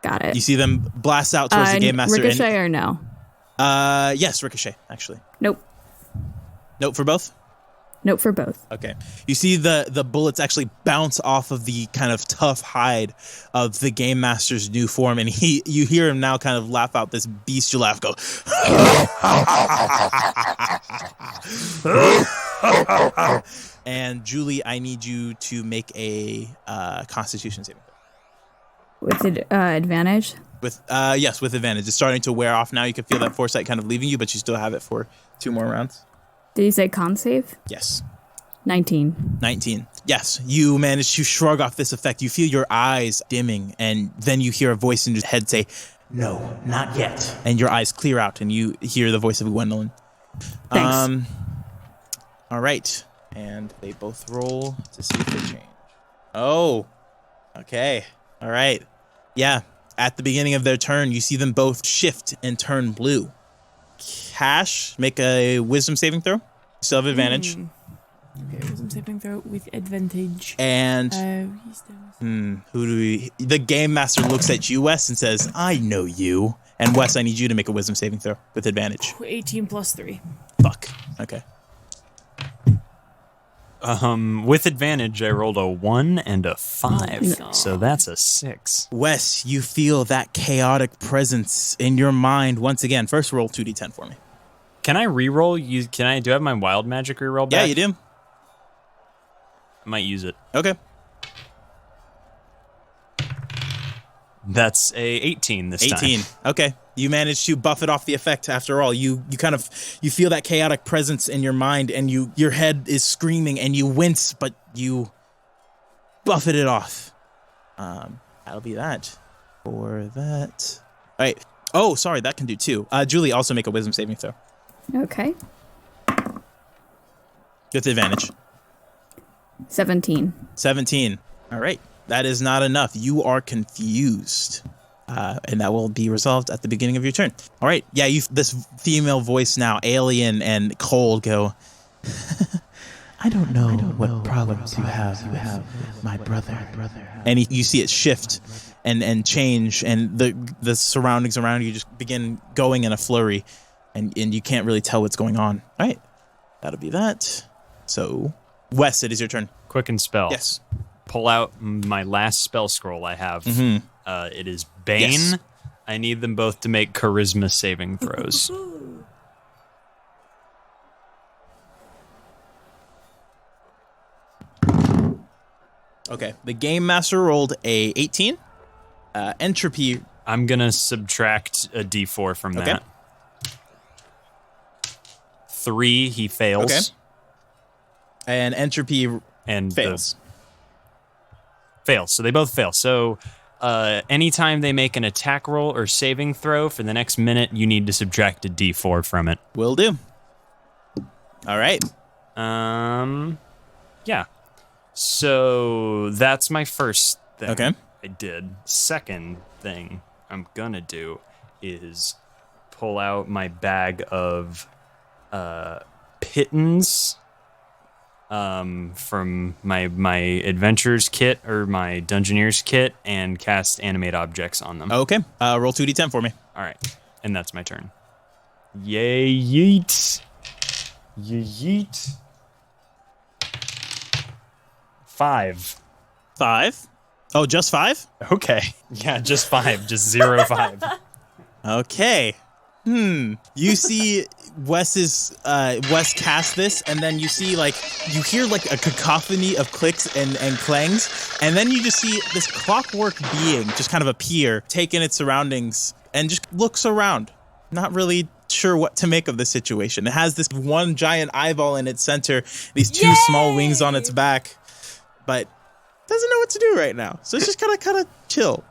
[SPEAKER 2] Got it.
[SPEAKER 3] You see them blast out towards the game master.
[SPEAKER 2] Ricochet or no?
[SPEAKER 3] Yes, ricochet, actually.
[SPEAKER 2] Nope.
[SPEAKER 3] Nope for both?
[SPEAKER 2] Nope for both.
[SPEAKER 3] Okay. You see the bullets actually bounce off of the kind of tough hide of the game master's new form, and you hear him now kind of laugh out this bestial laugh, go. And Julie, I need you to make a Constitution saving throw.
[SPEAKER 2] With advantage?
[SPEAKER 3] With yes, with advantage. It's starting to wear off now. You can feel that foresight kind of leaving you, but you still have it for 2 more rounds.
[SPEAKER 2] Did you say con save?
[SPEAKER 3] Yes.
[SPEAKER 2] 19.
[SPEAKER 3] 19. Yes, you manage to shrug off this effect. You feel your eyes dimming, and then you hear a voice in your head say, "No, not yet." And your eyes clear out, and you hear the voice of Gwendolyn.
[SPEAKER 2] Thanks.
[SPEAKER 3] All right. And they both roll to see if they change. Oh, okay. All right. Yeah. At the beginning of their turn, you see them both shift and turn blue. Cash, make a wisdom saving throw. You still have advantage.
[SPEAKER 5] Okay, wisdom saving throw with advantage.
[SPEAKER 3] And the game master looks at you, Wes, and says, "I know you." And Wes, I need you to make a wisdom saving throw with advantage.
[SPEAKER 5] 18 plus 3.
[SPEAKER 3] Fuck. Okay.
[SPEAKER 4] With advantage, I rolled a 1 and a 5, so that's a 6.
[SPEAKER 3] Wes, you feel that chaotic presence in your mind once again. First, roll 2d10 for me.
[SPEAKER 4] Can I reroll? Do I have my wild magic reroll back?
[SPEAKER 3] Yeah, you do.
[SPEAKER 4] I might use it.
[SPEAKER 3] Okay.
[SPEAKER 4] That's a 18 this time.
[SPEAKER 3] 18. Okay. You managed to buff it off the effect after all. You feel that chaotic presence in your mind, and your head is screaming, and you wince, but you buffet it off. That'll be that for that. All right. Oh, sorry, that can do 2. Julie, also make a wisdom saving throw.
[SPEAKER 2] Okay.
[SPEAKER 3] With advantage.
[SPEAKER 2] 17.
[SPEAKER 3] 17. All right. That is not enough. You are confused. And that will be resolved at the beginning of your turn. All right. Yeah, this female voice now, alien and cold, go,
[SPEAKER 1] I don't know what problems you have with my brother. And you see it shift and change, and the surroundings around you just begin going in a flurry, and you can't really tell what's going on. All right, that'll be that. So, Wes, it is your turn.
[SPEAKER 4] Quicken spell.
[SPEAKER 1] Yes.
[SPEAKER 4] Pull out my last spell scroll I have. It is Bane.
[SPEAKER 1] Yes.
[SPEAKER 4] I need them both to make charisma saving throws.
[SPEAKER 1] Okay, the Game Master rolled a 18. Entropy.
[SPEAKER 4] I'm going to subtract a d4 from
[SPEAKER 1] Okay.
[SPEAKER 4] that. 3, he fails.
[SPEAKER 1] Okay. And Entropy
[SPEAKER 4] And
[SPEAKER 1] fails.
[SPEAKER 4] Fails. So they both fail. So anytime they make an attack roll or saving throw for the next minute, you need to subtract a d4 from it.
[SPEAKER 1] Will do. All right.
[SPEAKER 4] Yeah. So that's my first thing.
[SPEAKER 1] Okay.
[SPEAKER 4] I did. Second thing I'm gonna do is pull out my bag of pittons from my adventures kit or my dungeoneers kit and cast animate objects on them.
[SPEAKER 1] Okay. Roll 2d10 for me.
[SPEAKER 4] All right. And that's my turn. Yay, yeet. Yeet. 5.
[SPEAKER 1] 5. Oh, just 5?
[SPEAKER 4] Okay. Yeah, just 5. Just 0, 5.
[SPEAKER 1] Okay. You see Wes cast this, and then you see you hear a cacophony of clicks and clangs, and then you just see this clockwork being just kind of appear, taking its surroundings, and just looks around, not really sure what to make of the situation. It has this one giant eyeball in its center, these two small wings on its back, but doesn't know what to do right now. So it's just kind of chill.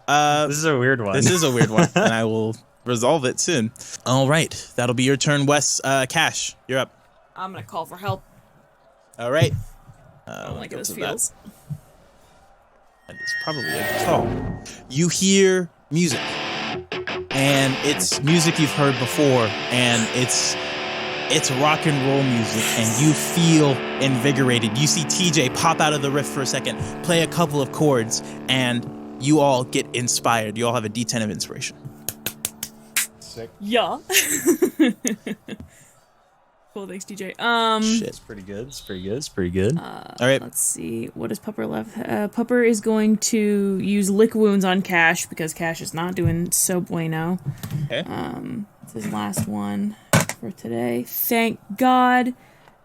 [SPEAKER 4] This is a weird one.
[SPEAKER 1] This is a weird one, and I will resolve it soon. All right, that'll be your turn, Wes. Cash, you're up.
[SPEAKER 5] I'm gonna call for help.
[SPEAKER 1] All right.
[SPEAKER 5] I don't like how this feels.
[SPEAKER 1] That is probably a good call. You hear music, and it's music you've heard before, and it's rock and roll music, and you feel invigorated. You see TJ pop out of the riff for a second, play a couple of chords, and you all get inspired. You all have a D10 of inspiration.
[SPEAKER 4] Sick.
[SPEAKER 5] Yeah. Cool, thanks, DJ.
[SPEAKER 1] Shit.
[SPEAKER 4] It's pretty good. It's pretty good. It's pretty good.
[SPEAKER 1] All right.
[SPEAKER 5] Let's see. What does Pupper left? Pupper is going to use Lick Wounds on Cash because Cash is not doing so bueno.
[SPEAKER 1] Okay.
[SPEAKER 5] It's his last one for today. Thank God.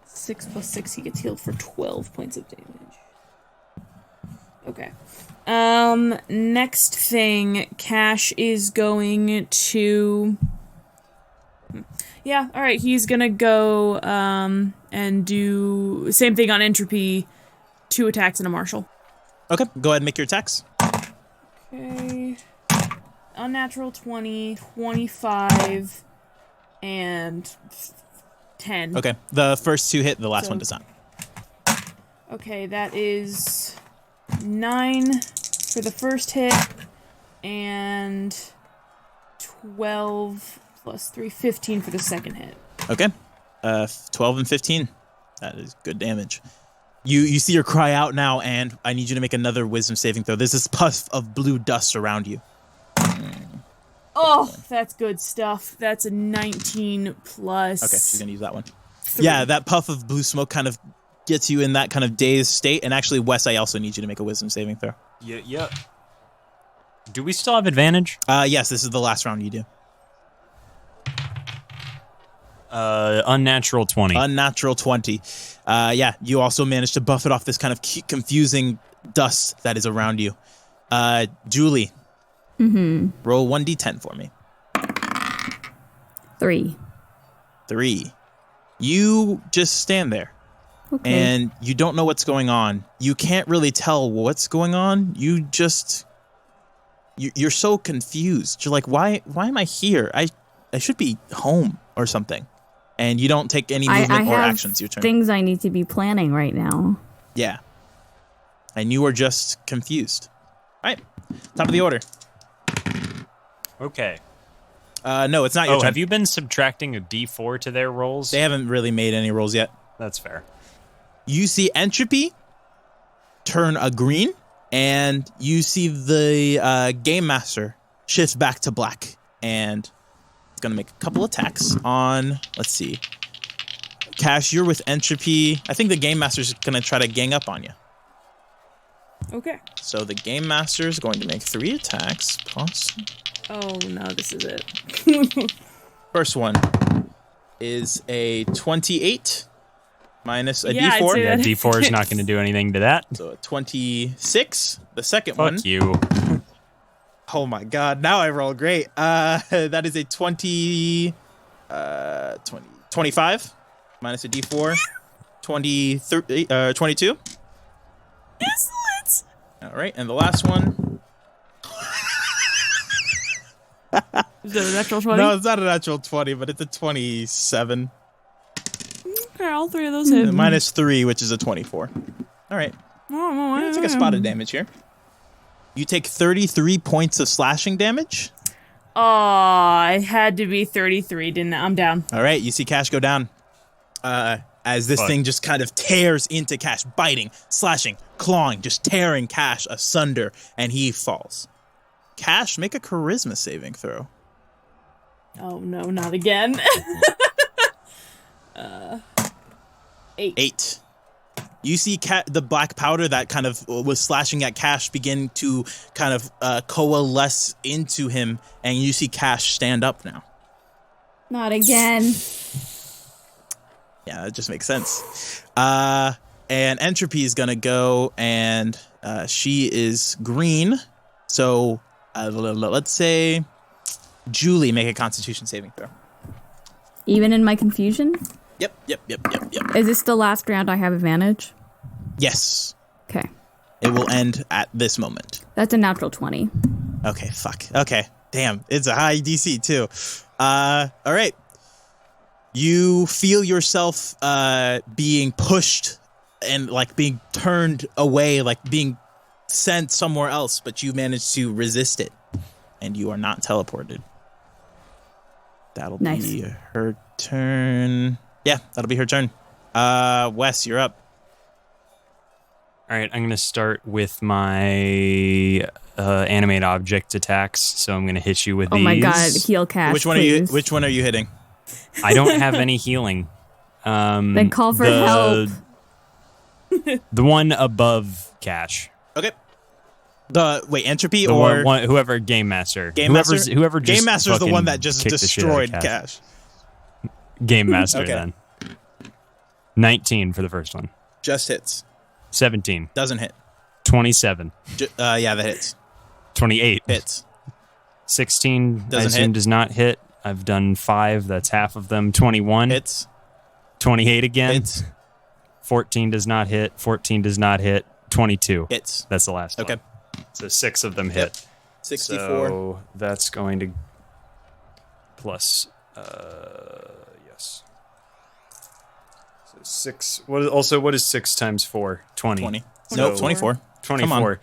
[SPEAKER 5] 6 + 6, he gets healed for 12 points of damage. Okay. Next thing, Cash is going to... Yeah, alright, he's gonna go, and do same thing on Entropy, 2 attacks and a martial.
[SPEAKER 1] Okay, go ahead and make your attacks.
[SPEAKER 5] Okay. Unnatural 20, 25, and 10.
[SPEAKER 1] Okay, the first 2 hit, the last one does not.
[SPEAKER 5] Okay, that is 9 for the first hit, and 12 plus 3, 15 for the second hit.
[SPEAKER 1] Okay, 12 and 15. That is good damage. You see her cry out now, and I need you to make another wisdom saving throw. There's this puff of blue dust around you.
[SPEAKER 5] Oh, that's good stuff. That's a 19 plus...
[SPEAKER 1] Okay, she's going to use that one.
[SPEAKER 5] 3.
[SPEAKER 1] Yeah, that puff of blue smoke kind of gets you in that kind of dazed state. And actually, Wes, I also need you to make a wisdom saving throw.
[SPEAKER 4] Yeah. Do we still have advantage?
[SPEAKER 1] Yes, this is the last round you do.
[SPEAKER 4] Unnatural 20.
[SPEAKER 1] Unnatural 20. Yeah, you also managed to buff it off this kind of confusing dust that is around you. Julie. Roll 1d10 for me.
[SPEAKER 2] 3.
[SPEAKER 1] 3. You just stand there.
[SPEAKER 2] Okay.
[SPEAKER 1] And you don't know what's going on. You can't really tell what's going on. You're so confused. You're like, why am I here? I should be home or something. And you don't take any movement
[SPEAKER 2] I
[SPEAKER 1] or
[SPEAKER 2] have
[SPEAKER 1] actions. Your turn.
[SPEAKER 2] things I need to be planning right now.
[SPEAKER 1] Yeah. And you are just confused. All right. Top of the order.
[SPEAKER 4] Okay.
[SPEAKER 1] No, it's not your turn.
[SPEAKER 4] Have you been subtracting a d4 to their rolls?
[SPEAKER 1] They haven't really made any rolls yet.
[SPEAKER 4] That's fair.
[SPEAKER 3] You see Entropy turn a green, and you see the Game Master shift back to black, and it's going to make a couple attacks on, let's see. Cash, you're with Entropy. I think the Game Master's going to try to gang up on you.
[SPEAKER 5] Okay.
[SPEAKER 3] So the Game Master is going to make 3 attacks. Pause.
[SPEAKER 5] Oh, no, this is it.
[SPEAKER 3] First one is a 28 minus a
[SPEAKER 5] Yeah, I'd
[SPEAKER 3] D4.
[SPEAKER 5] say
[SPEAKER 4] Yeah,
[SPEAKER 5] that-
[SPEAKER 4] D4 is not going to do anything to that.
[SPEAKER 3] So a 26. The second
[SPEAKER 4] Fuck
[SPEAKER 3] one.
[SPEAKER 4] you.
[SPEAKER 3] Oh my god, now I roll great. That is a 25 minus a D4. 22.
[SPEAKER 5] Excellent.
[SPEAKER 3] All right, and the last one.
[SPEAKER 5] Is that a natural 20?
[SPEAKER 3] No, it's not a natural 20, but it's a 27.
[SPEAKER 5] Okay, all 3 of those hit.
[SPEAKER 3] Minus 3, which is a 24. All right. Let's take a spot of damage here. You take 33 points of slashing damage.
[SPEAKER 5] Oh, it had to be 33, didn't it? I'm down.
[SPEAKER 3] All right, you see Cash go down. As this thing just kind of tears into Cash, biting, slashing, clawing, just tearing Cash asunder, and he falls. Cash, make a charisma saving throw.
[SPEAKER 5] Oh, no, not again. 8.
[SPEAKER 3] 8. You see the black powder that kind of was slashing at Cash begin to kind of coalesce into him, and you see Cash stand up now.
[SPEAKER 2] Not again.
[SPEAKER 3] Yeah, that just makes sense. And Entropy is going to go, and she is green. So let's say Julie, make a Constitution saving throw.
[SPEAKER 2] Even in my confusion?
[SPEAKER 3] Yep.
[SPEAKER 2] Is this the last round I have advantage?
[SPEAKER 3] Yes.
[SPEAKER 2] Okay.
[SPEAKER 3] It will end at this moment.
[SPEAKER 2] That's a natural 20.
[SPEAKER 3] Okay, fuck. Okay. Damn, it's a high DC too. All right. You feel yourself being pushed and like being turned away, like being sent somewhere else, but you managed to resist it, and you are not teleported. That'll be her turn. Yeah, that'll be her turn. Wes, you're up.
[SPEAKER 4] All right, I'm going to start with my animate object attacks. So I'm going to hit you with these.
[SPEAKER 2] Oh my god, heal Cash,
[SPEAKER 3] Which one
[SPEAKER 2] please.
[SPEAKER 3] Which one are you hitting?
[SPEAKER 4] I don't have any healing.
[SPEAKER 2] Then call for help.
[SPEAKER 4] The one above Cash.
[SPEAKER 3] Okay. Entropy
[SPEAKER 4] The
[SPEAKER 3] or
[SPEAKER 4] whoever Game Master.
[SPEAKER 3] Game Master?
[SPEAKER 4] Whoever just
[SPEAKER 3] Game Master's the
[SPEAKER 4] fucking
[SPEAKER 3] one that just
[SPEAKER 4] kicked the shit out of
[SPEAKER 3] destroyed Cash.
[SPEAKER 4] Game Master
[SPEAKER 3] Okay.
[SPEAKER 4] then. 19 for the first one.
[SPEAKER 3] Just hits.
[SPEAKER 4] 17.
[SPEAKER 3] Doesn't hit.
[SPEAKER 4] 27.
[SPEAKER 3] Yeah, that hits.
[SPEAKER 4] 28.
[SPEAKER 3] Hits.
[SPEAKER 4] 16
[SPEAKER 3] Doesn't
[SPEAKER 4] I assume
[SPEAKER 3] hit.
[SPEAKER 4] does not hit. I've done 5. That's half of them. 21.
[SPEAKER 3] Hits.
[SPEAKER 4] 28 again.
[SPEAKER 3] Hits.
[SPEAKER 4] 14 does not hit. 14 does not hit. 22.
[SPEAKER 3] Hits.
[SPEAKER 4] That's the last
[SPEAKER 3] Okay.
[SPEAKER 4] one. So 6 of them
[SPEAKER 3] Yep.
[SPEAKER 4] hit.
[SPEAKER 3] 64.
[SPEAKER 4] So that's going to plus yes. So 6. What is 6 times 4? 20.
[SPEAKER 3] 20.
[SPEAKER 4] So
[SPEAKER 3] Nope, 24.
[SPEAKER 4] 24.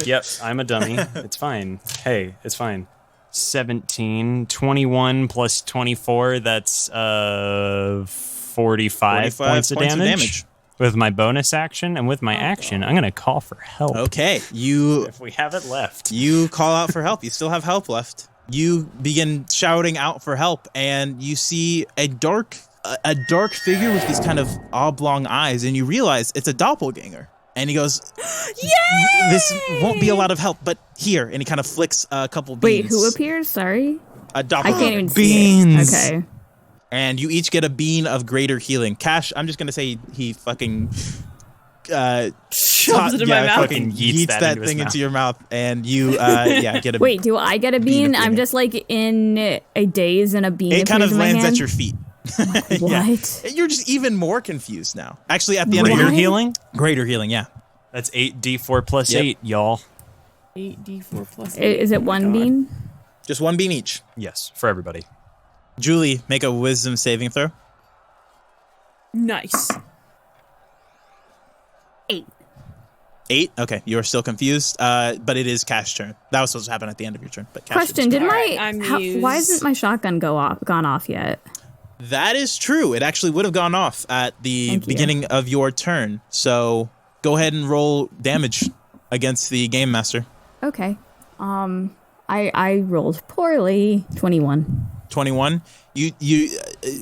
[SPEAKER 4] Yep, I'm a dummy. It's fine. Hey, it's fine. 17, 21 plus 24, that's 45 points of damage. With my bonus action and with my action, I'm going to call for help.
[SPEAKER 3] Okay,
[SPEAKER 4] If we have it left.
[SPEAKER 3] you call out for help. You still have help left. You begin shouting out for help, and you see a dark figure with these kind of oblong eyes, and you realize it's a doppelganger. And he goes, "Yay! This won't be a lot of help, but here." And he kind of flicks a couple beans.
[SPEAKER 2] Wait, who appears? Sorry.
[SPEAKER 3] A
[SPEAKER 2] I
[SPEAKER 3] doppelganger.
[SPEAKER 2] can't even see
[SPEAKER 3] Beans.
[SPEAKER 2] it. Okay.
[SPEAKER 3] And you each get a bean of greater healing. Cash, I'm just gonna say he fucking
[SPEAKER 5] Shoves it in my mouth.
[SPEAKER 3] fucking yeets that
[SPEAKER 4] into his
[SPEAKER 3] thing
[SPEAKER 4] mouth.
[SPEAKER 3] into your mouth, and you get a
[SPEAKER 2] Wait, do I get a bean? I'm
[SPEAKER 3] healing.
[SPEAKER 2] just like in a daze and a bean.
[SPEAKER 3] It kind of
[SPEAKER 2] appears in my
[SPEAKER 3] lands
[SPEAKER 2] hand?
[SPEAKER 3] at your feet.
[SPEAKER 2] What?
[SPEAKER 3] You're just even more confused now. Actually, at the end of
[SPEAKER 4] Greater
[SPEAKER 3] your
[SPEAKER 4] healing?
[SPEAKER 3] greater healing, yeah.
[SPEAKER 4] That's 8d4 plus
[SPEAKER 3] Yep.
[SPEAKER 4] 8, y'all.
[SPEAKER 5] 8d4 plus 8.
[SPEAKER 2] Is it one bean?
[SPEAKER 3] Just one bean each.
[SPEAKER 4] Yes, for everybody.
[SPEAKER 3] Julie, make a wisdom saving throw.
[SPEAKER 5] Nice.
[SPEAKER 2] 8.
[SPEAKER 3] 8. Okay, you are still confused, but it is Cash's turn. That was supposed to happen at the end of your turn. But Cash
[SPEAKER 2] Question: Did
[SPEAKER 5] Alright,
[SPEAKER 2] my
[SPEAKER 5] I'm
[SPEAKER 2] why
[SPEAKER 5] used.
[SPEAKER 2] hasn't my shotgun gone off yet?
[SPEAKER 3] That is true. It actually would have gone off at the beginning of your turn. So go ahead and roll damage against the Game Master.
[SPEAKER 2] Okay. I rolled poorly. 21.
[SPEAKER 3] 21. You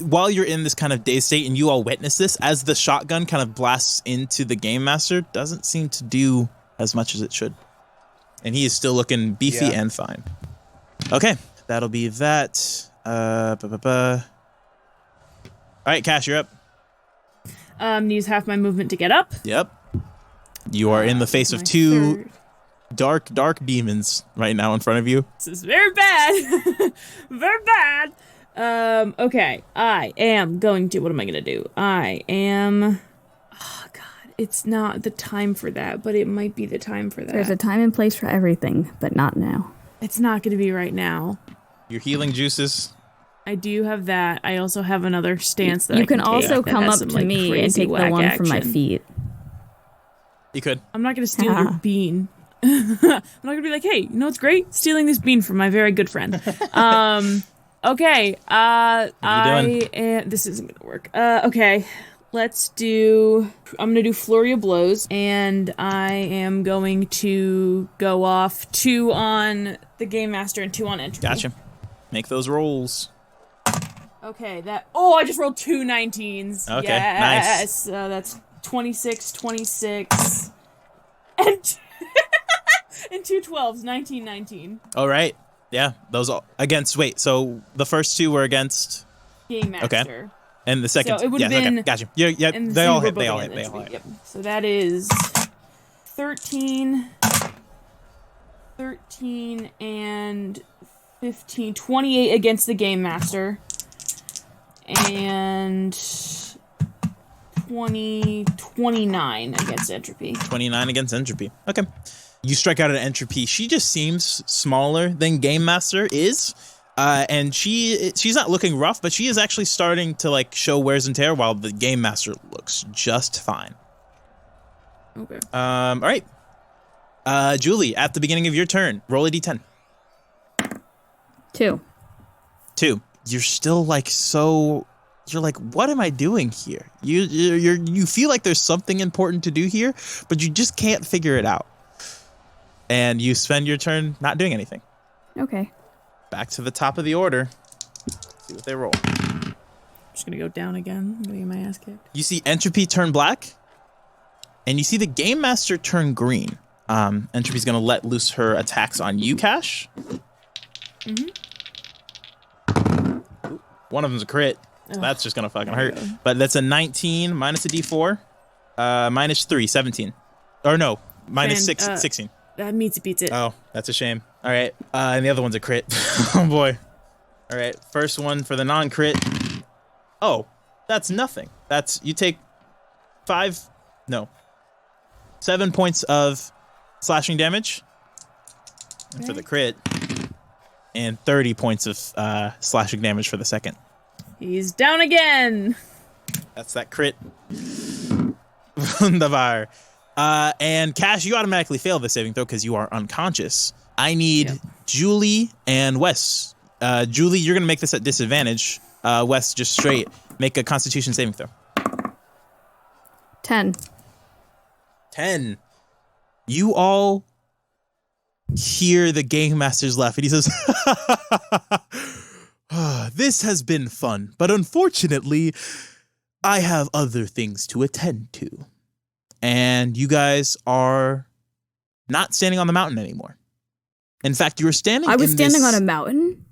[SPEAKER 3] while you're in this kind of dazed state and you all witness this, as the shotgun kind of blasts into the Game Master, doesn't seem to do as much as it should. And he is still looking beefy and fine. Okay, that'll be that. All right, Cash, you're up.
[SPEAKER 5] Use half my movement to get up.
[SPEAKER 3] Yep. You are in the face of two dark demons right now in front of you.
[SPEAKER 5] This is very bad. Very bad. Okay. I am going to... What am I going to do? I am... Oh, God. It's not the time for that, but it might be the time for that.
[SPEAKER 2] There's a time and place for everything, but not now.
[SPEAKER 5] It's not going to be right now.
[SPEAKER 3] Your healing juices.
[SPEAKER 5] I do have that. I also have another stance that
[SPEAKER 2] you
[SPEAKER 5] I can
[SPEAKER 2] also
[SPEAKER 5] take
[SPEAKER 2] come
[SPEAKER 5] that
[SPEAKER 2] up
[SPEAKER 5] has
[SPEAKER 2] to
[SPEAKER 5] some,
[SPEAKER 2] me and take the one from my feet.
[SPEAKER 3] You could.
[SPEAKER 5] I'm not going to steal your bean. I'm not going to be like, hey, you know what's great? Stealing this bean from my very good friend. Okay. This isn't going to work. Okay. Let's do... I'm going to do Flurry of Blows, and I am going to go off 2 on the Game Master and 2 on Entropy.
[SPEAKER 3] Gotcha. Make those rolls.
[SPEAKER 5] Okay, I just rolled 2 19s.
[SPEAKER 3] Okay,
[SPEAKER 5] yes.
[SPEAKER 3] nice.
[SPEAKER 5] That's 26, and... and 2 12s, 19, 19.
[SPEAKER 3] All right. Yeah, those all against... Wait, so the first 2 were against...
[SPEAKER 5] Game Master.
[SPEAKER 3] Okay. And the second...
[SPEAKER 5] So it would have been...
[SPEAKER 3] Okay, gotcha. Yeah, they all hit.
[SPEAKER 5] Yep. So that is 13 and 15, 28 against the Game Master. And 29 against Entropy.
[SPEAKER 3] 29 against Entropy. Okay. You strike out at Entropy. She just seems smaller than Game Master is. And she's not looking rough, but she is actually starting to like show wears and tear while the Game Master looks just fine.
[SPEAKER 5] Okay.
[SPEAKER 3] All right. Julie, at the beginning of your turn, roll a d10.
[SPEAKER 2] 2.
[SPEAKER 3] You're still like you're like, what am I doing here? You feel like there's something important to do here, but you just can't figure it out. And you spend your turn not doing anything.
[SPEAKER 2] Okay.
[SPEAKER 3] Back to the top of the order. Let's see what they roll.
[SPEAKER 5] I'm just gonna go down again. I'm gonna get my ass kicked.
[SPEAKER 3] You see Entropy turn black, and you see the Game Master turn green. Entropy's gonna let loose her attacks on you, Cash.
[SPEAKER 5] Mm-hmm.
[SPEAKER 3] One of them's a crit. So that's just gonna fucking hurt. But that's a 19 minus a d4. Minus 3, 17. Or no, minus 16.
[SPEAKER 5] That beats it.
[SPEAKER 3] Oh, that's a shame. All right. And the other one's a crit. Oh, boy. All right. First one for the non-crit. Oh, that's nothing. You take 7 points of slashing damage for the crit, and 30 points of slashing damage for the second.
[SPEAKER 5] He's down again.
[SPEAKER 3] That's that crit. Wunderbar. And Cash, you automatically fail the saving throw because you are unconscious. I need Julie and Wes. Julie, you're going to make this at disadvantage. Wes, just straight. Make a Constitution saving throw.
[SPEAKER 2] 10.
[SPEAKER 3] 10. You all hear the Game Master's laugh, and he says, this has been fun, but unfortunately, I have other things to attend to. And you guys are not standing on the mountain anymore. In fact, you were standing
[SPEAKER 2] I was standing on a mountain?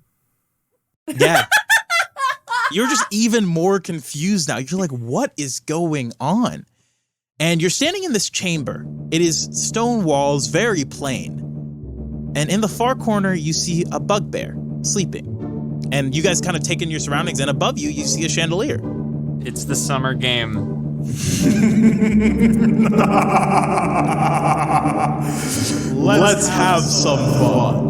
[SPEAKER 3] Yeah. You're just even more confused now. You're like, what is going on? And you're standing in this chamber. It is stone walls, very plain. And in the far corner, you see a bugbear sleeping. And you guys kind of take in your surroundings, and above you, you see a chandelier.
[SPEAKER 4] It's the summer game.
[SPEAKER 3] Let's have some fun.